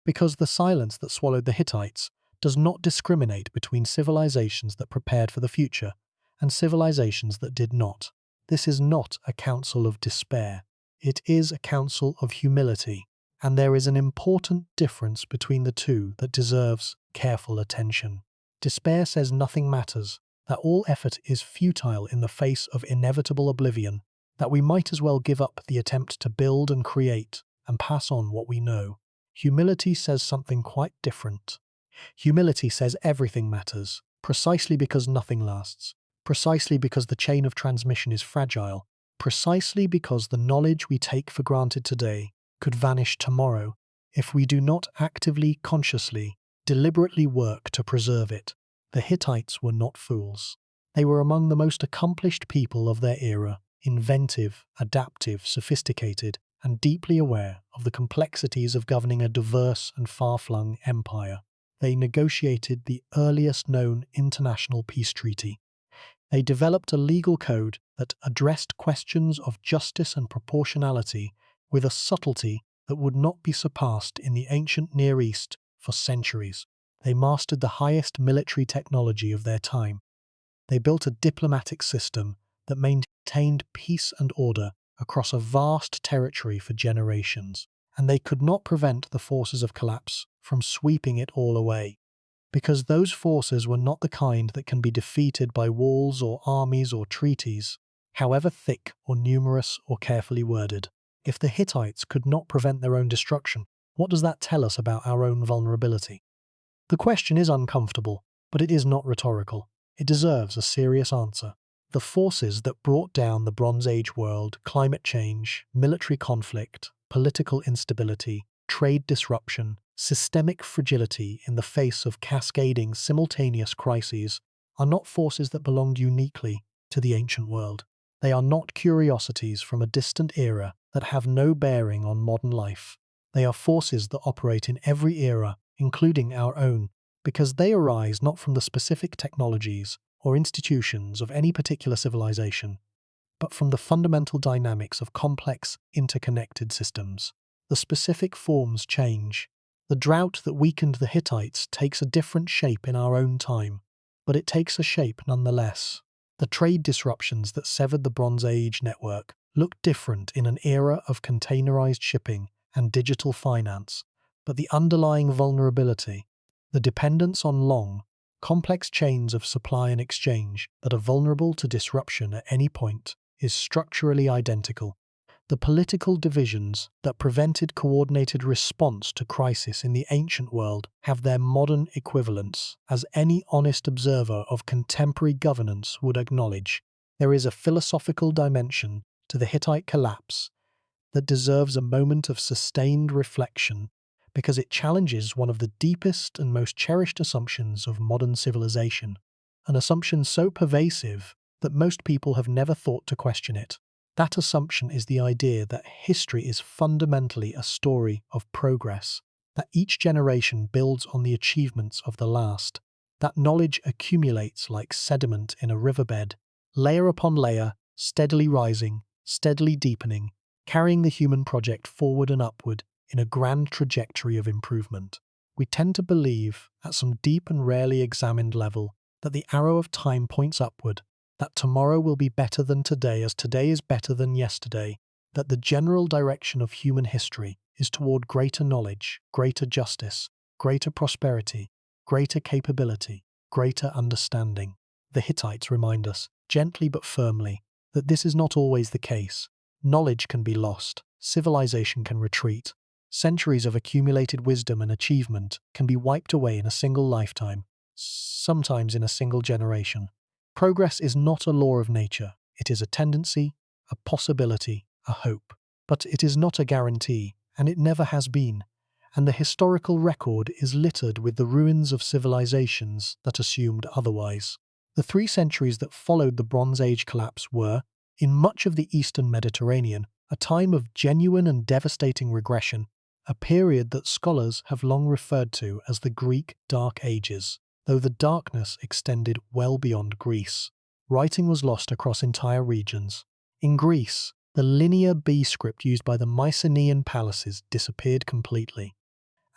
Because the silence that swallowed the Hittites does not discriminate between civilizations that prepared for the future and civilizations that did not. This is not a council of despair. It is a council of humility. And there is an important difference between the two that deserves careful attention. Despair says nothing matters, that all effort is futile in the face of inevitable oblivion, that we might as well give up the attempt to build and create and pass on what we know. Humility says something quite different. Humility says everything matters, precisely because nothing lasts, precisely because the chain of transmission is fragile, precisely because the knowledge we take for granted today could vanish tomorrow if we do not actively, consciously, deliberately work to preserve it. The Hittites were not fools. They were among the most accomplished people of their era, inventive, adaptive, sophisticated, and deeply aware of the complexities of governing a diverse and far-flung empire. They negotiated the earliest known international peace treaty. They developed a legal code that addressed questions of justice and proportionality with a subtlety that would not be surpassed in the ancient Near East for centuries. They mastered the highest military technology of their time. They built a diplomatic system that maintained peace and order across a vast territory for generations, and they could not prevent the forces of collapse from sweeping it all away, because those forces were not the kind that can be defeated by walls or armies or treaties, however thick or numerous or carefully worded. If the Hittites could not prevent their own destruction, what does that tell us about our own vulnerability? The question is uncomfortable, but it is not rhetorical. It deserves a serious answer. The forces that brought down the Bronze Age world, climate change, military conflict, political instability, trade disruption, systemic fragility in the face of cascading simultaneous crises, are not forces that belonged uniquely to the ancient world. They are not curiosities from a distant era that have no bearing on modern life. They are forces that operate in every era, including our own, because they arise not from the specific technologies or institutions of any particular civilization, but from the fundamental dynamics of complex, interconnected systems. The specific forms change. The drought that weakened the Hittites takes a different shape in our own time, but it takes a shape nonetheless. The trade disruptions that severed the Bronze Age network looked different in an era of containerized shipping and digital finance, but the underlying vulnerability, the dependence on long, complex chains of supply and exchange that are vulnerable to disruption at any point, is structurally identical. The political divisions that prevented coordinated response to crisis in the ancient world have their modern equivalents, as any honest observer of contemporary governance would acknowledge. There is a philosophical dimension to the Hittite collapse that deserves a moment of sustained reflection because it challenges one of the deepest and most cherished assumptions of modern civilization, an assumption so pervasive that most people have never thought to question it. That assumption is the idea that history is fundamentally a story of progress, that each generation builds on the achievements of the last, that knowledge accumulates like sediment in a riverbed, layer upon layer, steadily rising, steadily deepening, carrying the human project forward and upward in a grand trajectory of improvement. We tend to believe, at some deep and rarely examined level, that the arrow of time points upward, that tomorrow will be better than today as today is better than yesterday, that the general direction of human history is toward greater knowledge, greater justice, greater prosperity, greater capability, greater understanding. The Hittites remind us, gently but firmly, that this is not always the case. Knowledge can be lost, civilization can retreat, centuries of accumulated wisdom and achievement can be wiped away in a single lifetime, sometimes in a single generation. Progress is not a law of nature. It is a tendency, a possibility, a hope. But it is not a guarantee, and it never has been. And the historical record is littered with the ruins of civilizations that assumed otherwise. The 3 centuries that followed the Bronze Age collapse were, in much of the Eastern Mediterranean, a time of genuine and devastating regression, a period that scholars have long referred to as the Greek Dark Ages. Though the darkness extended well beyond Greece, writing was lost across entire regions. In Greece, the linear B script used by the Mycenaean palaces disappeared completely,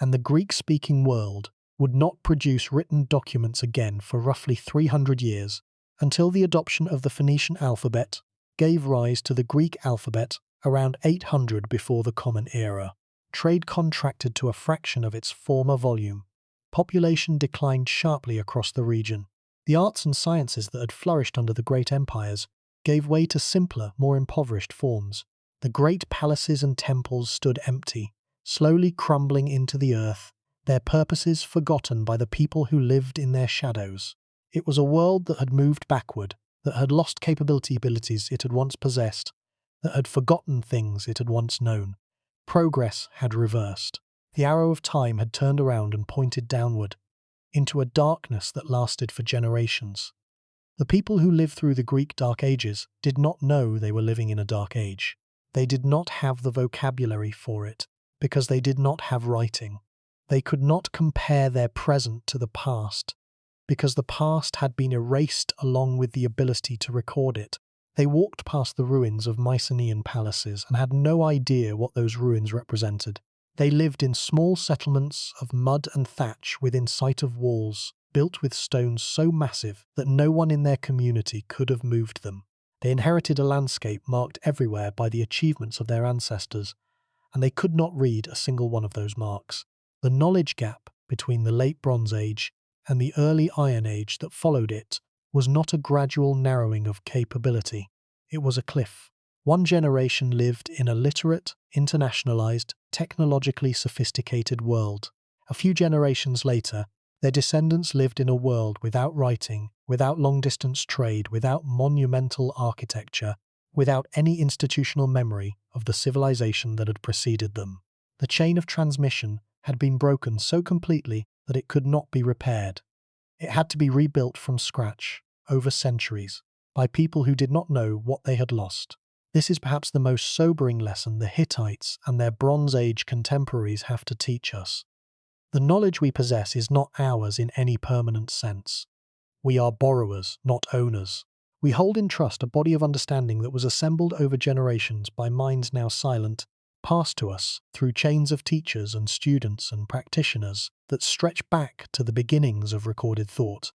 and the Greek-speaking world would not produce written documents again for roughly 300 years, until the adoption of the Phoenician alphabet gave rise to the Greek alphabet around 800 before the Common Era. Trade contracted to a fraction of its former volume. Population declined sharply across the region. The arts and sciences that had flourished under the great empires gave way to simpler, more impoverished forms. The great palaces and temples stood empty, slowly crumbling into the earth, their purposes forgotten by the people who lived in their shadows. It was a world that had moved backward, that had lost abilities it had once possessed, that had forgotten things it had once known. Progress had reversed. The arrow of time had turned around and pointed downward, into a darkness that lasted for generations. The people who lived through the Greek Dark Ages did not know they were living in a dark age. They did not have the vocabulary for it, because they did not have writing. They could not compare their present to the past, because the past had been erased along with the ability to record it. They walked past the ruins of Mycenaean palaces and had no idea what those ruins represented. They lived in small settlements of mud and thatch within sight of walls, built with stones so massive that no one in their community could have moved them. They inherited a landscape marked everywhere by the achievements of their ancestors, and they could not read a single one of those marks. The knowledge gap between the late Bronze Age and the early Iron Age that followed it was not a gradual narrowing of capability. It was a cliff. One generation lived in a literate, internationalized, technologically sophisticated world. A few generations later, their descendants lived in a world without writing, without long-distance trade, without monumental architecture, without any institutional memory of the civilization that had preceded them. The chain of transmission had been broken so completely that it could not be repaired. It had to be rebuilt from scratch, over centuries, by people who did not know what they had lost. This is perhaps the most sobering lesson the Hittites and their Bronze Age contemporaries have to teach us. The knowledge we possess is not ours in any permanent sense. We are borrowers, not owners. We hold in trust a body of understanding that was assembled over generations by minds now silent, passed to us through chains of teachers and students and practitioners that stretch back to the beginnings of recorded thought.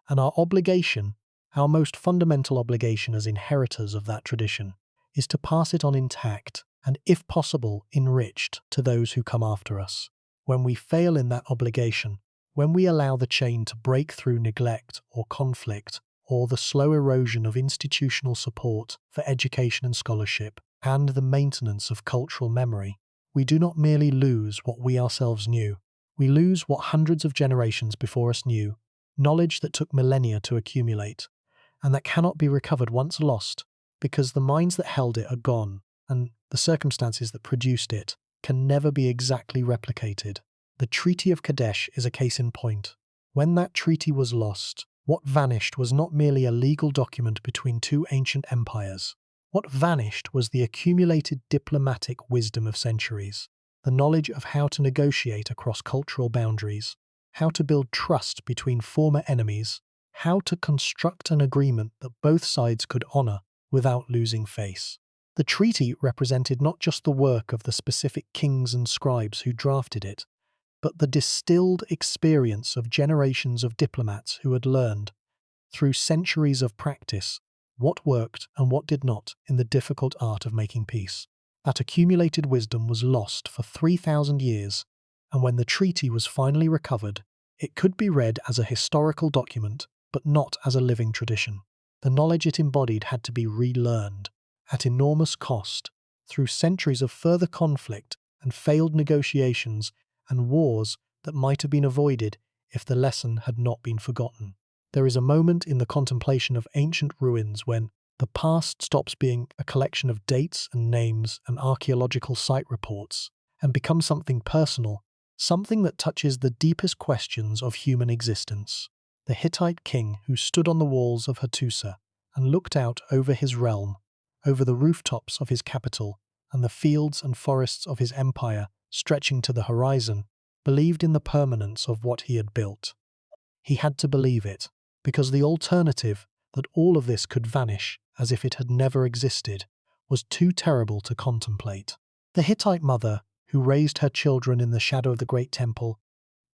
And our obligation Our most fundamental obligation as inheritors of that tradition is to pass it on intact and, if possible, enriched to those who come after us. When we fail in that obligation, when we allow the chain to break through neglect or conflict, or the slow erosion of institutional support for education and scholarship, and the maintenance of cultural memory, we do not merely lose what we ourselves knew. We lose what hundreds of generations before us knew, knowledge that took millennia to accumulate, and that cannot be recovered once lost, because the minds that held it are gone, and the circumstances that produced it can never be exactly replicated. The Treaty of Kadesh is a case in point. When that treaty was lost, what vanished was not merely a legal document between two ancient empires. What vanished was the accumulated diplomatic wisdom of centuries, the knowledge of how to negotiate across cultural boundaries, how to build trust between former enemies, how to construct an agreement that both sides could honor without losing face. The treaty represented not just the work of the specific kings and scribes who drafted it, but the distilled experience of generations of diplomats who had learned, through centuries of practice, what worked and what did not in the difficult art of making peace. That accumulated wisdom was lost for 3,000 years, and when the treaty was finally recovered, it could be read as a historical document, but not as a living tradition. The knowledge it embodied had to be relearned, at enormous cost, through centuries of further conflict and failed negotiations and wars that might have been avoided if the lesson had not been forgotten. There is a moment in the contemplation of ancient ruins when the past stops being a collection of dates and names and archaeological site reports and becomes something personal, something that touches the deepest questions of human existence. The Hittite king who stood on the walls of Hattusa and looked out over his realm, over the rooftops of his capital and the fields and forests of his empire stretching to the horizon, believed in the permanence of what he had built. He had to believe it, because the alternative, that all of this could vanish as if it had never existed, was too terrible to contemplate. The Hittite mother, who raised her children in the shadow of the great temple,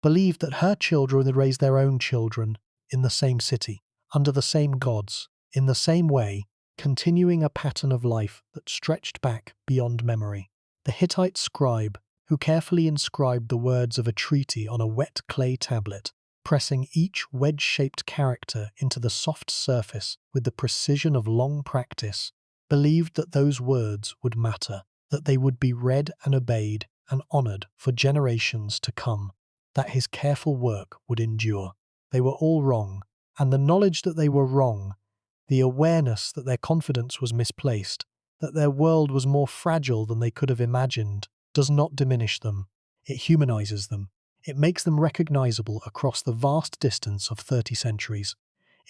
believed that her children would raise their own children in the same city, under the same gods, in the same way, continuing a pattern of life that stretched back beyond memory. The Hittite scribe, who carefully inscribed the words of a treaty on a wet clay tablet, pressing each wedge-shaped character into the soft surface with the precision of long practice, believed that those words would matter, that they would be read and obeyed and honored for generations to come, that his careful work would endure. They were all wrong, and the knowledge that they were wrong, the awareness that their confidence was misplaced, that their world was more fragile than they could have imagined, does not diminish them. It humanizes them. It makes them recognizable across the vast distance of 30 centuries.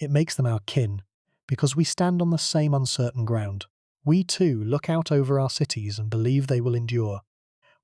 It makes them our kin, because we stand on the same uncertain ground. We too look out over our cities and believe they will endure.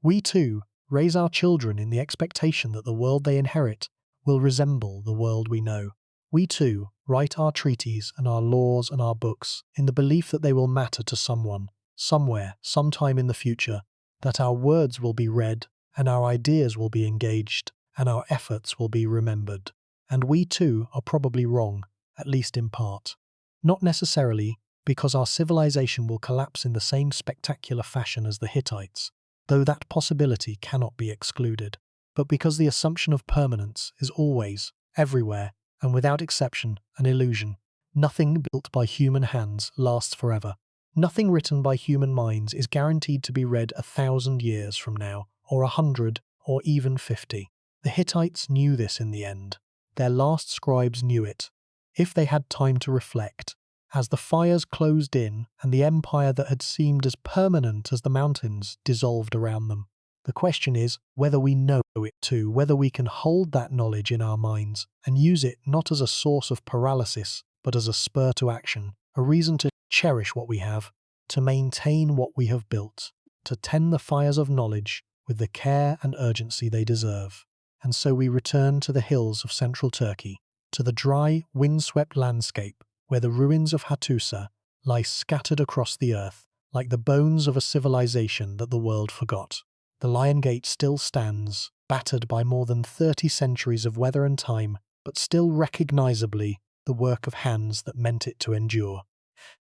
We too raise our children in the expectation that the world they inherit will resemble the world we know. We too write our treaties and our laws and our books in the belief that they will matter to someone, somewhere, sometime in the future, that our words will be read and our ideas will be engaged and our efforts will be remembered. And we too are probably wrong, at least in part. Not necessarily because our civilization will collapse in the same spectacular fashion as the Hittites, though that possibility cannot be excluded, but because the assumption of permanence is always, everywhere, and without exception, an illusion. Nothing built by human hands lasts forever. Nothing written by human minds is guaranteed to be read 1,000 years from now, or 100, or even 50. The Hittites knew this in the end. Their last scribes knew it, if they had time to reflect. As the fires closed in and the empire that had seemed as permanent as the mountains dissolved around them. The question is whether we know it too, whether we can hold that knowledge in our minds and use it not as a source of paralysis, but as a spur to action, a reason to cherish what we have, to maintain what we have built, to tend the fires of knowledge with the care and urgency they deserve. And so we return to the hills of central Turkey, to the dry, windswept landscape where the ruins of Hattusa lie scattered across the earth like the bones of a civilization that the world forgot. The Lion Gate still stands, battered by more than 30 centuries of weather and time, but still recognizably the work of hands that meant it to endure.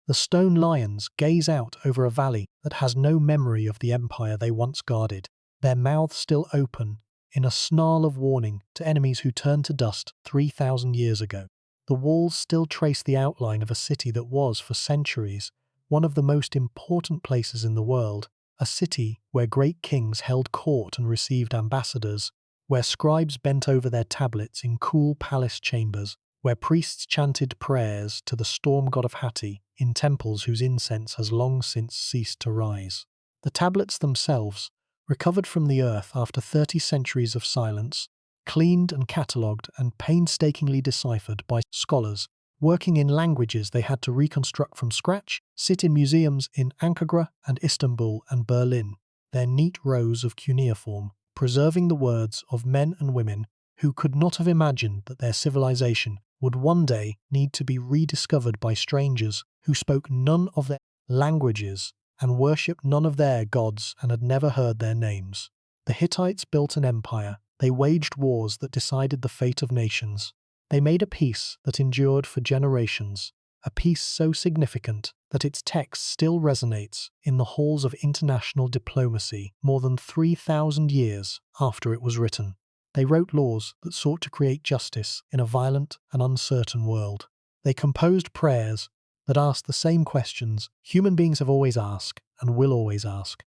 The stone lions gaze out over a valley that has no memory of the empire they once guarded, their mouths still open, in a snarl of warning to enemies who turned to dust 3,000 years ago. The walls still trace the outline of a city that was, for centuries, one of the most important places in the world, a city where great kings held court and received ambassadors, where scribes bent over their tablets in cool palace chambers, where priests chanted prayers to the storm god of Hatti in temples whose incense has long since ceased to rise. The tablets themselves, recovered from the earth after 30 centuries of silence, cleaned and catalogued and painstakingly deciphered by scholars working in languages they had to reconstruct from scratch, sit in museums in Ankara and Istanbul and Berlin, their neat rows of cuneiform, preserving the words of men and women who could not have imagined that their civilization would one day need to be rediscovered by strangers who spoke none of their languages and worshipped none of their gods and had never heard their names. The Hittites built an empire. They waged wars that decided the fate of nations. They made a peace that endured for generations, a peace so significant that its text still resonates in the halls of international diplomacy more than 3,000 years after it was written. They wrote laws that sought to create justice in a violent and uncertain world. They composed prayers that asked the same questions human beings have always asked and will always ask.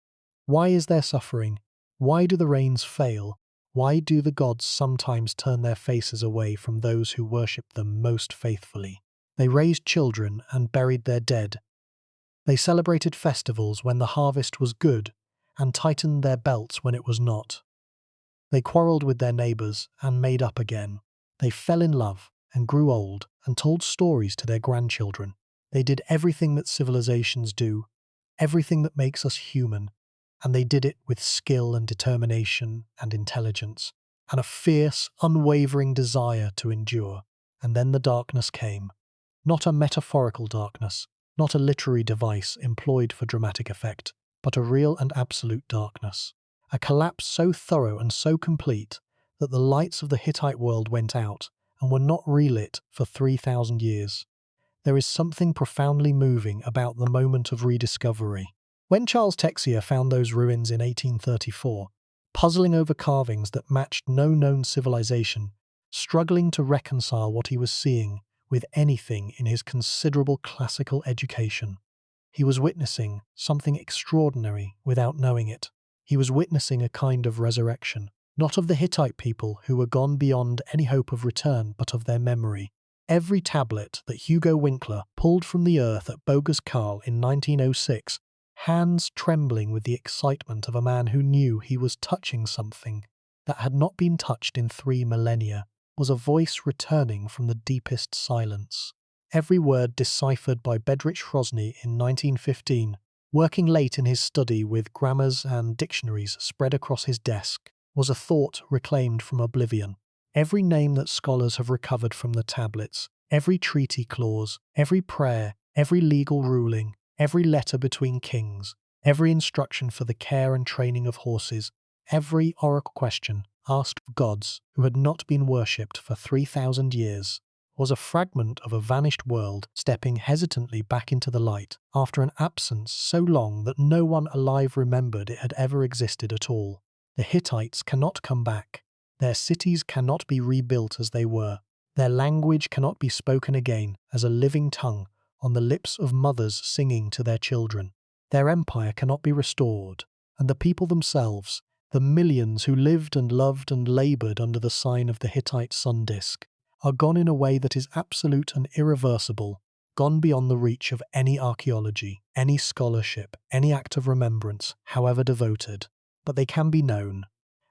Why is there suffering? Why do the rains fail? Why do the gods sometimes turn their faces away from those who worship them most faithfully? They raised children and buried their dead. They celebrated festivals when the harvest was good and tightened their belts when it was not. They quarrelled with their neighbours and made up again. They fell in love and grew old and told stories to their grandchildren. They did everything that civilizations do, everything that makes us human, and they did it with skill and determination and intelligence, and a fierce, unwavering desire to endure. And then the darkness came. Not a metaphorical darkness, not a literary device employed for dramatic effect, but a real and absolute darkness. A collapse so thorough and so complete that the lights of the Hittite world went out and were not relit for 3,000 years. There is something profoundly moving about the moment of rediscovery. When Charles Texier found those ruins in 1834, puzzling over carvings that matched no known civilization, struggling to reconcile what he was seeing with anything in his considerable classical education, he was witnessing something extraordinary without knowing it. He was witnessing a kind of resurrection, not of the Hittite people who were gone beyond any hope of return, but of their memory. Every tablet that Hugo Winkler pulled from the earth at Bogas Carl in 1906, hands trembling with the excitement of a man who knew he was touching something that had not been touched in 3 millennia, was a voice returning from the deepest silence. Every word deciphered by Bedřich Hrozný in 1915, working late in his study with grammars and dictionaries spread across his desk, was a thought reclaimed from oblivion. Every name that scholars have recovered from the tablets, every treaty clause, every prayer, every legal ruling, every letter between kings, every instruction for the care and training of horses, every oracle question asked of gods who had not been worshipped for 3,000 years, was a fragment of a vanished world stepping hesitantly back into the light after an absence so long that no one alive remembered it had ever existed at all. The Hittites cannot come back. Their cities cannot be rebuilt as they were. Their language cannot be spoken again as a living tongue on the lips of mothers singing to their children. Their empire cannot be restored, and the people themselves, the millions who lived and loved and laboured under the sign of the Hittite sun disk, are gone in a way that is absolute and irreversible, gone beyond the reach of any archaeology, any scholarship, any act of remembrance, however devoted. But they can be known,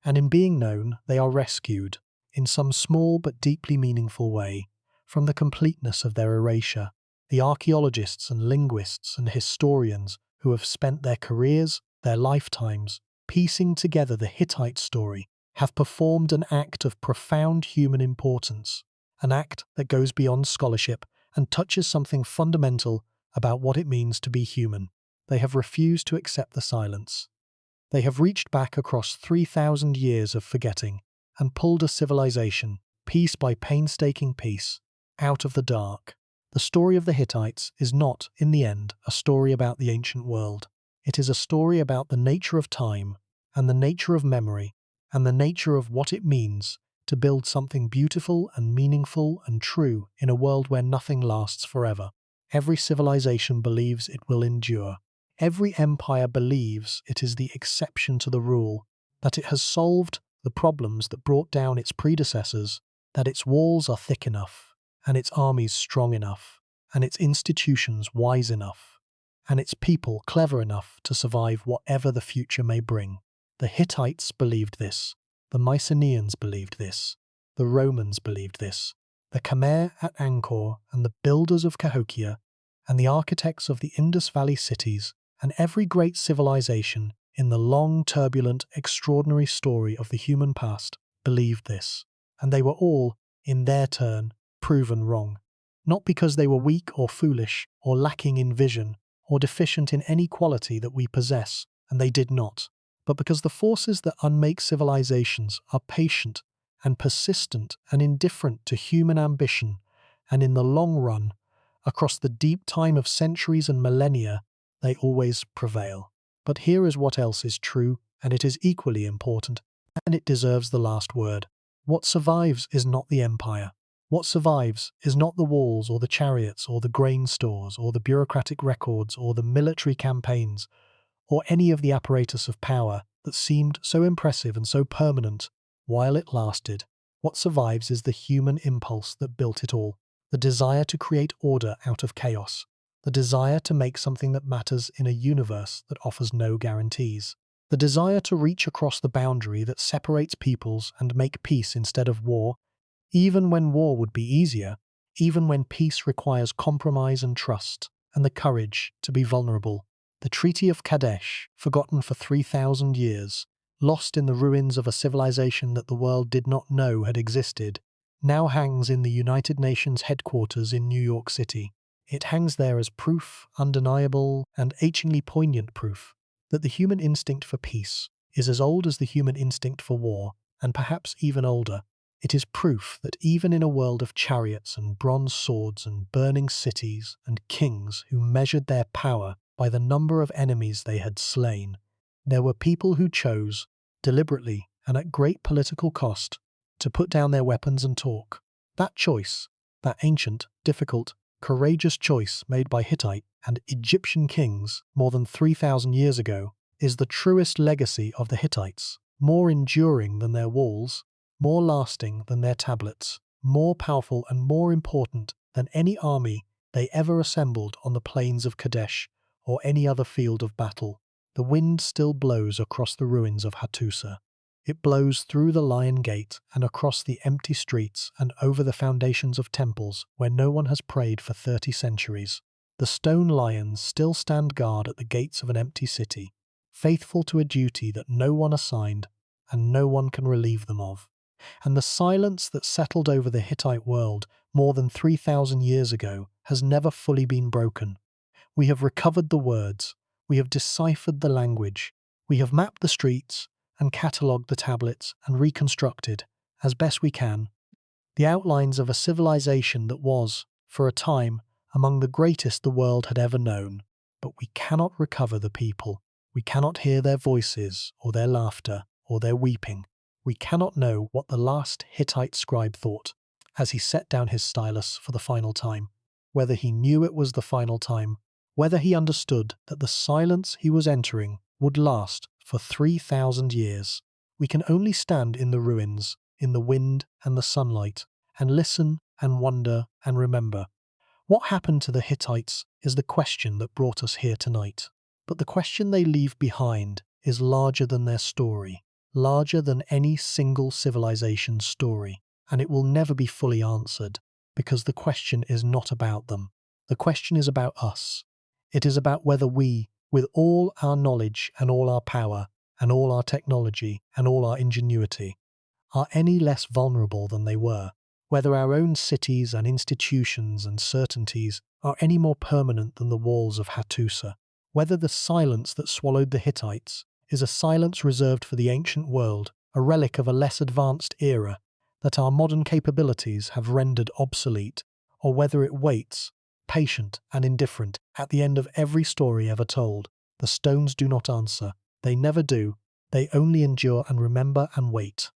and in being known they are rescued, in some small but deeply meaningful way, from the completeness of their erasure. The archaeologists and linguists and historians who have spent their careers, their lifetimes, piecing together the Hittite story have performed an act of profound human importance, an act that goes beyond scholarship and touches something fundamental about what it means to be human. They have refused to accept the silence. They have reached back across 3,000 years of forgetting and pulled a civilization, piece by painstaking piece, out of the dark. The story of the Hittites is not, in the end, a story about the ancient world. It is a story about the nature of time, and the nature of memory, and the nature of what it means to build something beautiful and meaningful and true in a world where nothing lasts forever. Every civilization believes it will endure. Every empire believes it is the exception to the rule, that it has solved the problems that brought down its predecessors, that its walls are thick enough, and its armies strong enough, and its institutions wise enough, and its people clever enough to survive whatever the future may bring. The Hittites believed this. The Mycenaeans believed this. The Romans believed this. The Khmer at Angkor and the builders of Cahokia and the architects of the Indus Valley cities and every great civilization in the long, turbulent, extraordinary story of the human past believed this. And they were all, in their turn, proven wrong. Not because they were weak or foolish or lacking in vision or deficient in any quality that we possess, and they did not, but because the forces that unmake civilizations are patient and persistent and indifferent to human ambition, and in the long run, across the deep time of centuries and millennia, they always prevail. But here is what else is true, and it is equally important, and it deserves the last word. What survives is not the empire. What survives is not the walls or the chariots or the grain stores or the bureaucratic records or the military campaigns or any of the apparatus of power that seemed so impressive and so permanent while it lasted. What survives is the human impulse that built it all, the desire to create order out of chaos, the desire to make something that matters in a universe that offers no guarantees, the desire to reach across the boundary that separates peoples and make peace instead of war, even when war would be easier, even when peace requires compromise and trust, and the courage to be vulnerable. The Treaty of Kadesh, forgotten for 3,000 years, lost in the ruins of a civilization that the world did not know had existed, now hangs in the United Nations headquarters in New York City. It hangs there as proof, undeniable and achingly poignant proof, that the human instinct for peace is as old as the human instinct for war, and perhaps even older. It is proof that even in a world of chariots and bronze swords and burning cities and kings who measured their power by the number of enemies they had slain, there were people who chose, deliberately and at great political cost, to put down their weapons and talk. That choice, that ancient, difficult, courageous choice made by Hittite and Egyptian kings more than 3,000 years ago, is the truest legacy of the Hittites, more enduring than their walls, more lasting than their tablets, more powerful and more important than any army they ever assembled on the plains of Kadesh or any other field of battle. The wind still blows across the ruins of Hattusa. It blows through the Lion Gate and across the empty streets and over the foundations of temples where no one has prayed for 30 centuries. The stone lions still stand guard at the gates of an empty city, faithful to a duty that no one assigned and no one can relieve them of. And the silence that settled over the Hittite world more than 3,000 years ago has never fully been broken. We have recovered the words, we have deciphered the language, we have mapped the streets and catalogued the tablets and reconstructed, as best we can, the outlines of a civilization that was, for a time, among the greatest the world had ever known. But we cannot recover the people. We cannot hear their voices or their laughter or their weeping. We cannot know what the last Hittite scribe thought as he set down his stylus for the final time, whether he knew it was the final time, whether he understood that the silence he was entering would last for 3,000 years. We can only stand in the ruins, in the wind and the sunlight, and listen and wonder and remember. What happened to the Hittites is the question that brought us here tonight. But the question they leave behind is larger than their story, larger than any single civilization's story, and it will never be fully answered, because the question is not about them. The question is about us. It is about whether we, with all our knowledge and all our power and all our technology and all our ingenuity, are any less vulnerable than they were, whether our own cities and institutions and certainties are any more permanent than the walls of Hattusa, whether the silence that swallowed the Hittites is a silence reserved for the ancient world, a relic of a less advanced era that our modern capabilities have rendered obsolete, or whether it waits, patient and indifferent, at the end of every story ever told. The stones do not answer. They never do. They only endure and remember and wait.